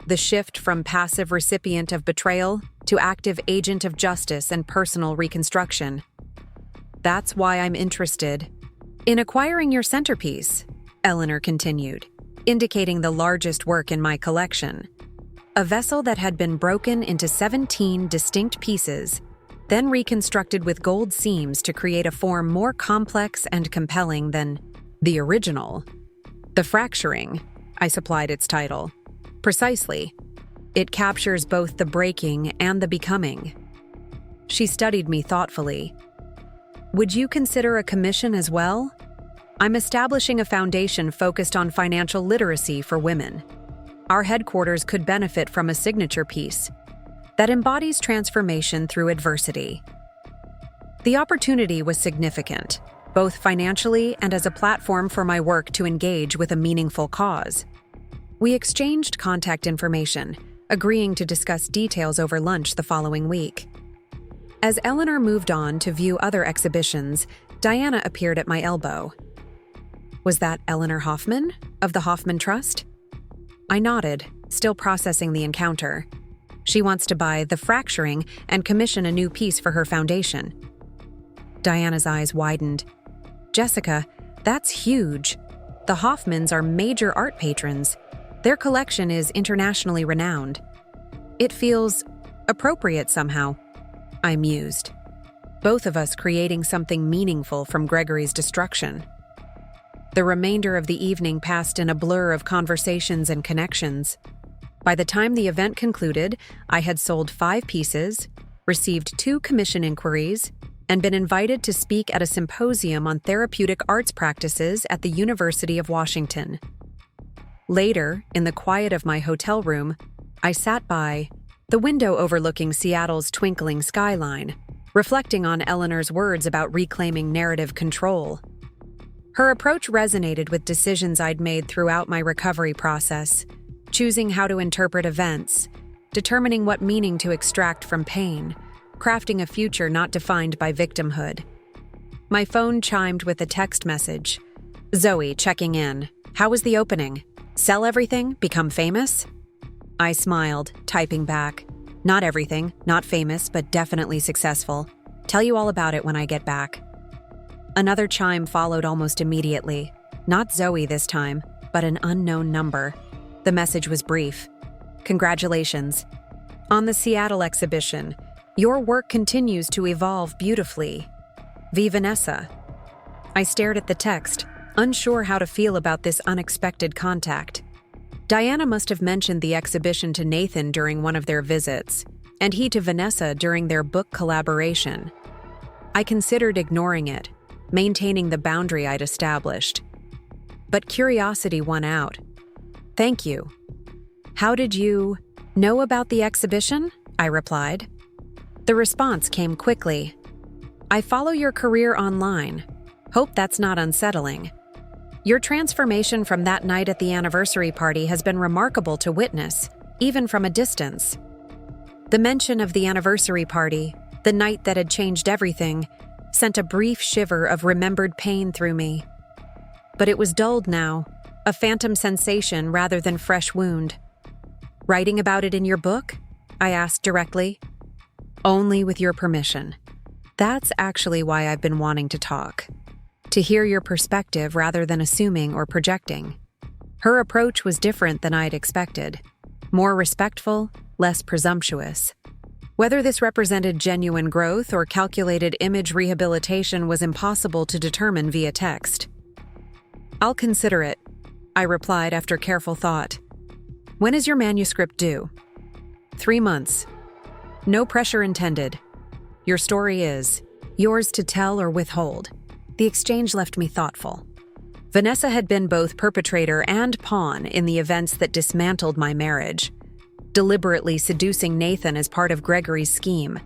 Speaker 1: The shift from passive recipient of betrayal to active agent of justice and personal reconstruction. "That's why I'm interested in acquiring your centerpiece," Eleanor continued, indicating the largest work in my collection. A vessel that had been broken into 17 distinct pieces, then reconstructed with gold seams to create a form more complex and compelling than the original. "The Fracturing," I supplied its title. "Precisely. It captures both the breaking and the becoming." She studied me thoughtfully. "Would you consider a commission as well? I'm establishing a foundation focused on financial literacy for women. Our headquarters could benefit from a signature piece that embodies transformation through adversity." The opportunity was significant, both financially and as a platform for my work to engage with a meaningful cause. We exchanged contact information, agreeing to discuss details over lunch the following week. As Eleanor moved on to view other exhibitions, Diana appeared at my elbow. "Was that Eleanor Hoffman, of the Hoffman Trust?" I nodded, still processing the encounter. "She wants to buy The Fracturing and commission a new piece for her foundation." Diana's eyes widened. "Jessica, that's huge. The Hoffmans are major art patrons. Their collection is internationally renowned. It feels appropriate somehow," I mused. Both of us creating something meaningful from Gregory's destruction. The remainder of the evening passed in a blur of conversations and connections. By the time the event concluded, I had sold 5 pieces, received 2 commission inquiries, and been invited to speak at a symposium on therapeutic arts practices at the University of Washington. Later, in the quiet of my hotel room, I sat by the window overlooking Seattle's twinkling skyline, reflecting on Eleanor's words about reclaiming narrative control. Her approach resonated with decisions I'd made throughout my recovery process, choosing how to interpret events, determining what meaning to extract from pain, crafting a future not defined by victimhood. My phone chimed with a text message. "Zoe, checking in. How was the opening? Sell everything? Become famous?" I smiled, typing back. Not everything, not famous, but definitely successful. Tell you all about it when I get back. Another chime followed almost immediately. Not Zoe this time, but an unknown number. The message was brief. Congratulations. On the Seattle exhibition, your work continues to evolve beautifully. V. Vanessa. I stared at the text, unsure how to feel about this unexpected contact. Diana must have mentioned the exhibition to Nathan during one of their visits, and he to Vanessa during their book collaboration. I considered ignoring it, maintaining the boundary I'd established. But curiosity won out. Thank you. How did you know about the exhibition? I replied. The response came quickly. I follow your career online. Hope that's not unsettling. Your transformation from that night at the anniversary party has been remarkable to witness, even from a distance. The mention of the anniversary party, the night that had changed everything, sent a brief shiver of remembered pain through me. But it was dulled now, a phantom sensation rather than fresh wound. Writing about it in your book? I asked directly. Only with your permission. That's actually why I've been wanting to talk. To hear your perspective rather than assuming or projecting. Her approach was different than I'd expected. More respectful, less presumptuous. Whether this represented genuine growth or calculated image rehabilitation was impossible to determine via text. I'll consider it, I replied after careful thought. When is your manuscript due? 3 months. No pressure intended. Your story is yours to tell or withhold. The exchange left me thoughtful. Vanessa had been both perpetrator and pawn in the events that dismantled my marriage, deliberately seducing Nathan as part of Gregory's scheme,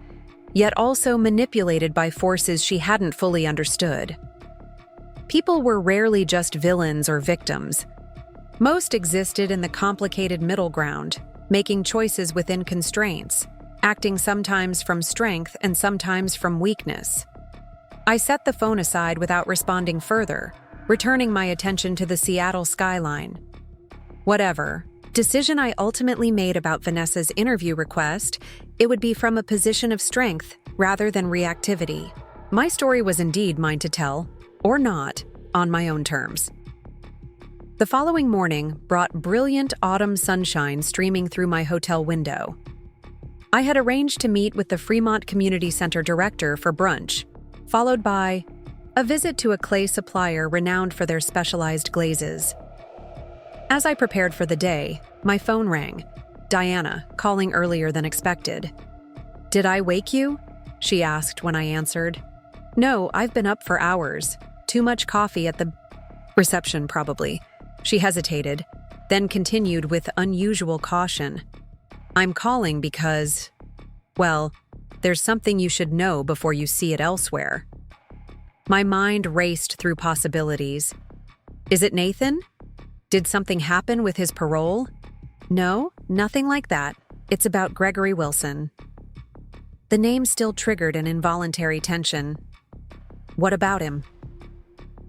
Speaker 1: yet also manipulated by forces she hadn't fully understood. People were rarely just villains or victims. Most existed in the complicated middle ground, making choices within constraints, acting sometimes from strength and sometimes from weakness. I set the phone aside without responding further, returning my attention to the Seattle skyline. Whatever decision I ultimately made about Vanessa's interview request, it would be from a position of strength rather than reactivity. My story was indeed mine to tell, or not, on my own terms. The following morning brought brilliant autumn sunshine streaming through my hotel window. I had arranged to meet with the Fremont Community Center director for brunch, followed by a visit to a clay supplier renowned for their specialized glazes. As I prepared for the day, my phone rang. Diana, calling earlier than expected. "Did I wake you?" she asked when I answered. "No, I've been up for hours. Too much coffee at the reception, probably." She hesitated, then continued with unusual caution. "I'm calling because, well, there's something you should know before you see it elsewhere." My mind raced through possibilities. Is it Nathan? Did something happen with his parole? No, nothing like that. It's about Gregory Wilson. The name still triggered an involuntary tension. What about him?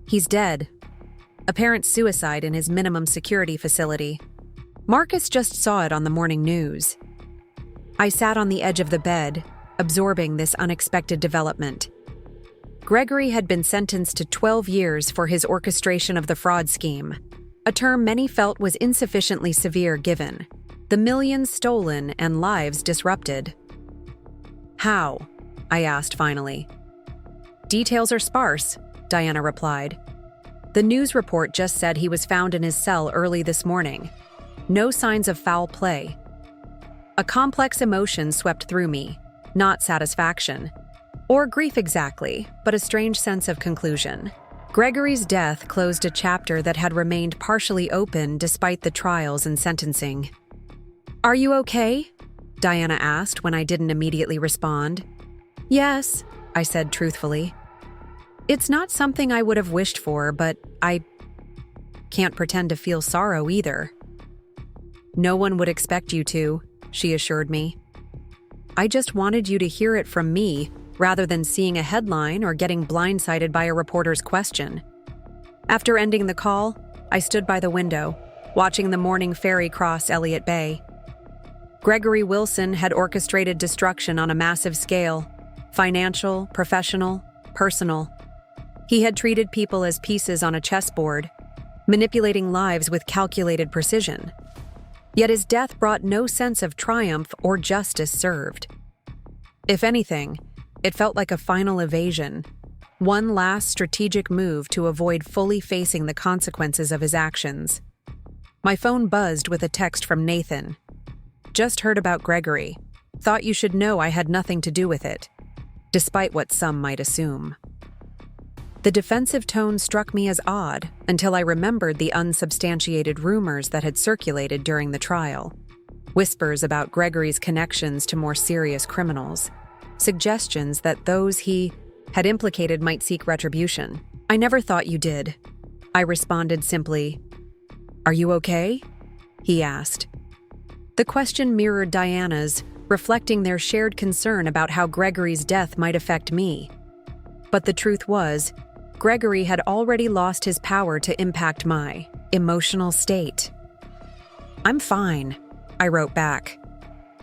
Speaker 1: He's dead. Apparent suicide in his minimum security facility. Marcus just saw it on the morning news. I sat on the edge of the bed, absorbing this unexpected development. Gregory had been sentenced to 12 years for his orchestration of the fraud scheme, a term many felt was insufficiently severe given the millions stolen and lives disrupted. How? I asked finally. Details are sparse, Diana replied. The news report just said he was found in his cell early this morning. No signs of foul play. A complex emotion swept through me, not satisfaction, or grief exactly, but a strange sense of conclusion. Gregory's death closed a chapter that had remained partially open despite the trials and sentencing. "Are you okay?" Diana asked when I didn't immediately respond. "Yes," I said truthfully. "It's not something I would have wished for, but I can't pretend to feel sorrow either." "No one would expect you to," she assured me. "I just wanted you to hear it from me, rather than seeing a headline or getting blindsided by a reporter's question." After ending the call, I stood by the window, watching the morning ferry cross Elliott Bay. Gregory Wilson had orchestrated destruction on a massive scale: financial, professional, personal. He had treated people as pieces on a chessboard, manipulating lives with calculated precision. Yet his death brought no sense of triumph or justice served. If anything, it felt like a final evasion, one last strategic move to avoid fully facing the consequences of his actions. My phone buzzed with a text from Nathan. "Just heard about Gregory. Thought you should know I had nothing to do with it," despite what some might assume. The defensive tone struck me as odd until I remembered the unsubstantiated rumors that had circulated during the trial. Whispers about Gregory's connections to more serious criminals. Suggestions that those he had implicated might seek retribution. "I never thought you did." I responded simply. "Are you okay?" he asked. The question mirrored Diana's, reflecting their shared concern about how Gregory's death might affect me. But the truth was, Gregory had already lost his power to impact my emotional state. "I'm fine," I wrote back.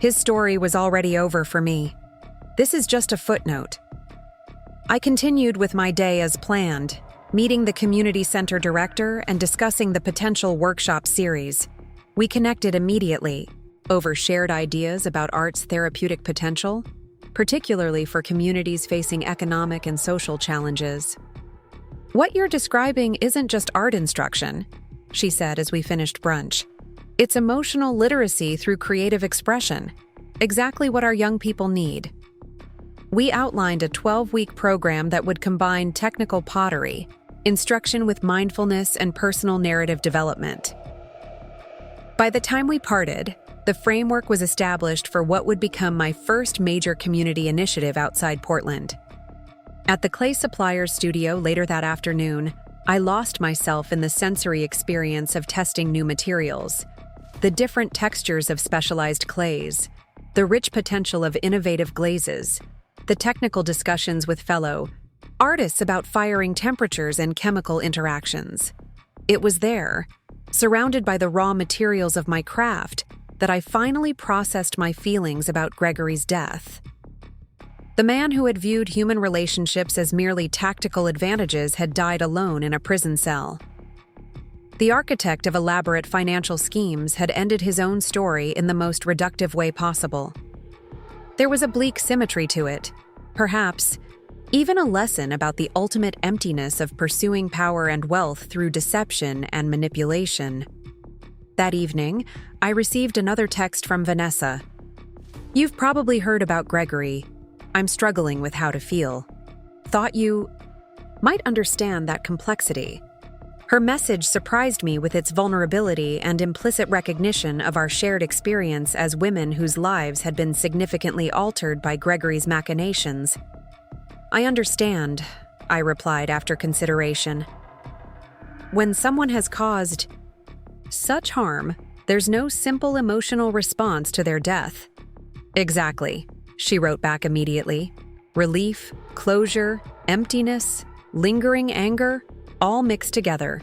Speaker 1: His story was already over for me. This is just a footnote. I continued with my day as planned, meeting the community center director and discussing the potential workshop series. We connected immediately over shared ideas about art's therapeutic potential, particularly for communities facing economic and social challenges. "What you're describing isn't just art instruction," she said as we finished brunch. "It's emotional literacy through creative expression, exactly what our young people need." We outlined a 12-week program that would combine technical pottery, instruction with mindfulness, and personal narrative development. By the time we parted, the framework was established for what would become my first major community initiative outside Portland. At the clay supplier's studio later that afternoon, I lost myself in the sensory experience of testing new materials, the different textures of specialized clays, the rich potential of innovative glazes, the technical discussions with fellow artists about firing temperatures and chemical interactions. It was there, surrounded by the raw materials of my craft, that I finally processed my feelings about Gregory's death. The man who had viewed human relationships as merely tactical advantages had died alone in a prison cell. The architect of elaborate financial schemes had ended his own story in the most reductive way possible. There was a bleak symmetry to it, perhaps even a lesson about the ultimate emptiness of pursuing power and wealth through deception and manipulation. That evening, I received another text from Vanessa. "You've probably heard about Gregory. I'm struggling with how to feel. Thought you might understand that complexity." Her message surprised me with its vulnerability and implicit recognition of our shared experience as women whose lives had been significantly altered by Gregory's machinations. "I understand," I replied after consideration. "When someone has caused such harm, there's no simple emotional response to their death." "Exactly," she wrote back immediately. "Relief, closure, emptiness, lingering anger, all mixed together.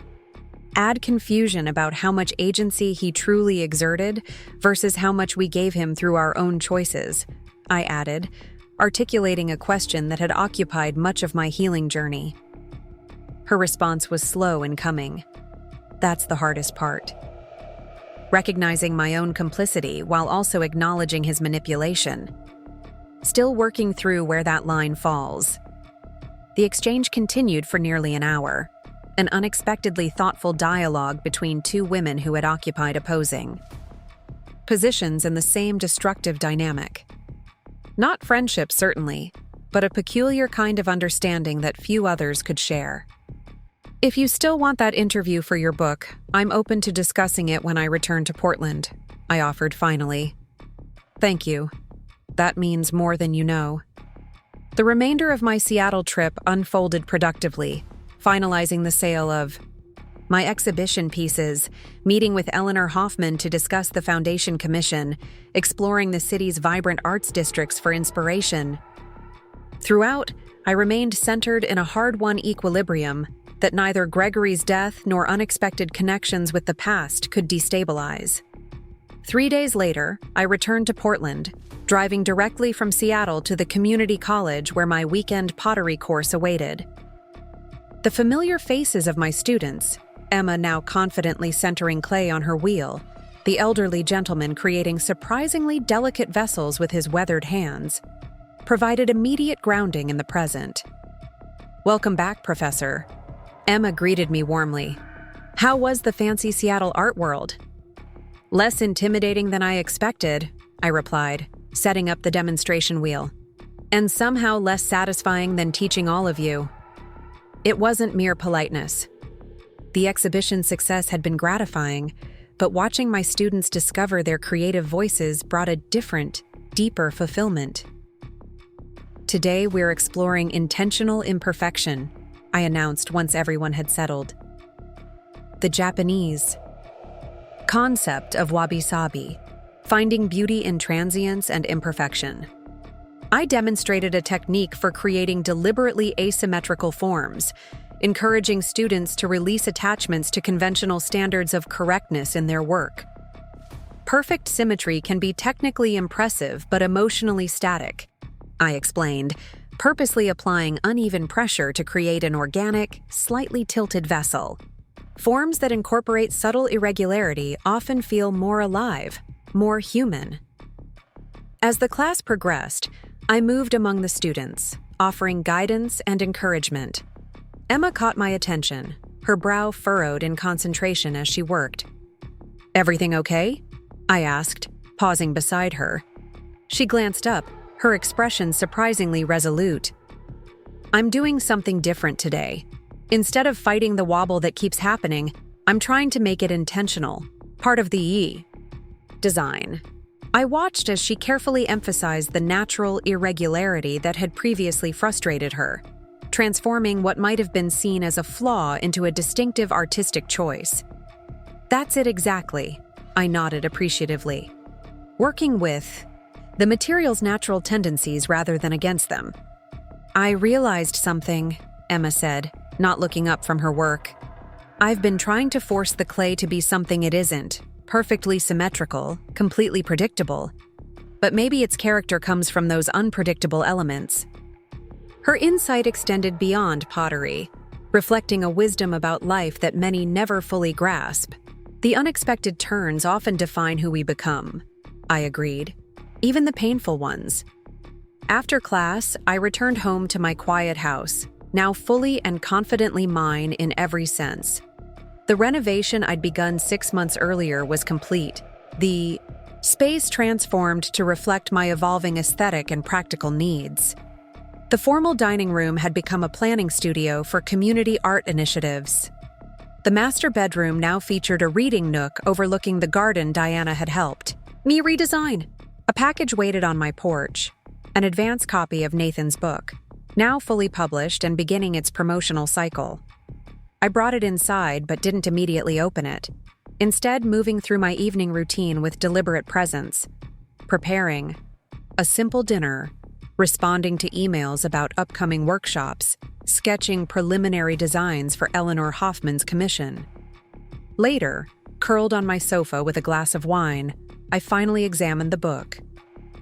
Speaker 1: Add confusion about how much agency he truly exerted versus how much we gave him through our own choices," I added, articulating a question that had occupied much of my healing journey. Her response was slow in coming. That's the hardest part. Recognizing my own complicity while also acknowledging his manipulation. Still working through where that line falls. The exchange continued for nearly an hour, an unexpectedly thoughtful dialogue between two women who had occupied opposing positions in the same destructive dynamic. Not friendship, certainly, but a peculiar kind of understanding that few others could share. "If you still want that interview for your book, I'm open to discussing it when I return to Portland," I offered finally. "Thank you. That means more than you know." The remainder of my Seattle trip unfolded productively, finalizing the sale of my exhibition pieces, meeting with Eleanor Hoffman to discuss the Foundation Commission, exploring the city's vibrant arts districts for inspiration. Throughout, I remained centered in a hard-won equilibrium that neither Gregory's death nor unexpected connections with the past could destabilize. 3 days later, I returned to Portland, driving directly from Seattle to the community college where my weekend pottery course awaited. The familiar faces of my students, Emma now confidently centering clay on her wheel, the elderly gentleman creating surprisingly delicate vessels with his weathered hands, provided immediate grounding in the present. "Welcome back, Professor." Emma greeted me warmly. "How was the fancy Seattle art world?" "Less intimidating than I expected," I replied, setting up the demonstration wheel. "And somehow less satisfying than teaching all of you." It wasn't mere politeness. The exhibition's success had been gratifying, but watching my students discover their creative voices brought a different, deeper fulfillment. "Today we're exploring intentional imperfection," I announced once everyone had settled. The Japanese concept of wabi-sabi, finding beauty in transience and imperfection. I demonstrated a technique for creating deliberately asymmetrical forms, encouraging students to release attachments to conventional standards of correctness in their work. Perfect symmetry can be technically impressive but emotionally static, I explained, purposely applying uneven pressure to create an organic, slightly tilted vessel. Forms that incorporate subtle irregularity often feel more alive, more human. As the class progressed, I moved among the students, offering guidance and encouragement. Emma caught my attention, her brow furrowed in concentration as she worked. "Everything okay?" I asked, pausing beside her. She glanced up, her expression surprisingly resolute. "I'm doing something different today. Instead of fighting the wobble that keeps happening, I'm trying to make it intentional, part of the design." I watched as she carefully emphasized the natural irregularity that had previously frustrated her, transforming what might have been seen as a flaw into a distinctive artistic choice. "That's it exactly," I nodded appreciatively. "Working with the material's natural tendencies rather than against them." "I realized something," Emma said, not looking up from her work. "I've been trying to force the clay to be something it isn't, perfectly symmetrical, completely predictable. But maybe its character comes from those unpredictable elements." Her insight extended beyond pottery, reflecting a wisdom about life that many never fully grasp. "The unexpected turns often define who we become," I agreed, "even the painful ones." After class, I returned home to my quiet house, now fully and confidently mine in every sense. The renovation I'd begun 6 months earlier was complete. The space transformed to reflect my evolving aesthetic and practical needs. The formal dining room had become a planning studio for community art initiatives. The master bedroom now featured a reading nook overlooking the garden Diana had helped me redesign. A package waited on my porch, an advance copy of Nathan's book, now fully published and beginning its promotional cycle. I brought it inside but didn't immediately open it, instead moving through my evening routine with deliberate presence, preparing a simple dinner, responding to emails about upcoming workshops, sketching preliminary designs for Eleanor Hoffman's commission. Later, curled on my sofa with a glass of wine, I finally examined the book.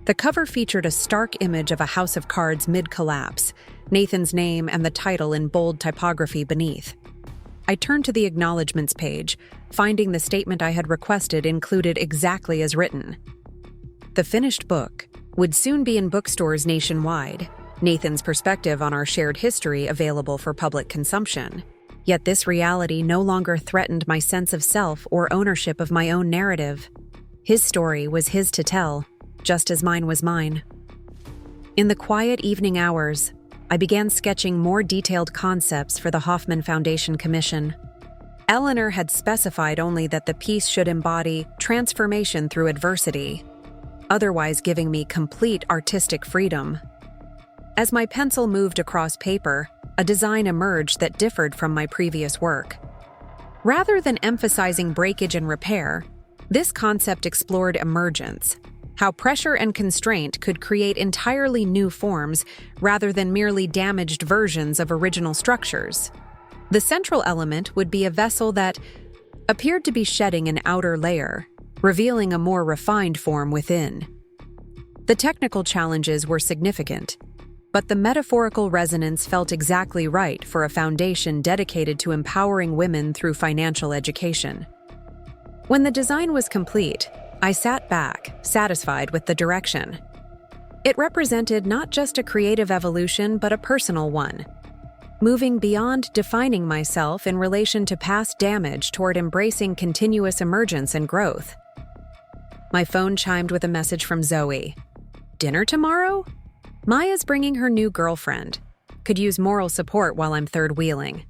Speaker 1: The cover featured a stark image of a house of cards mid-collapse, Nathan's name and the title in bold typography beneath. I turned to the acknowledgments page, finding the statement I had requested included exactly as written. The finished book would soon be in bookstores nationwide, Nathan's perspective on our shared history available for public consumption. Yet this reality no longer threatened my sense of self or ownership of my own narrative. His story was his to tell, just as mine was mine. In the quiet evening hours, I began sketching more detailed concepts for the Hoffman Foundation Commission. Eleanor had specified only that the piece should embody transformation through adversity, otherwise giving me complete artistic freedom. As my pencil moved across paper, a design emerged that differed from my previous work. Rather than emphasizing breakage and repair, this concept explored emergence, how pressure and constraint could create entirely new forms rather than merely damaged versions of original structures. The central element would be a vessel that appeared to be shedding an outer layer, revealing a more refined form within. The technical challenges were significant, but the metaphorical resonance felt exactly right for a foundation dedicated to empowering women through financial education. When the design was complete, I sat back, satisfied with the direction. It represented not just a creative evolution, but a personal one, moving beyond defining myself in relation to past damage toward embracing continuous emergence and growth. My phone chimed with a message from Zoe. "Dinner tomorrow? Maya's bringing her new girlfriend. Could use moral support while I'm third wheeling."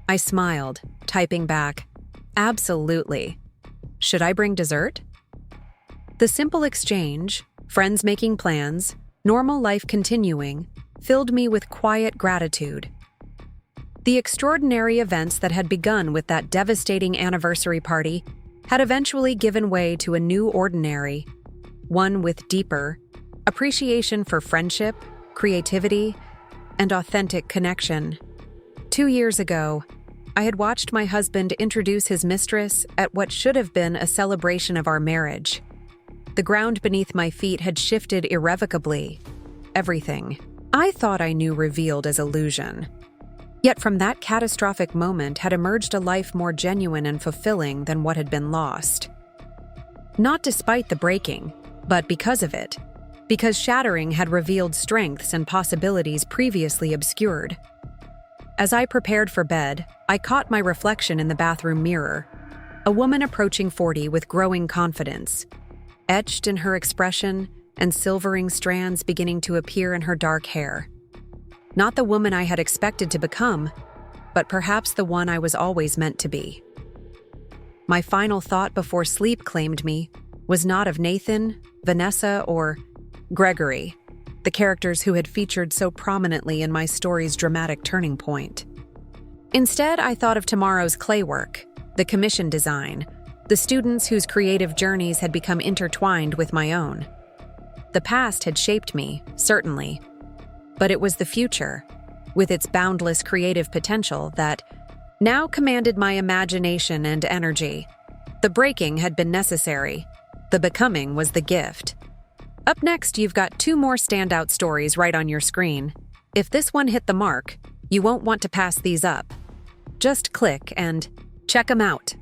Speaker 1: I smiled, typing back, "Absolutely. Should I bring dessert?" The simple exchange, friends making plans, normal life continuing, filled me with quiet gratitude. The extraordinary events that had begun with that devastating anniversary party had eventually given way to a new ordinary, one with deeper appreciation for friendship, creativity, and authentic connection. 2 years ago, I had watched my husband introduce his mistress at what should have been a celebration of our marriage. The ground beneath my feet had shifted irrevocably. Everything I thought I knew revealed as illusion. Yet from that catastrophic moment had emerged a life more genuine and fulfilling than what had been lost. Not despite the breaking, but because of it. Because shattering had revealed strengths and possibilities previously obscured. As I prepared for bed, I caught my reflection in the bathroom mirror, a woman approaching 40 with growing confidence, etched in her expression and silvering strands beginning to appear in her dark hair. Not the woman I had expected to become, but perhaps the one I was always meant to be. My final thought before sleep claimed me was not of Nathan, Vanessa, or Gregory, the characters who had featured so prominently in my story's dramatic turning point. Instead, I thought of tomorrow's clay work, the commission design, the students whose creative journeys had become intertwined with my own. The past had shaped me, certainly, but it was the future, with its boundless creative potential, that now commanded my imagination and energy. The breaking had been necessary. The becoming was the gift. Up next, you've got 2 more standout stories right on your screen. If this one hit the mark, you won't want to pass these up. Just click and check them out.